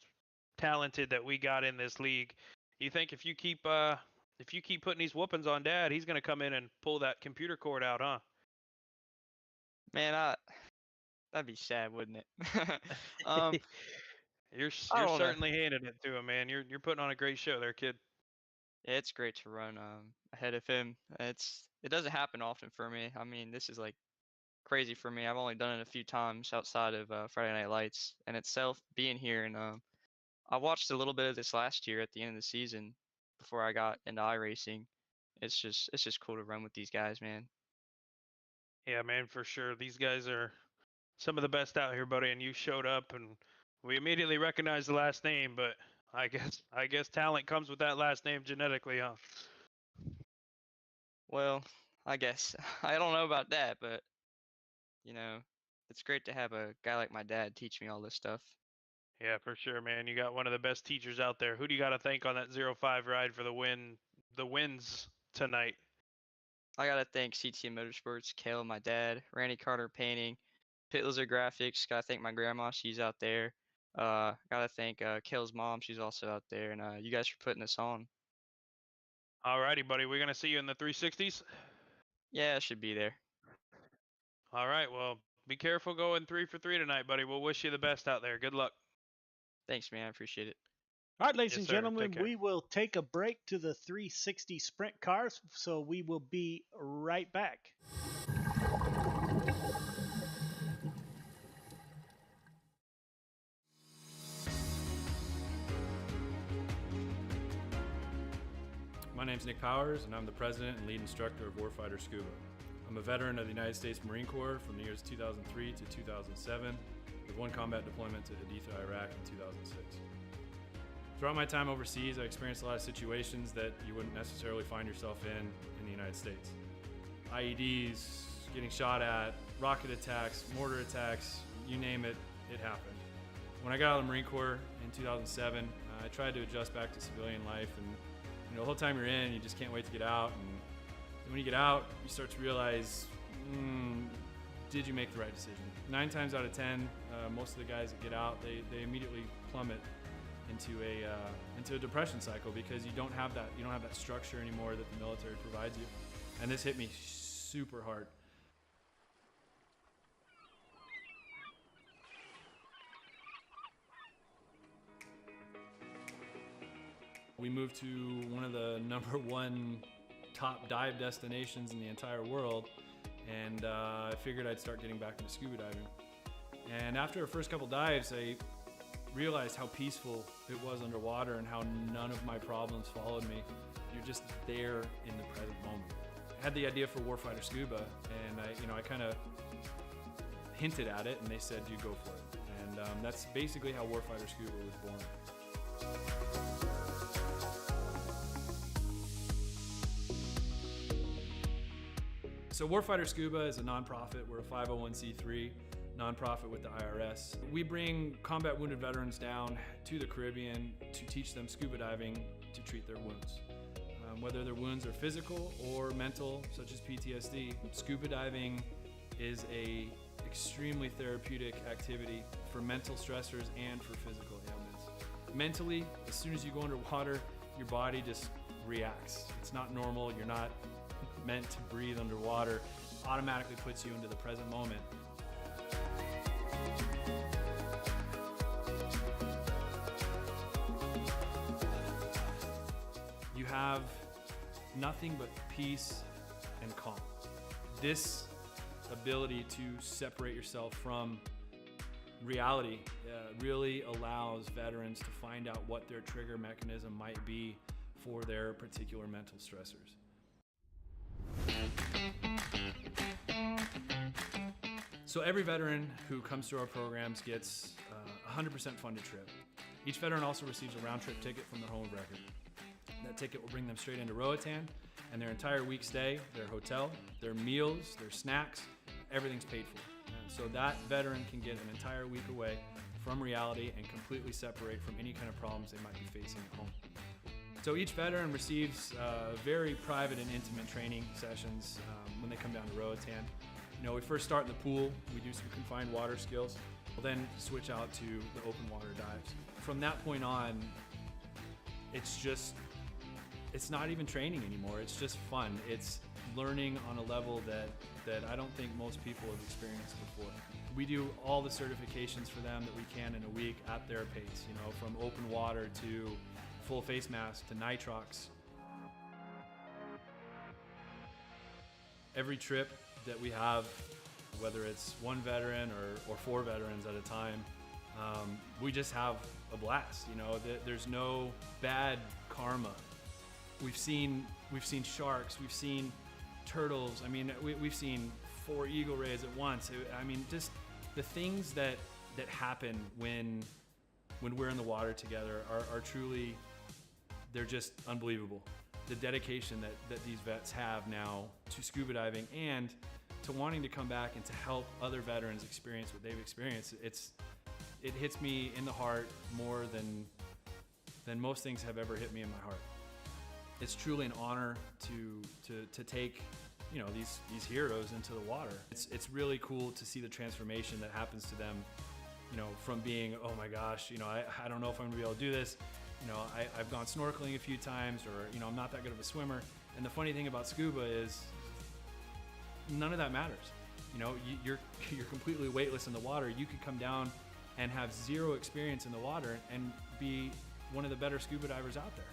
talented that we got in this league. You think if you keep putting these whoopings on Dad, he's gonna come in and pull that computer cord out, huh? Man, that'd be sad, wouldn't it? um, You're I don't know. certainly handing it to him, man. You're putting on a great show there, kid. Yeah, it's great to run ahead of him. It doesn't happen often for me. I mean, this is like crazy for me. I've only done it a few times outside of Friday Night Lights and itself being here. And I watched a little bit of this last year at the end of the season before I got into iRacing. It's just cool to run with these guys, man. Yeah, man, for sure. These guys are some of the best out here, buddy. And you showed up, and we immediately recognized the last name. But I guess talent comes with that last name genetically, huh? Well, I guess I don't know about that, but you know, it's great to have a guy like my dad teach me all this stuff. Yeah, for sure, man. You got one of the best teachers out there. Who do you got to thank on that 05 ride for the wins tonight? I gotta thank CTM Motorsports, Kale, my dad, Randy Carter Painting, Pit Lizard Graphics. Gotta thank my grandma, she's out there. Gotta thank Kale's mom, she's also out there, and you guys for putting this on. Alrighty, buddy. We're gonna see you in the 360s. Yeah, it should be there. All right. Well, be careful going 3 for 3 tonight, buddy. We'll wish you the best out there. Good luck. Thanks, man. I appreciate it. All right, ladies Yes, and sir. gentlemen, Take care. we will take a break to the 360 sprint cars, so we will be right back. My name's Nick Powers, and I'm the president and lead instructor of Warfighter Scuba. I'm a veteran of the United States Marine Corps from the years 2003 to 2007, with one combat deployment to Haditha, Iraq in 2006. Throughout my time overseas, I experienced a lot of situations that you wouldn't necessarily find yourself in the United States. IEDs, getting shot at, rocket attacks, mortar attacks, you name it, it happened. When I got out of the Marine Corps in 2007, I tried to adjust back to civilian life, and the whole time you're in, you just can't wait to get out. And when you get out, you start to realize, did you make the right decision? 9 times out of 10, most of the guys that get out, they immediately plummet into a depression cycle because you don't have that structure anymore that the military provides you. And this hit me super hard. We moved to one of the #1 top dive destinations in the entire world, and I figured I'd start getting back into scuba diving. And after our first couple dives, I realized how peaceful it was underwater and how none of my problems followed me. You're just there in the present moment. I had the idea for Warfighter Scuba, and I kind of hinted at it, and they said, "You go for it." And that's basically how Warfighter Scuba was born. So Warfighter Scuba is a nonprofit. We're a 501c3 nonprofit with the IRS. We bring combat wounded veterans down to the Caribbean to teach them scuba diving to treat their wounds. Whether their wounds are physical or mental, such as PTSD, scuba diving is a extremely therapeutic activity for mental stressors and for physical ailments. Mentally, as soon as you go underwater, your body just reacts. It's not normal. You're not meant to breathe underwater. Automatically puts you into the present moment. You have nothing but peace and calm. This ability to separate yourself from reality really allows veterans to find out what their trigger mechanism might be for their particular mental stressors. So every veteran who comes through our programs gets a 100% funded trip. Each veteran also receives a round-trip ticket from their home of record. That ticket will bring them straight into Roatan, and their entire week stay, their hotel, their meals, their snacks, everything's paid for. And so that veteran can get an entire week away from reality and completely separate from any kind of problems they might be facing at home. So each veteran receives very private and intimate training sessions when they come down to Roatan. We first start in the pool. We do some confined water skills. We'll then switch out to the open water dives. From that point on, it's not even training anymore. It's just fun. It's learning on a level that I don't think most people have experienced before. We do all the certifications for them that we can in a week at their pace, from open water to full face mask to nitrox. Every trip that we have, whether it's one veteran or 4 veterans at a time, we just have a blast. There's no bad karma. We've seen sharks, we've seen turtles. We've seen 4 eagle rays at once. Just the things that happen when we're in the water together are truly, they're just unbelievable. The dedication that these vets have now to scuba diving and to wanting to come back and to help other veterans experience what they've experienced, it hits me in the heart more than most things have ever hit me in my heart. It's truly an honor to take these heroes into the water. It's really cool to see the transformation that happens to them, from being, oh my gosh, I don't know if I'm gonna be able to do this. I've gone snorkeling a few times, or I'm not that good of a swimmer. And the funny thing about scuba is none of that matters. You're completely weightless in the water. You could come down and have 0 experience in the water and be one of the better scuba divers out there.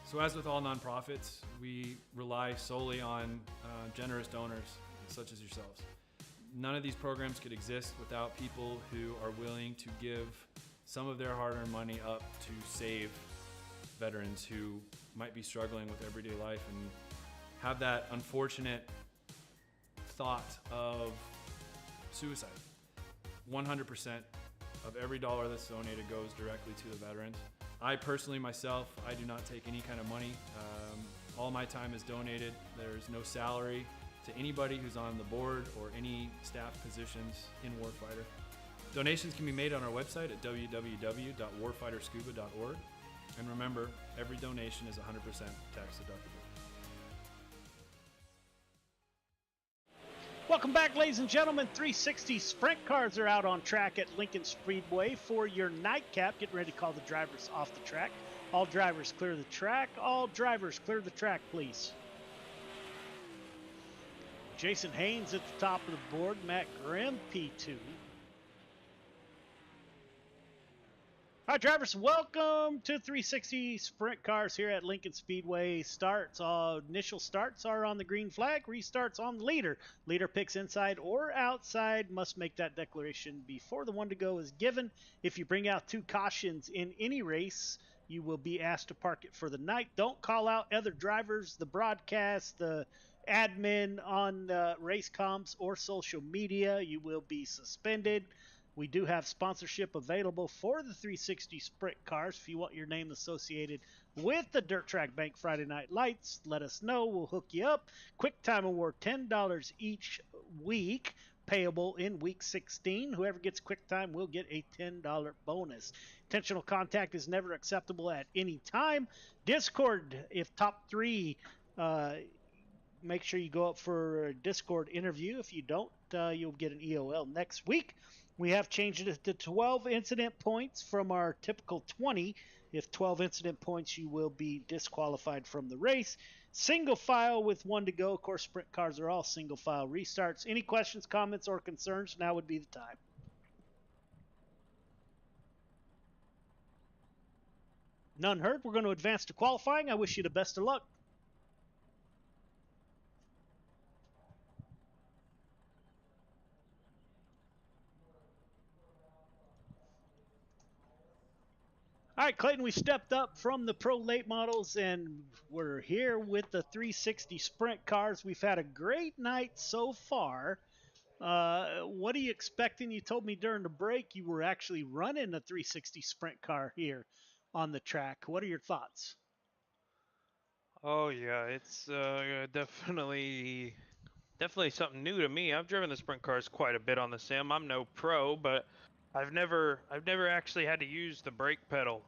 So as with all nonprofits, we rely solely on generous donors such as yourselves. None of these programs could exist without people who are willing to give some of their hard-earned money up to save veterans who might be struggling with everyday life and have that unfortunate thought of suicide. 100% of every dollar that's donated goes directly to the veterans. I personally, myself, I do not take any kind of money. All my time is donated. There's no salary to anybody who's on the board or any staff positions in Warfighter. Donations can be made on our website at www.warfighterscuba.org. And remember, every donation is 100% tax deductible. Welcome back, ladies and gentlemen. 360 sprint cars are out on track at Lincoln Speedway for your nightcap. Getting ready to call the drivers off the track. All drivers clear the track. All drivers clear the track, please. Jason Haynes at the top of the board. Matt Grimm, P2. All right, drivers, welcome to 360 Sprint Cars here at Lincoln Speedway. Initial starts are on the green flag, restarts on the leader. Leader picks inside or outside, must make that declaration before the one to go is given. If you bring out 2 cautions in any race, you will be asked to park it for the night. Don't call out other drivers, the broadcast, the admin on race comms or social media. You will be suspended. We do have sponsorship available for the 360 Sprint Cars. If you want your name associated with the Dirt Track Bank Friday Night Lights, let us know. We'll hook you up. Quick Time Award, $10 each week, payable in week 16. Whoever gets Quick Time will get a $10 bonus. Intentional contact is never acceptable at any time. Discord, if top 3, make sure you go up for a Discord interview. If you don't, you'll get an EOL next week. We have changed it to 12 incident points from our typical 20. If 12 incident points, you will be disqualified from the race. Single file with 1 to go. Of course, sprint cars are all single file restarts. Any questions, comments, or concerns? Now would be the time. None heard. We're going to advance to qualifying. I wish you the best of luck. All right, Clayton, we stepped up from the Pro Late Models, and we're here with the 360 Sprint Cars. We've had a great night so far. What are you expecting? You told me during the break you were actually running a 360 Sprint car here on the track. What are your thoughts? Oh yeah, it's definitely something new to me. I've driven the sprint cars quite a bit on the sim. I'm no pro, but I've never actually had to use the brake pedal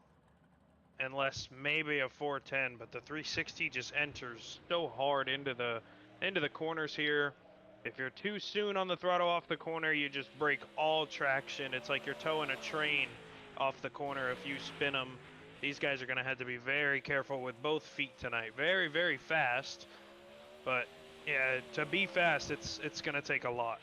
unless maybe a 410, but the 360 just enters so hard into the corners here. If you're too soon on the throttle off the corner, you just break all traction. It's like you're towing a train off the corner if you spin them. These guys are going to have to be very careful with both feet tonight. Very, very fast, but yeah, to be fast, it's going to take a lot.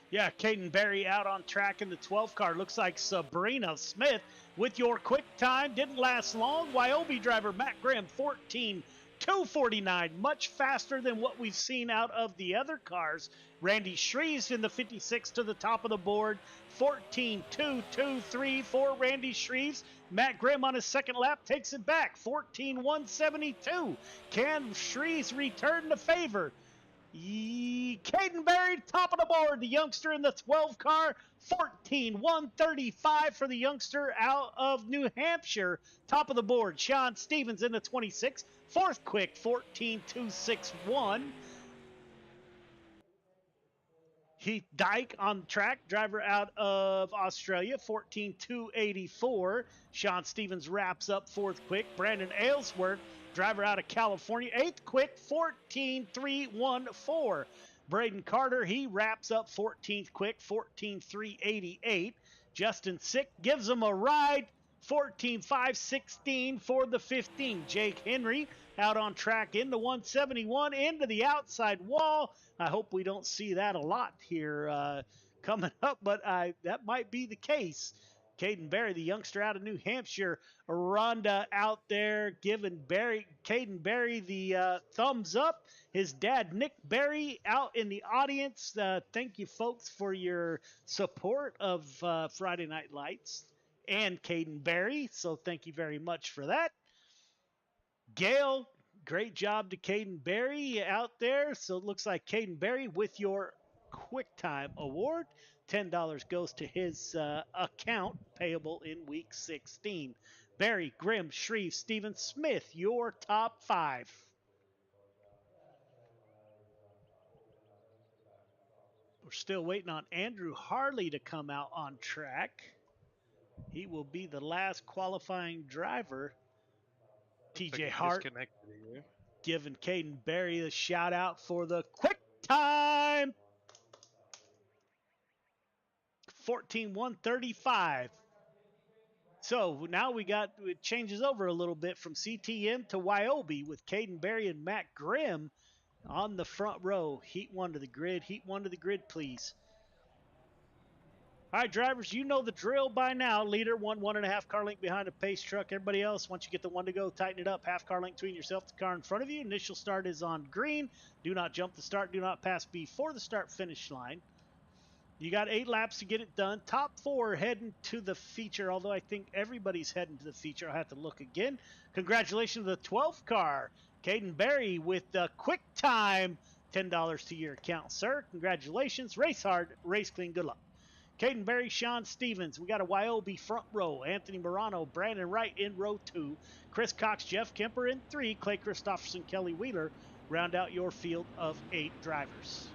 Yeah, Caden Berry out on track in the 12 car. Looks like Sabrina Smith with your quick time. Didn't last long. Wyoming driver Matt Grimm, 14.249. Much faster than what we've seen out of the other cars. Randy Shreves in the 56 to the top of the board. 14.223 for Randy Shreves. Matt Grimm on his second lap takes it back. 14.172. Can Shreves return the favor? Caden Berry, top of the board. The youngster in the 12 car, 14.135 for the youngster out of New Hampshire. Top of the board, Sean Stevens in the 26, fourth quick, 14.261. Heath Dyke on track, driver out of Australia, 14.284. Sean Stevens wraps up fourth quick. Brandon Aylesworth, driver out of California, eighth quick, 14.314. Braden Carter, he wraps up 14th quick, 14.388. Justin Sick gives him a ride, 14.516 for the 15. Jake Henry out on track into 171, into the outside wall. I hope we don't see that a lot here coming up, but that might be the case. Caden Berry, the youngster out of New Hampshire. Rhonda out there giving Caden Berry the thumbs up. His dad, Nick Berry, out in the audience. Thank you, folks, for your support of Friday Night Lights and Caden Berry. So thank you very much for that. Gail, great job to Caden Berry out there. So it looks like Caden Berry with your Quick Time Award. $10 goes to his account, payable in week 16. Berry, Grimm, Shreve, Stephen Smith, your top 5. We're still waiting on Andrew Harley to come out on track. He will be the last qualifying driver. TJ Hart giving Caden Berry a shout out for the Quick time. 14:135. So now it changes over a little bit from CTM to Wyobe with Caden Berry and Matt Grimm on the front row. Heat 1 to the grid. Heat 1 to the grid, please. All right, drivers, you know the drill by now. Leader, 1.5 car length behind a pace truck. Everybody else, once you get the one to go, tighten it up. Half car length between yourself and the car in front of you. Initial start is on green. Do not jump the start. Do not pass before the start finish line. You got 8 laps to get it done. Top 4 heading to the feature, although I think everybody's heading to the feature. I'll have to look again. Congratulations to the 12th car, Caden Berry, with the quick time. $10 to your account, sir. Congratulations. Race hard, race clean. Good luck. Caden Berry, Sean Stevens. We got a Wyobe front row. Anthony Morano, Brandon Wright in row 2. Chris Cox, Jeff Kemper in 3. Clay Christopherson, Kelly Wheeler round out your field of 8 drivers.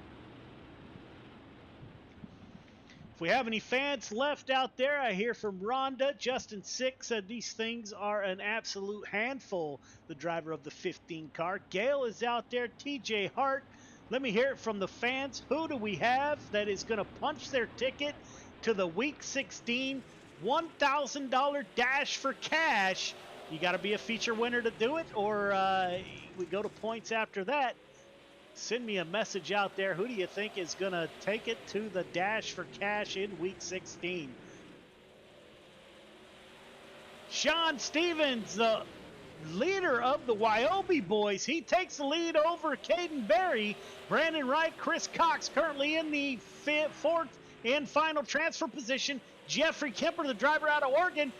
If we have any fans left out there, I hear from Rhonda. Justin Sick said these things are an absolute handful, the driver of the 15 car. Gail is out there. TJ Hart. Let me hear it from the fans. Who do we have that is going to punch their ticket to the Week 16 $1,000 dash for cash? You got to be a feature winner to do it, or we go to points after that. Send me a message out there. Who do you think is going to take it to the dash for cash in Week 16? Sean Stevens, the leader of the Wyobe boys. He takes the lead over Caden Berry. Brandon Wright, Chris Cox currently in the 4th and final transfer position. Jeffrey Kemper, the driver out of Oregon,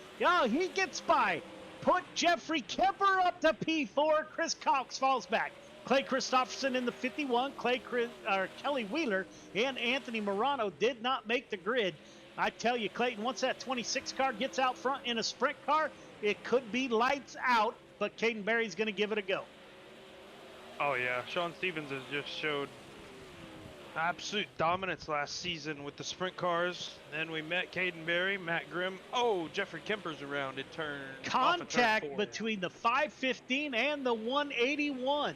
he gets by. Put Jeffrey Kemper up to P4. Chris Cox falls back. Clay Christopherson in the 51, Kelly Wheeler and Anthony Morano did not make the grid. I tell you, Clayton, once that 26 car gets out front in a sprint car, it could be lights out, but Caden Berry's going to give it a go. Oh, yeah. Sean Stevens has just showed absolute dominance last season with the sprint cars. Then we met Caden Berry, Matt Grimm. Oh, Jeffrey Kemper's around in turn. Contact between the 515 and the 181.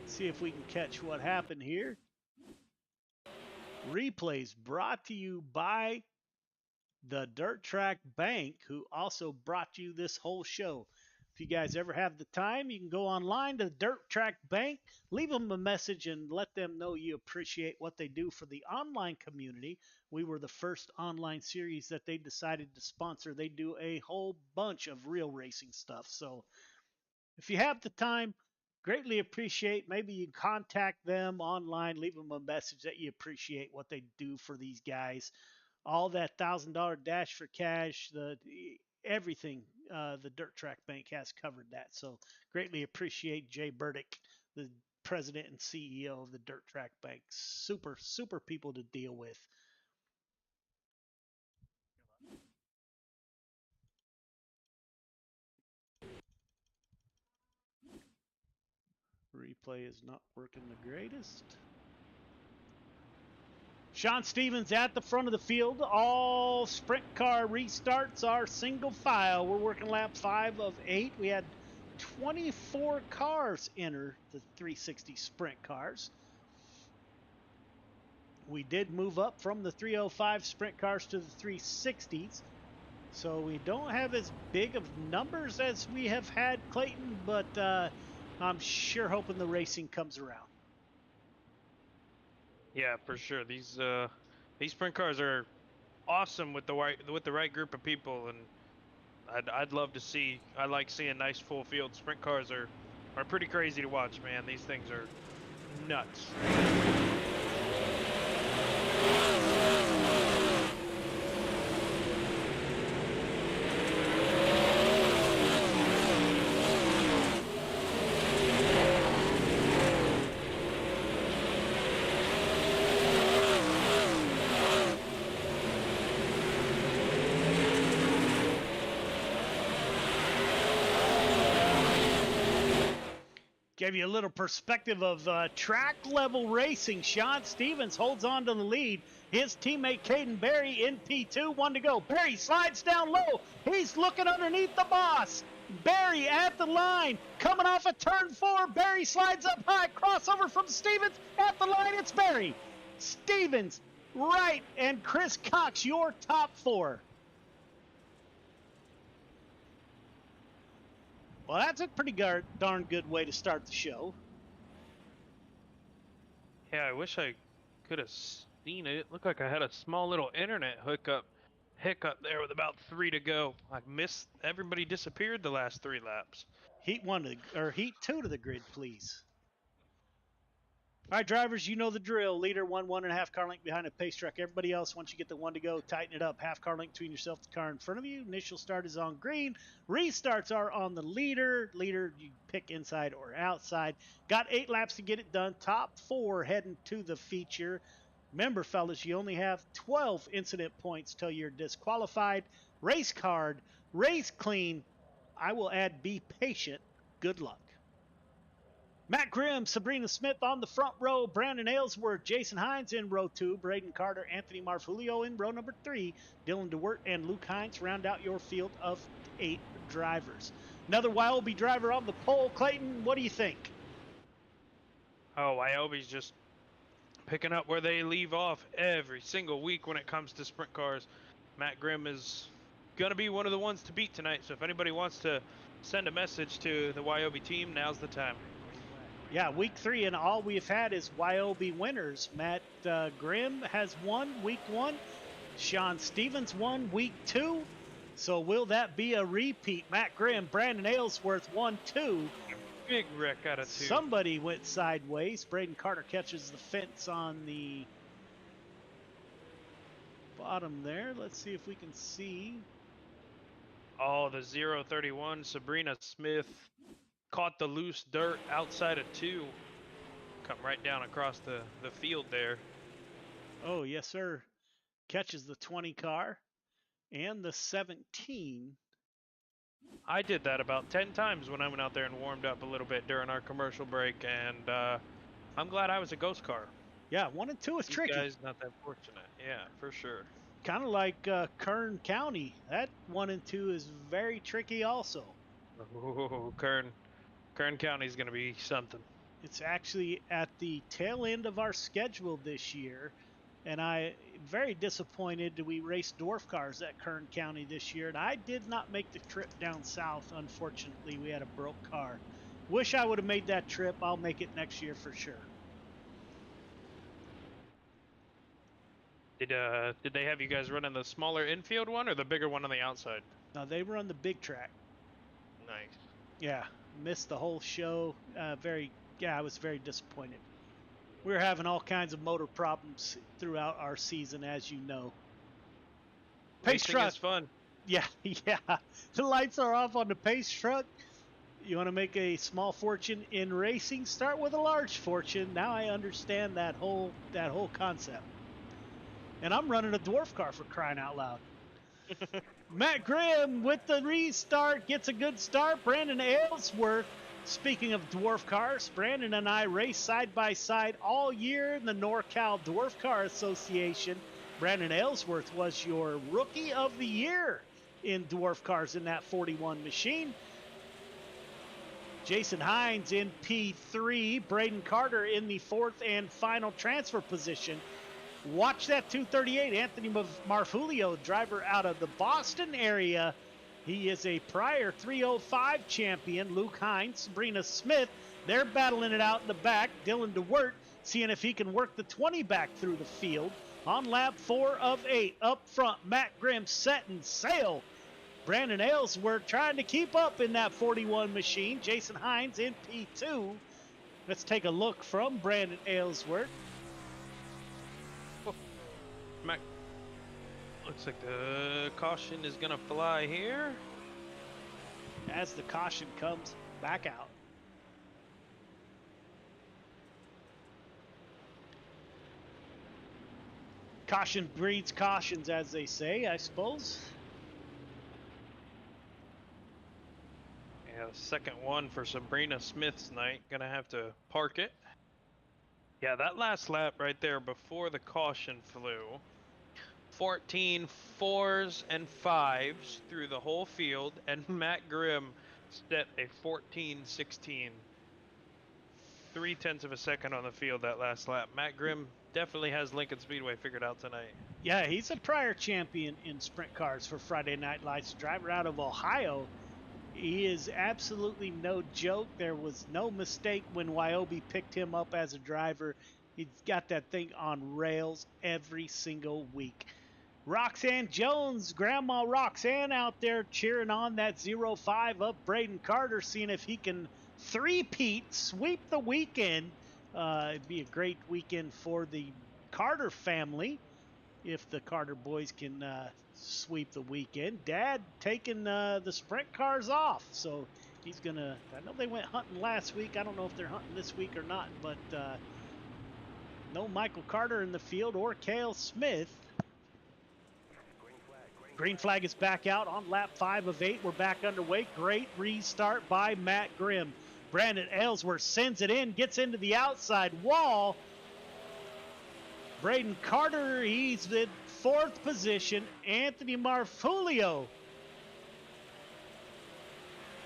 See if we can catch what happened here. Replays brought to you by the Dirt Track Bank, who also brought you this whole show. If you guys ever have the time, you can go online to the Dirt Track Bank, leave them a message, and let them know you appreciate what they do for the online community. We were the first online series that they decided to sponsor. They do a whole bunch of real racing stuff. So if you have the time, greatly appreciate. Maybe you contact them online, leave them a message that you appreciate what they do for these guys. All that $1,000 dash for cash, everything, the Dirt Track Bank has covered that. So greatly appreciate Jay Burdick, the president and CEO of the Dirt Track Bank. Super, super people to deal with. Replay is not working the greatest. Sean Stevens at the front of the field. All sprint car restarts are single file. We're working lap 5 of 8. We had 24 cars enter the 360 sprint cars. We did move up from the 305 sprint cars to the 360s. So we don't have as big of numbers as we have had, Clayton, but I'm sure hoping the racing comes around. Yeah, for sure. These sprint cars are awesome with the right group of people, and I'd love to see. I like seeing nice full field. Sprint cars are pretty crazy to watch, man. These things are nuts. Give you a little perspective of track level racing. Sean Stevens holds on to the lead. his teammate Caden Berry in P2. 1 to go. Berry slides down low. He's looking underneath the boss. Berry at the line, coming off a turn 4. Berry slides up high. Crossover from Stevens at the line. It's Berry. Stevens, Wright, and Chris Cox, your top 4. Well, that's a pretty darn good way to start the show. Yeah, I wish I could have seen it. It looked like I had a small little internet hiccup there with about 3 to go. I missed. Everybody disappeared the last 3 laps. Heat 2 to the grid, please. All right, drivers, you know the drill. Leader, 1.5 car length behind a pace truck. Everybody else, once you get the 1 to go, tighten it up. Half car length between yourself and the car in front of you. Initial start is on green. Restarts are on the leader. Leader, you pick inside or outside. Got 8 laps to get it done. Top 4 heading to the feature. Remember, fellas, you only have 12 incident points till you're disqualified. Race card, race clean. I will add be patient. Good luck. Matt Grimm, Sabrina Smith on the front row, Brandon Aylesworth, Jason Hines in row 2, Braden Carter, Anthony Marfulio in row number 3, Dylan DeWert and Luke Hines round out your field of 8 drivers. Another Wyobe driver on the pole. Clayton, what do you think? Oh, Wyobe's just picking up where they leave off every single week when it comes to sprint cars. Matt Grimm is going to be one of the ones to beat tonight, so if anybody wants to send a message to the Wyobe team, now's the time. Yeah, week 3, and all we've had is Wyobe winners. Matt Grimm has won week 1. Sean Stevens won week 2. So will that be a repeat? Matt Grimm, Brandon Aylesworth 1-2. Big wreck out of 2. Somebody went sideways. Braden Carter catches the fence on the bottom there. Let's see if we can see. Oh, the 031, Sabrina Smith caught the loose dirt outside of 2. Come right down across the field there. Oh, yes, sir. Catches the 20 car and the 17. I did that about 10 times when I went out there and warmed up a little bit during our commercial break, and I'm glad I was a ghost car. Yeah, 1 and 2 is tricky. These guys not that fortunate. Yeah, for sure. Kind of like Kern County. That 1 and 2 is very tricky also. Oh, Kern County is going to be something. It's actually at the tail end of our schedule this year, and I'm very disappointed that we raced dwarf cars at Kern County this year, and I did not make the trip down south. Unfortunately, we had a broke car. Wish I would have made that trip. I'll make it next year for sure. Did they have you guys running the smaller infield one or the bigger one on the outside? No, they run the big track. Nice. Yeah, missed the whole show. I was very disappointed. We were having all kinds of motor problems throughout our season, as you know. Pace truck is fun. Yeah. The lights are off on the pace truck. You want to make a small fortune in racing? Start with a large fortune. Now I understand that whole concept. And I'm running a dwarf car, for crying out loud. Matt Grimm with the restart gets a good start. Brandon Aylesworth, speaking of dwarf cars, Brandon and I race side by side all year in the NorCal Dwarf Car Association. Brandon Aylesworth was your rookie of the year in dwarf cars in that 41 machine. Jason Hines in P3, Braden Carter in the 4th and final transfer position. Watch that 238, Anthony Marfulio, driver out of the Boston area. He is a prior 305 champion. Luke Hines, Sabrina Smith, they're battling it out in the back. Dylan DeWert seeing if he can work the 20 back through the field. On lap 4 of 8, up front, Matt Grimm setting sail. Brandon Aylesworth trying to keep up in that 41 machine. Jason Hines in P2. Let's take a look from Brandon Aylesworth. Looks like the caution is going to fly here. As the caution comes back out. Caution breeds cautions, as they say, I suppose. Yeah, the second one for Sabrina Smith's night. Gonna have to park it. Yeah, that last lap right there before the caution flew, 14 fours and fives through the whole field, and Matt Grimm set a 14-16. 0.3 of a second on the field that last lap. Matt Grimm definitely has Lincoln Speedway figured out tonight. Yeah, he's a prior champion in sprint cars for Friday Night Lights. Driver out of Ohio. He is absolutely no joke. There was no mistake when Wyobe picked him up as a driver. He's got that thing on rails every single week. Roxanne Jones, Grandma Roxanne out there cheering on that 05 of Braden Carter, seeing if he can three-peat, sweep the weekend. It'd be a great weekend for the Carter family if the Carter boys can sweep the weekend. Dad taking the sprint cars off, so he's going to, I know they went hunting last week. I don't know if they're hunting this week or not, but no Michael Carter in the field or Cale Smith. Green flag is back out on lap 5 of 8. We're back underway. Great restart by Matt Grimm. Brandon Aylesworth sends it in, gets into the outside wall. Braden Carter, he's in 4th position. Anthony Marfulio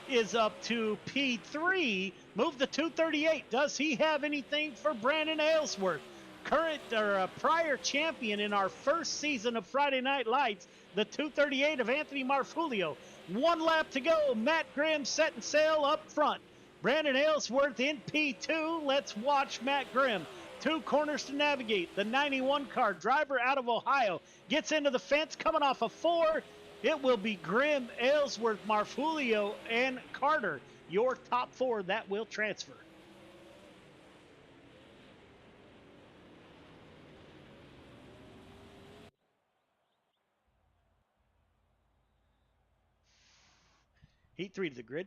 is up to P3. Move the 238. Does he have anything for Brandon Aylesworth? Current or prior champion in our first season of Friday Night Lights, the 238 of Anthony Marfulio. 1 lap to go. Matt Grimm setting sail up front. Brandon Aylesworth in P2. Let's watch Matt Grimm. 2 corners to navigate. The 91 car, driver out of Ohio, gets into the fence, coming off a 4. It will be Grimm, Aylesworth, Marfulio, and Carter. Your top 4 that will transfer. Heat 3 to the grid.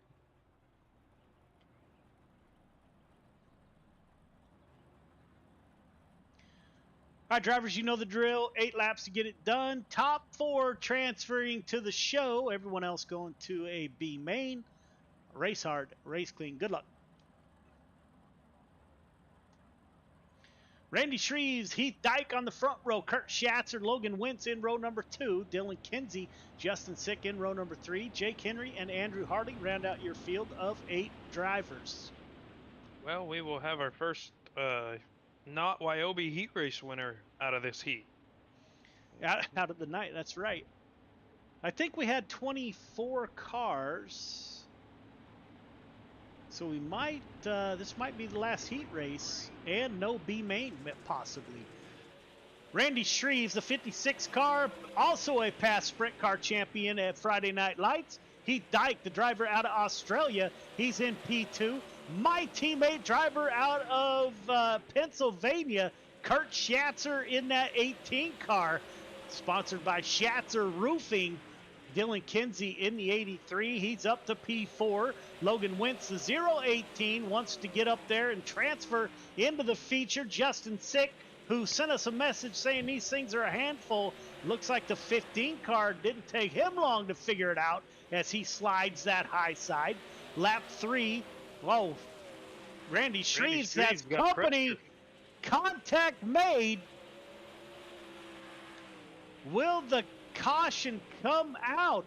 All right, drivers, you know the drill. 8 laps to get it done. Top 4 transferring to the show. Everyone else going to a B main. Race hard, race clean. Good luck. Randy Shreves, Heath Dyke on the front row. Kurt Schatzer, Logan Wentz in row number 2. Dylan Kinsey, Justin Sick in row number 3. Jake Henry and Andrew Hardy round out your field of 8 drivers. Well, we will have our first not Wyobe heat race winner out of this heat. Out of the night, that's right. I think we had 24 cars. So we might, this might be the last heat race, and no B main possibly. Randy Shreves, the 56 car, also a past sprint car champion at Friday Night Lights. Heath Dyke, the driver out of Australia, he's in P2. My teammate driver out of Pennsylvania, Kurt Schatzer in that 18 car, sponsored by Schatzer Roofing. Dylan Kinsey in the 83. He's up to P4. Logan Wentz, the 018, wants to get up there and transfer into the feature. Justin Sick, who sent us a message saying these things are a handful. Looks like the 15 car didn't take him long to figure it out as he slides that high side. Lap 3. Whoa. Randy Shreves has company. Contact made. Will the caution come out?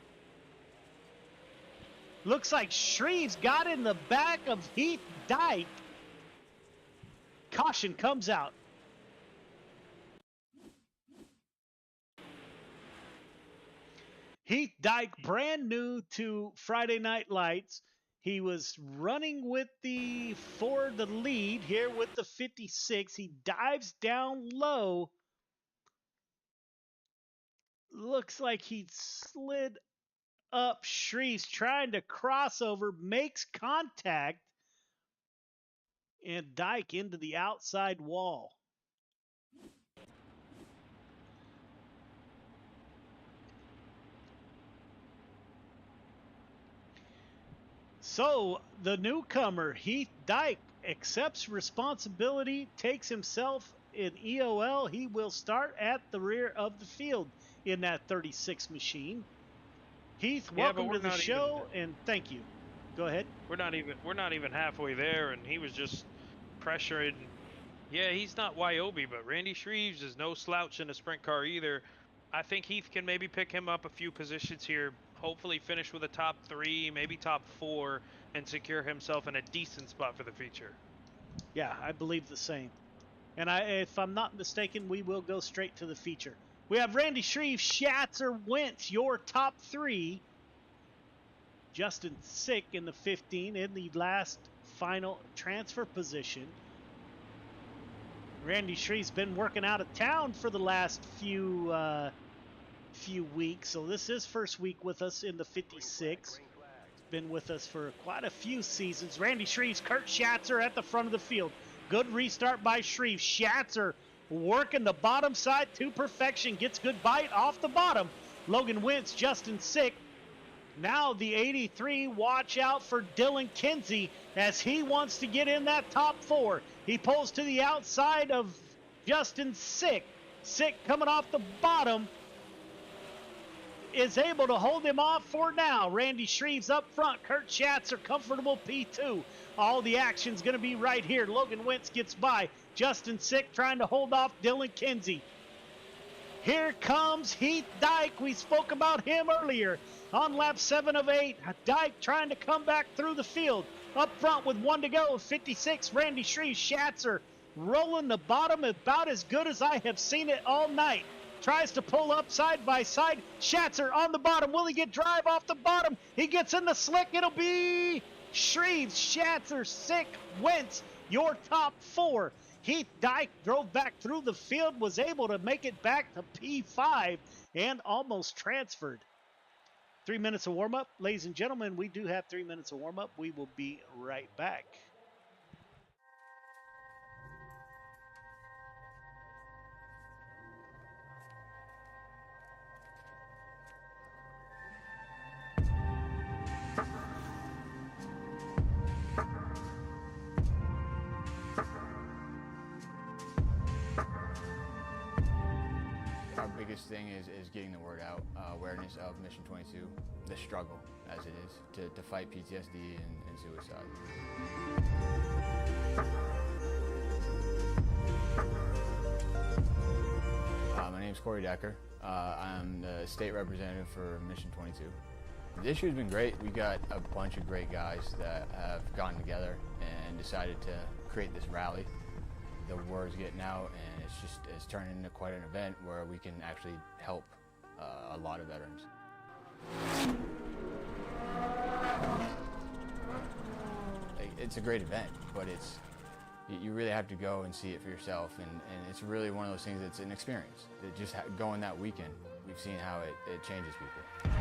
Looks like Shreves got in the back of Heath Dyke. Caution comes out. Heath Dyke, brand new to Friday Night Lights. He was running with for the lead here with the 56. He dives down low. Looks like he slid up. Shreves trying to cross over, makes contact, and Dyke into the outside wall. So the newcomer, Heath Dyke, accepts responsibility, takes himself in EOL. He will start at the rear of the field in that 36 machine. Heath, welcome to the show, and thank you. Go ahead. We're not even halfway there, and he was just pressuring Yeah, he's not Wyobi, but Randy Shreves is no slouch in a sprint car either. I think Heath can maybe pick him up a few positions here, hopefully finish with a top 3, maybe top 4, and secure himself in a decent spot for the future. Yeah, I believe the same. And if I'm not mistaken, we will go straight to the feature. We have Randy Shreve, Schatzer, Wentz, your top 3. Justin Sick in the 15 in the last final transfer position. Randy Shreve's been working out of town for the last few weeks, so this is first week with us in the 56. He's been with us for quite a few seasons. Randy Shreves, Kurt Schatzer at the front of the field. Good restart by Shreve. Schatzer working the bottom side to perfection. Gets good bite off the bottom. Logan Wentz, Justin Sick. Now the 83, watch out for Dylan Kinsey as he wants to get in that top 4. He pulls to the outside of Justin Sick. Sick coming off the bottom is able to hold him off for now. Randy Shreves up front. Kurt Schatzer, comfortable P2. All the action's going to be right here. Logan Wentz gets by. Justin Sick trying to hold off Dylan Kinsey. Here comes Heath Dyke. We spoke about him earlier on lap 7 of 8. Dyke trying to come back through the field. Up front with 1 to go. 56, Randy Shreve. Schatzer rolling the bottom about as good as I have seen it all night. Tries to pull up side by side. Schatzer on the bottom. Will he get drive off the bottom? He gets in the slick. It'll be Shreve, Schatzer, Sick, Wentz, your top 4. Heath Dyke drove back through the field, was able to make it back to P5 and almost transferred. 3 minutes of warm-up. Ladies and gentlemen, we do have 3 minutes of warm-up. We will be right back. Our biggest thing is getting the word out, awareness of Mission 22, the struggle as it is to fight PTSD and suicide. My name's Corey Decker. I'm the state representative for Mission 22. This year's been great. We got a bunch of great guys that have gotten together and decided to create this rally. The word's getting out, and it's turning into quite an event where we can actually help a lot of veterans. It's a great event, but you really have to go and see it for yourself, and it's really one of those things that's an experience. Just going that weekend, we've seen how it changes people.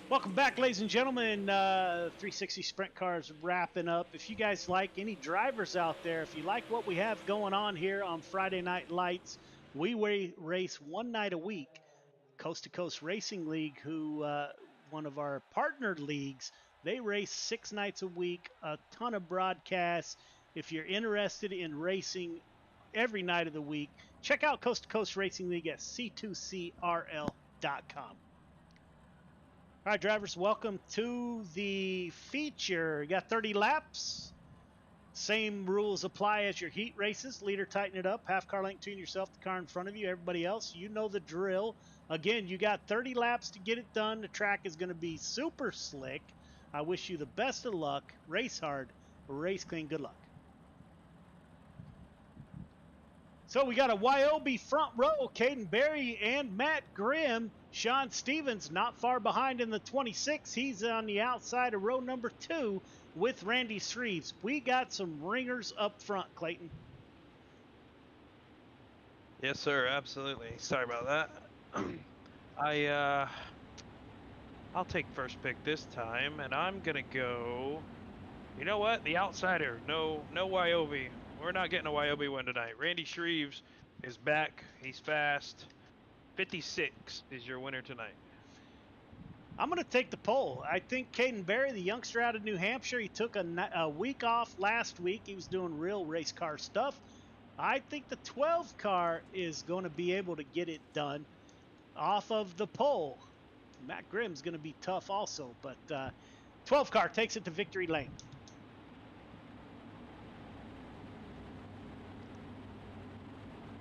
Welcome back, ladies and gentlemen. 360 Sprint Cars wrapping up. If you guys like, any drivers out there, if you like what we have going on here on Friday Night Lights, we race one night a week. Coast to Coast Racing League, who one of our partner leagues, they race 6 nights a week, a ton of broadcasts. If you're interested in racing every night of the week, check out Coast to Coast Racing League at c2crl.com. All right, drivers, welcome to the feature. You got 30 laps. Same rules apply as your heat races. Leader, tighten it up. Half car length between yourself, the car in front of you. Everybody else, you know the drill. Again, you got 30 laps to get it done. The track is going to be super slick. I wish you the best of luck. Race hard, race clean. Good luck. So we got a YOB front row, Caden Berry and Matt Grimm. Sean Stevens not far behind in the 26. He's on the outside of row number 2 with Randy Shreves. We got some ringers up front, Clayton. Yes, sir. Absolutely. Sorry about that. I'll take first pick this time, and I'm gonna go. You know what? The outsider. No YOB. We're not getting a YOB win tonight. Randy Shreves is back. He's fast. 56 is your winner tonight. I'm going to take the poll. I think Caden Berry, the youngster out of New Hampshire, he took a week off last week. He was doing real race car stuff. I think the 12 car is going to be able to get it done off of the pole. Matt Grimm's going to be tough also, but 12 car takes it to victory lane.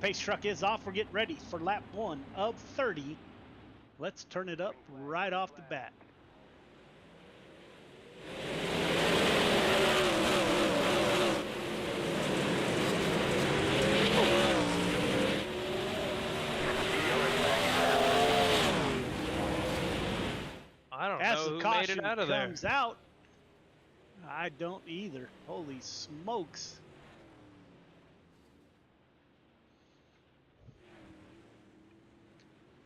Pace truck is off. We're getting ready for lap 1 of 30. Let's turn it up right off the bat. I don't As know the who caution made it out of there. comes out, I don't either. Holy smokes.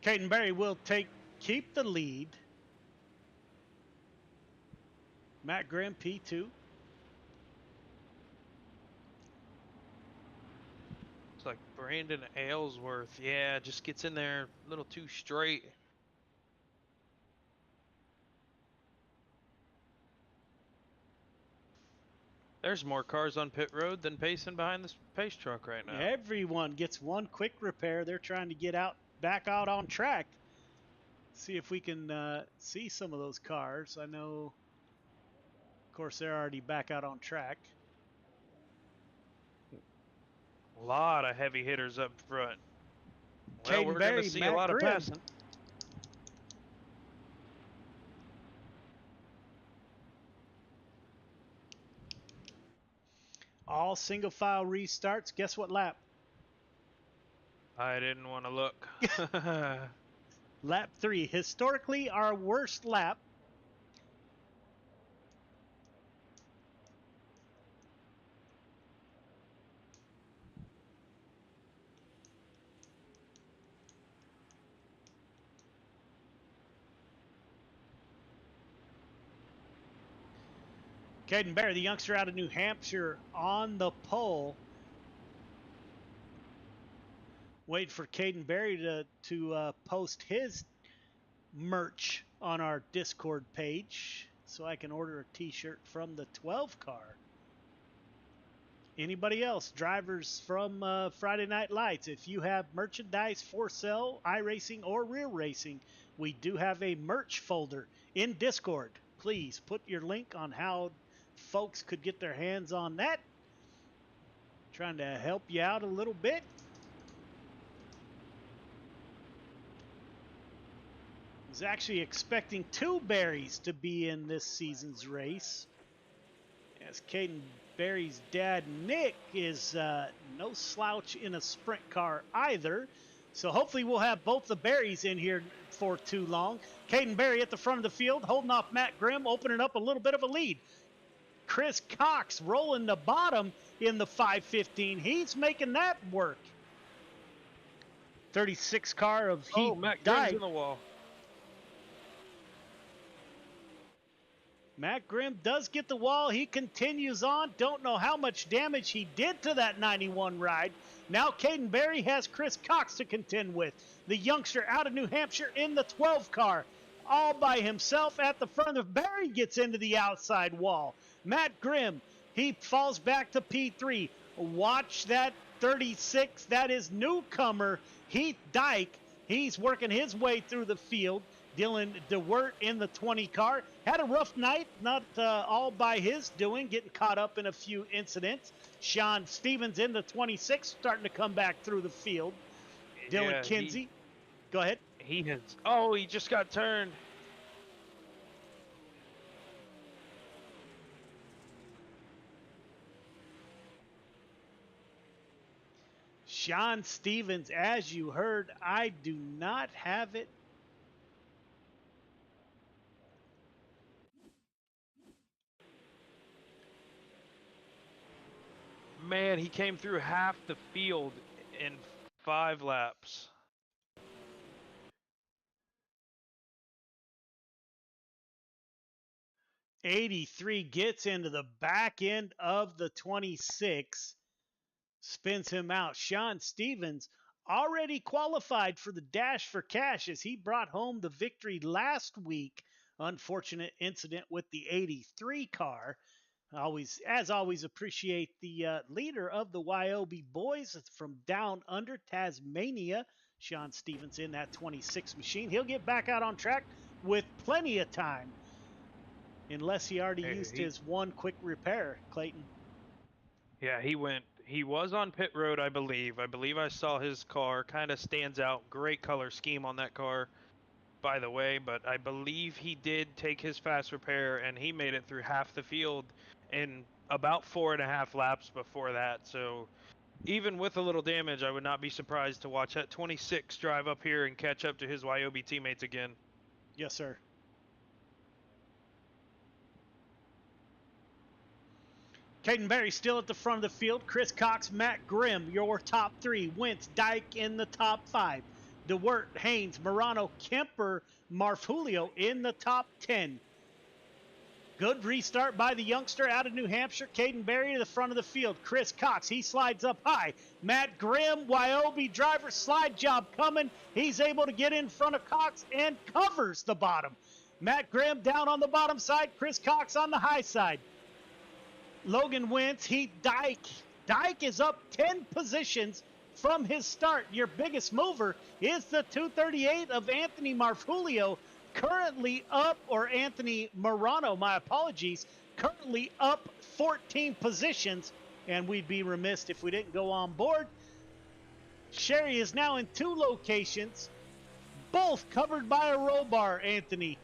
Caden Berry will keep the lead. Matt Grimm, P2. It's like Brandon Aylesworth. Yeah, just gets in there a little too straight. There's more cars on pit road than pacing behind this pace truck right now. Everyone gets one quick repair. They're trying to get back out on track. See if we can see some of those cars. I know, of course, they're already back out on track. A lot of heavy hitters up front. Well, Caden we're Berry, going to see Matt a lot Grimm. of passing. All single file restarts. Guess what lap? I didn't want to look. Lap 3. Historically, our worst lap. Caden Berry, the youngster out of New Hampshire, on the pole. Wait for Caden Berry to post his merch on our Discord page so I can order a t-shirt from the 12 car. Anybody else, drivers from Friday Night Lights, if you have merchandise for sale, iRacing or real racing, we do have a merch folder in Discord. Please put your link on how folks could get their hands on that. Trying to help you out a little bit. Was actually expecting 2 Berries to be in this season's race. As Caden Berry's dad, Nick, is no slouch in a sprint car either. So hopefully we'll have both the Berries in here for too long. Caden Berry at the front of the field, holding off Matt Grimm, opening up a little bit of a lead. Chris Cox rolling the bottom in the 515. He's making that work. 36 car of heat Matt Grimm's died. in the wall. Matt Grimm does get the wall. He continues on. Don't know how much damage he did to that 91 ride. Now Caden Berry has Chris Cox to contend with. The youngster out of New Hampshire in the 12 car. All by himself at the front of Berry gets into the outside wall. Matt Grimm, he falls back to P3. Watch that 36. That is newcomer Heath Dyke. He's working his way through the field. Dylan DeWert in the 20 car. Had a rough night, not all by his doing, getting caught up in a few incidents. Sean Stevens in the 26, starting to come back through the field. Dylan Kinsey. Go ahead. He has. Oh, he just got turned. Sean Stevens, as you heard, I do not have it. Man, he came through half the field in 5 laps. '83 gets into the back end of the 26, spins him out. Sean Stevens already qualified for the Dash for Cash as he brought home the victory last week. Unfortunate incident with the '83 car. As always, appreciate the leader of the YOB boys from down under Tasmania, Sean Stevens, in that 26 machine. He'll get back out on track with plenty of time, unless he already used his one quick repair, Clayton. Yeah, he was on pit road, I believe. I believe I saw his car. Kind of stands out. Great color scheme on that car, by the way. But I believe he did take his fast repair, and he made it through half the field in about 4.5 laps before that. So even with a little damage, I would not be surprised to watch that 26 drive up here and catch up to his YOB teammates again. Yes, sir. Caden Berry still at the front of the field. Chris Cox, Matt Grimm, your top 3. Wentz, Dyke in the top 5. DeWert, Haynes, Morano, Kemper, Marfulio in the top 10. Good restart by the youngster out of New Hampshire. Caden Berry to the front of the field. Chris Cox, he slides up high. Matt Grimm, YOB driver, slide job coming. He's able to get in front of Cox and covers the bottom. Matt Grimm down on the bottom side. Chris Cox on the high side. Logan Wentz, Heath Dyke. Dyke is up 10 positions from his start. Your biggest mover is the 238 of Anthony Marfulio, currently up, or Anthony Morano, my apologies, currently up 14 positions, and we'd be remiss if we didn't go on board. Sherry is now in 2 locations, both covered by a roll bar, Anthony.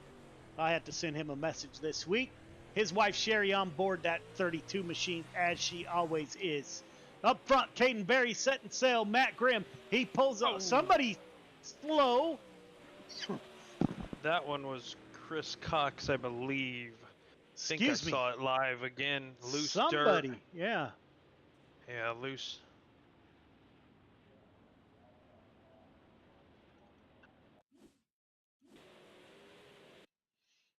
I had to send him a message this week. His wife Sherry on board that 32 machine, as she always is. Up front, Caden Berry setting sail. Matt Grimm, he pulls up. Somebody slow. That one was Chris Cox, I believe. Excuse me. I saw it live again. Loose Somebody, dirt. yeah. Yeah, loose.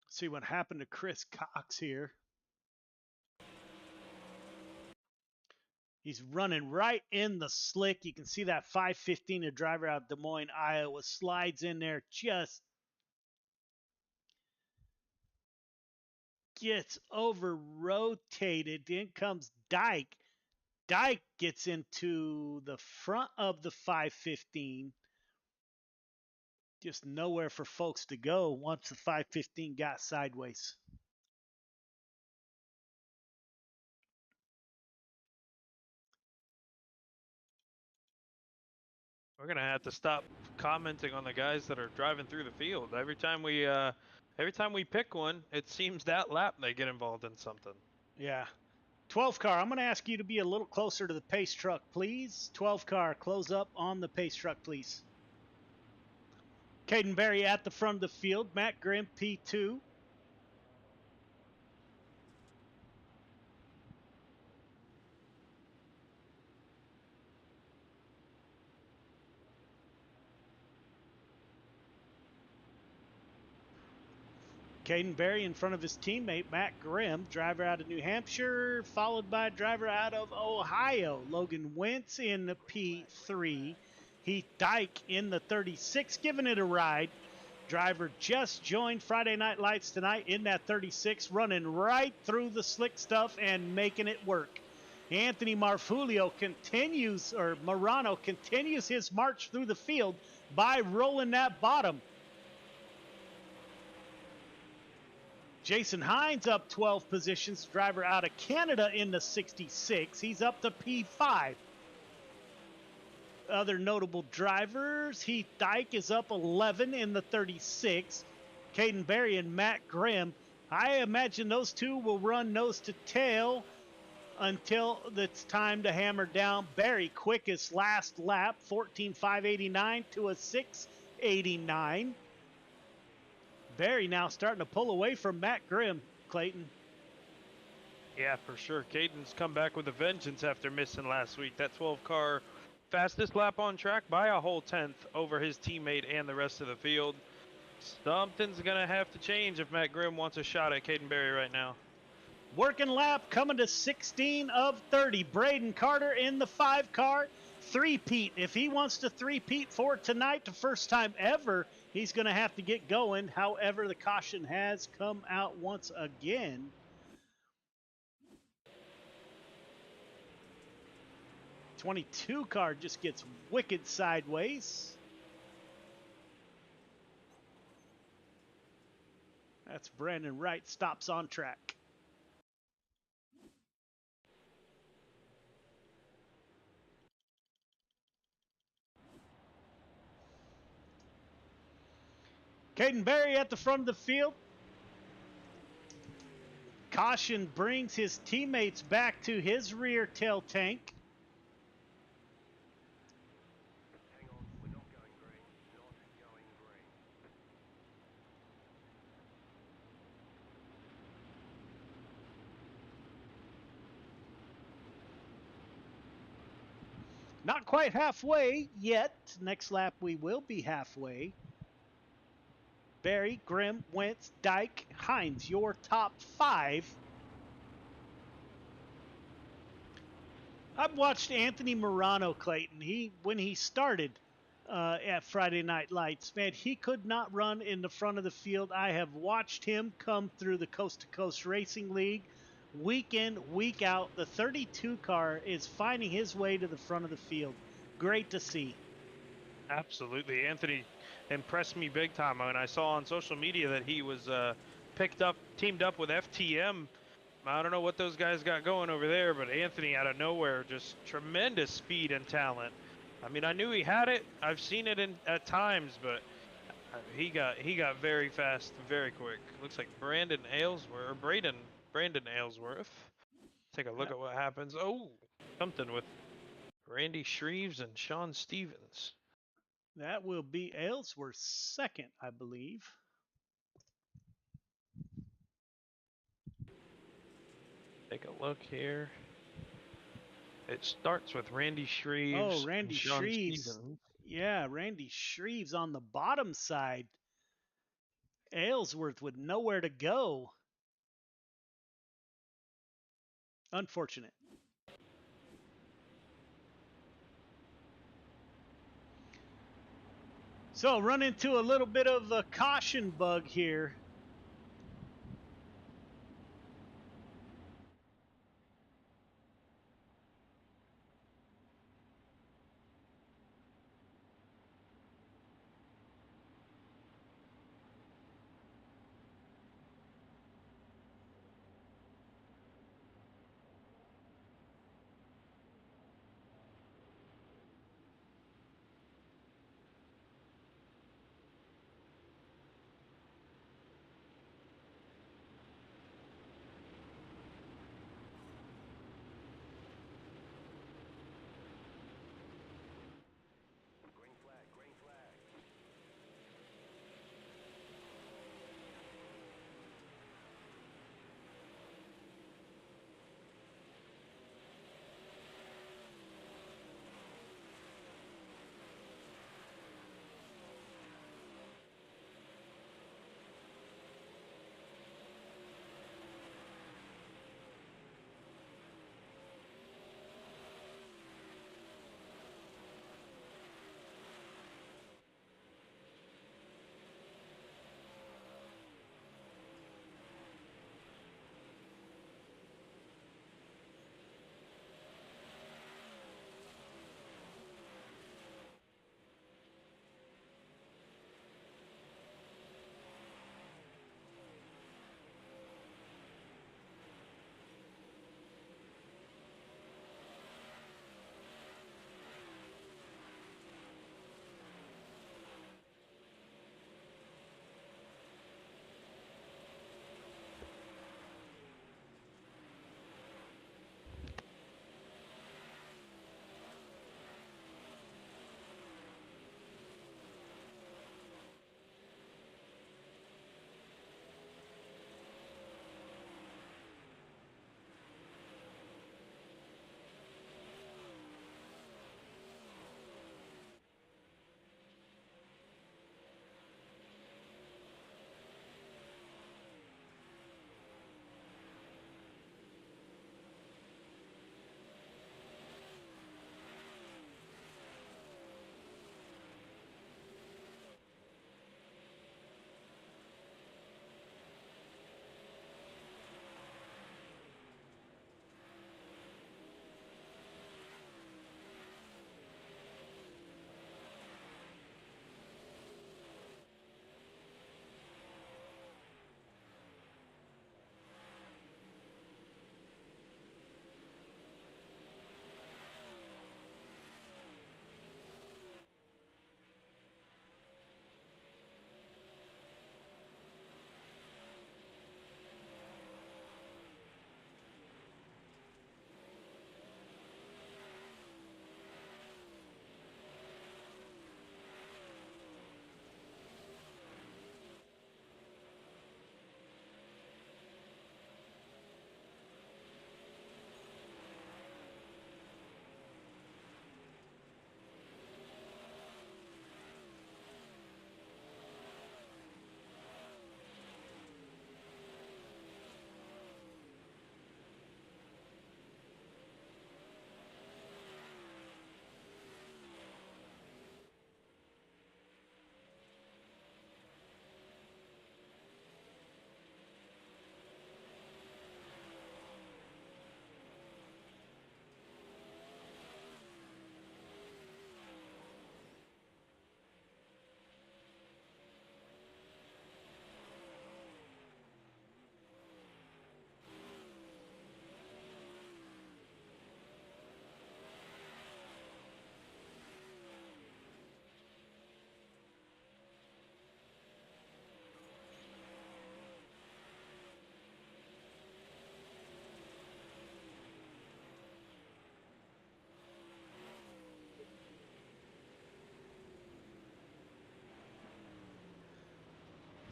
See what happened to Chris Cox here. He's running right in the slick. You can see that 515, a driver out of Des Moines, Iowa, slides in there, just gets over-rotated. In comes Dyke. Dyke gets into the front of the 515. Just nowhere for folks to go once the 515 got sideways. We're gonna have to stop commenting on the guys that are driving through the field. Every time we pick one, it seems that lap they get involved in something. Yeah. 12 car, I'm going to ask you to be a little closer to the pace truck, please. 12 car, close up on the pace truck, please. Caden Berry at the front of the field. Matt Grimm, P2. Caden Berry in front of his teammate Matt Grimm, driver out of New Hampshire, followed by a driver out of Ohio, Logan Wentz in the P3. Heath Dyke in the 36, giving it a ride. Driver just joined Friday Night Lights tonight in that 36, running right through the slick stuff and making it work. Anthony Marfulio continues, or Morano continues his march through the field by rolling that bottom. Jason Hines up 12 positions, driver out of Canada in the 66. He's up to P5. Other notable drivers, Heath Dyke is up 11 in the 36. Caden Berry and Matt Grimm. I imagine those two will run nose to tail until it's time to hammer down. Berry quickest last lap, 14.589 to a 6.89. Berry now starting to pull away from Matt Grimm, Clayton. Yeah, for sure. Caden's come back with a vengeance after missing last week. That 12 car fastest lap on track by a whole 10th over his teammate and the rest of the field. Something's going to have to change if Matt Grimm wants a shot at Caden Berry right now. Working lap coming to 16 of 30. Braden Carter in the 5 car. Three-peat. If he wants to three-peat for tonight, the first time ever, he's going to have to get going. However, the caution has come out once again. '22 car just gets wicked sideways. That's Brandon Wright, stops on track. Caden Berry at the front of the field. Caution brings his teammates back to his rear tail tank. Not quite halfway yet. Next lap we will be halfway. Berry, Grimm, Wentz, Dyke, Hines, your top 5. I've watched Anthony Morano, Clayton. When he started at Friday Night Lights, man, he could not run in the front of the field. I have watched him come through the Coast to Coast Racing League week in, week out. The 32 car is finding his way to the front of the field. Great to see. Absolutely. Anthony impressed me big time when I saw on social media that he was teamed up with FTM. I don't know what those guys got going over there, but Anthony out of nowhere, just tremendous speed and talent. I mean, I knew he had it. I've seen it at times, but he got very fast, very quick. Looks like Brandon Aylesworth. Take a look at what happens. Oh, something with Randy Shreves and Sean Stevens. That will be Aylesworth's second, I believe. Take a look here. It starts with Randy Shreves. Oh, Randy and Sean Shreves. Stevens. Yeah, Randy Shreves on the bottom side. Aylesworth with nowhere to go. Unfortunate. So run into a little bit of a caution bug here.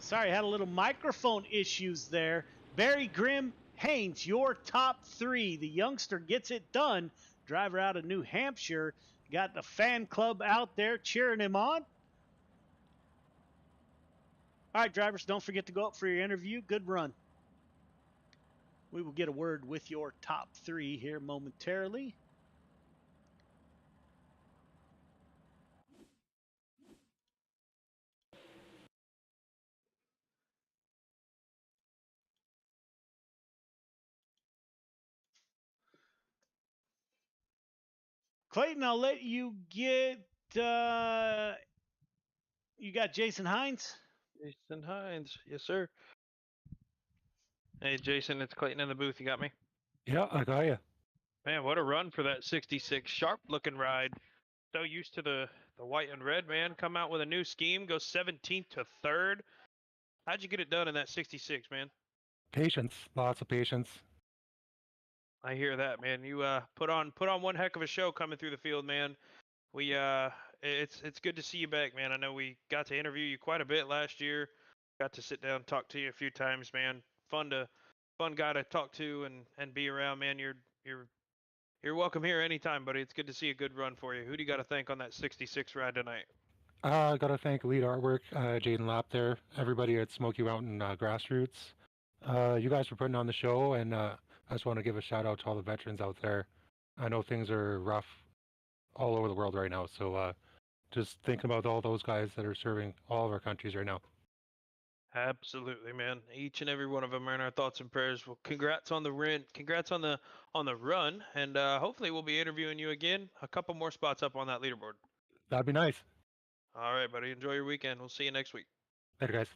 Sorry, I had a little microphone issues there. Barry Grimm Haynes, your top three. The youngster gets it done. Driver out of New Hampshire. Got the fan club out there cheering him on. All right, drivers, don't forget to go up for your interview. Good run. We will get a word with your top three here momentarily. Clayton, I'll let you get. You got Jason Hines? Jason Hines, yes sir. Hey Jason, it's Clayton in the booth. You got me? Yeah, I got you. Man, what a run for that 66 sharp looking ride. So used to the white and red, man. Come out with a new scheme, go 17th to 3rd. How'd you get it done in that 66, man? Patience, lots of patience. I hear that, man. You put on one heck of a show coming through the field, man. We it's good to see you back, man. I know we got to interview you quite a bit last year. Got to sit down and talk to you a few times, man. Fun guy to talk to and be around, man. You're welcome here anytime, buddy. It's good to see a good run for you. Who do you got to thank on that 66 ride tonight? I got to thank Lead Artwork, Jaden Lapp there, everybody at Smoky Mountain Grassroots. You guys for putting on the show, and I just want to give a shout out to all the veterans out there. I know things are rough all over the world right now, so just thinking about all those guys that are serving all of our countries right now. Absolutely, man. Each and every one of them are in our thoughts and prayers. Well, congrats on the congrats on the run, and hopefully we'll be interviewing you again. A couple more spots up on that leaderboard. That'd be nice. All right, buddy. Enjoy your weekend. We'll see you next week. Later, guys.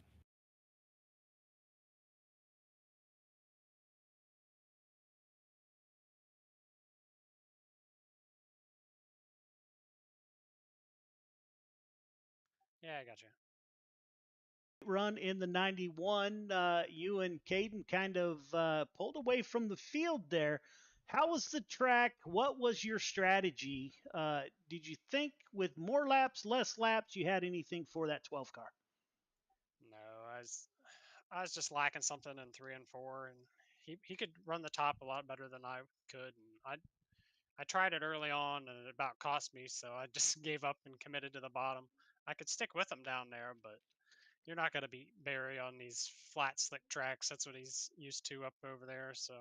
Yeah, I got you. Run in the 91. You and Caden kind of pulled away from the field there. How was the track? What was your strategy? Did you think with more laps, less laps, you had anything for that 12 car? No, I was just lacking something in 3 and 4, and he could run the top a lot better than I could. And I tried it early on, and it about cost me, so I just gave up and committed to the bottom. I could stick with him down there, but you're not going to beat Barry on these flat, slick tracks. That's what he's used to up over there. So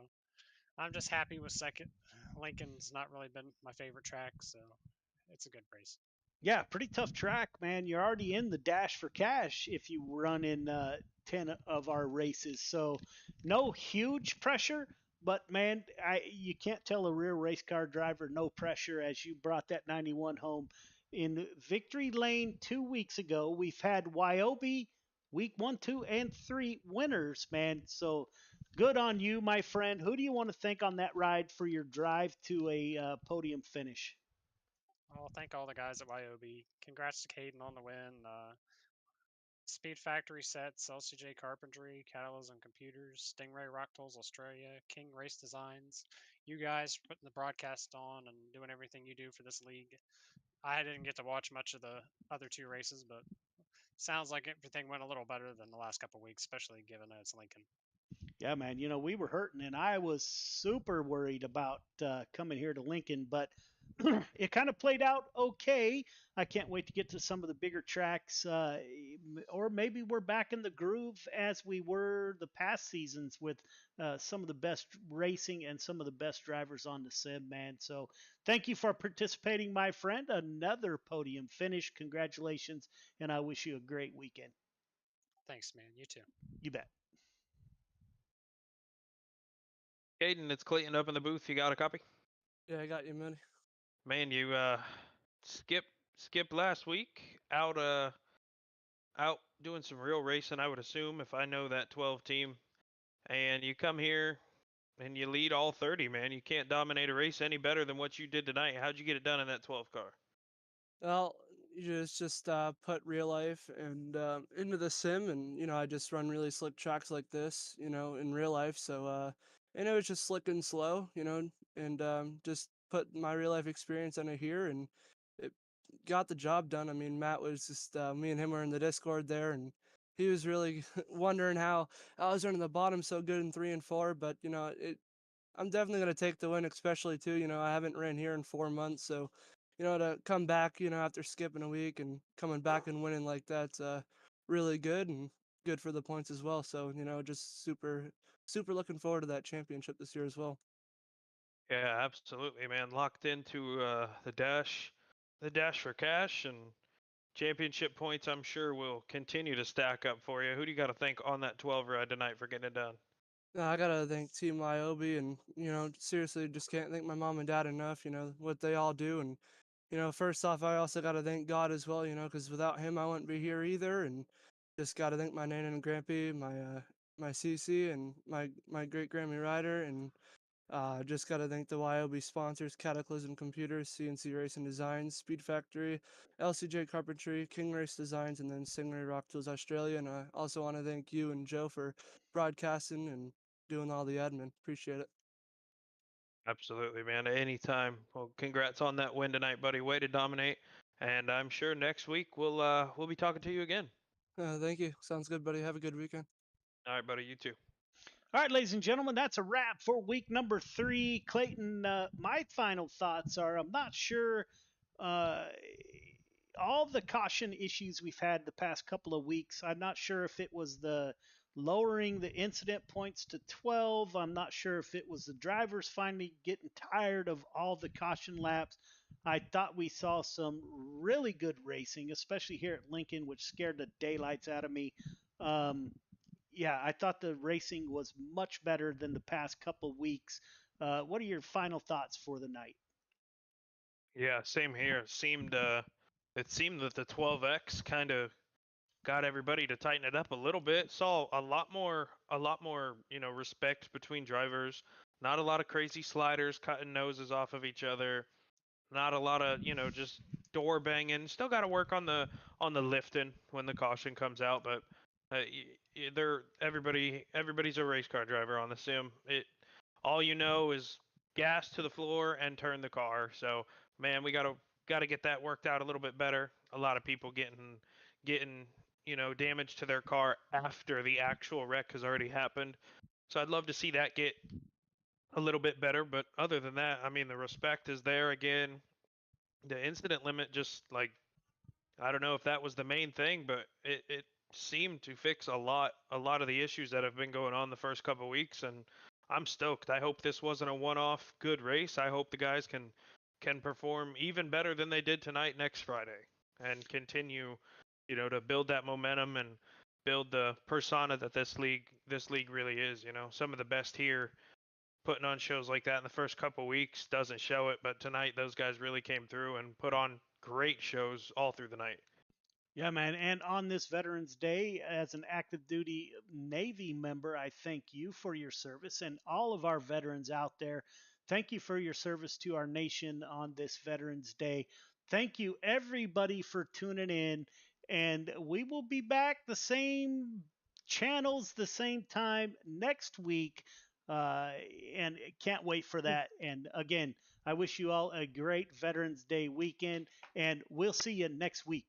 I'm just happy with second. Lincoln's not really been my favorite track, so it's a good race. Yeah, pretty tough track, man. You're already in the dash for cash if you run in 10 of our races. So no huge pressure, but man, you can't tell a real race car driver no pressure as you brought that 91 home. In Victory Lane 2 weeks ago, we've had Wyobe week 1, 2, and 3 winners, man. So good on you, my friend. Who do you want to thank on that ride for your drive to a podium finish? I'll thank all the guys at YOB. Congrats to Caden on the win. Speed Factory Sets, LCJ Carpentry, Catalyst and Computers, Stingray Rock Tools Australia, King Race Designs. You guys for putting the broadcast on and doing everything you do for this league. I didn't get to watch much of the other 2 races, but sounds like everything went a little better than the last couple of weeks, especially given that it's Lincoln. Yeah, man. You know, we were hurting, and I was super worried about coming here to Lincoln, but it kind of played out okay. I can't wait to get to some of the bigger tracks, or maybe we're back in the groove as we were the past seasons with some of the best racing and some of the best drivers on the sim, man. So thank you for participating, my friend. Another podium finish. Congratulations, and I wish you a great weekend. Thanks, man. You too. You bet. Caden, it's Clayton up in the booth. You got a copy? Yeah, I got you, man. Man, you skipped last week out doing some real racing, I would assume, if I know that 12 team. And you come here and you lead all 30, man. You can't dominate a race any better than what you did tonight. How'd you get it done in that 12 car? Well, you just put real life and into the sim, and I just run really slick tracks like this, in real life. So and it was just slick and slow, and just put my real life experience in it here, and it got the job done. I mean, Matt was just me and him were in the Discord there, and he was really wondering how I was running the bottom so good in 3 and 4. But I'm definitely gonna take the win, especially too. I haven't ran here in 4 months, so to come back, after skipping a week and coming back and winning like that's really good and good for the points as well. So just super looking forward to that championship this year as well. Yeah, absolutely, man. Locked into the dash for cash and championship points. I'm sure will continue to stack up for you. Who do you got to thank on that 12 ride tonight for getting it done? I gotta thank Team Lyobe, and seriously, just can't thank my mom and dad enough. What they all do, and first off, I also gotta thank God as well. Because without Him, I wouldn't be here either. And just gotta thank my Nana and Grampy, my CC, and my great Grammy Rider, and just gotta thank the YOB sponsors: Cataclysm Computers, CNC Racing Designs, Speed Factory, LCJ Carpentry, King Race Designs, and then Stingray Rock Tools Australia. And I also want to thank you and Joe for broadcasting and doing all the admin. Appreciate it. Absolutely, man. Anytime. Well, congrats on that win tonight, buddy. Way to dominate. And I'm sure next week we'll be talking to you again. Thank you. Sounds good, buddy. Have a good weekend. All right, buddy. You too. All right, ladies and gentlemen, that's a wrap for week number 3. Clayton, my final thoughts are I'm not sure all the caution issues we've had the past couple of weeks. I'm not sure if it was the lowering the incident points to 12. I'm not sure if it was the drivers finally getting tired of all the caution laps. I thought we saw some really good racing, especially here at Lincoln, which scared the daylights out of me. Yeah, I thought the racing was much better than the past couple weeks. What are your final thoughts for the night? Yeah, same here. It seemed that the 12X kind of got everybody to tighten it up a little bit. Saw a lot more, respect between drivers. Not a lot of crazy sliders cutting noses off of each other. Not a lot of, just door banging. Still got to work on the lifting when the caution comes out, but everybody's a race car driver on the sim. All you know is gas to the floor and turn the car. So, man, we got to get that worked out a little bit better. A lot of people getting damage to their car after the actual wreck has already happened. So I'd love to see that get a little bit better. But other than that, I mean, the respect is there again. The incident limit just I don't know if that was the main thing, but it seemed to fix a lot of the issues that have been going on the first couple of weeks, and I'm stoked. I hope this wasn't a one-off good race. I hope the guys can perform even better than they did tonight next Friday and continue, to build that momentum and build the persona that this league really is. Some of the best here putting on shows like that in the first couple weeks doesn't show it, but tonight those guys really came through and put on great shows all through the night. Yeah, man. And on this Veterans Day, as an active duty Navy member, I thank you for your service and all of our veterans out there. Thank you for your service to our nation on this Veterans Day. Thank you, everybody, for tuning in. And we will be back the same channels, the same time next week. And can't wait for that. And again, I wish you all a great Veterans Day weekend, and we'll see you next week.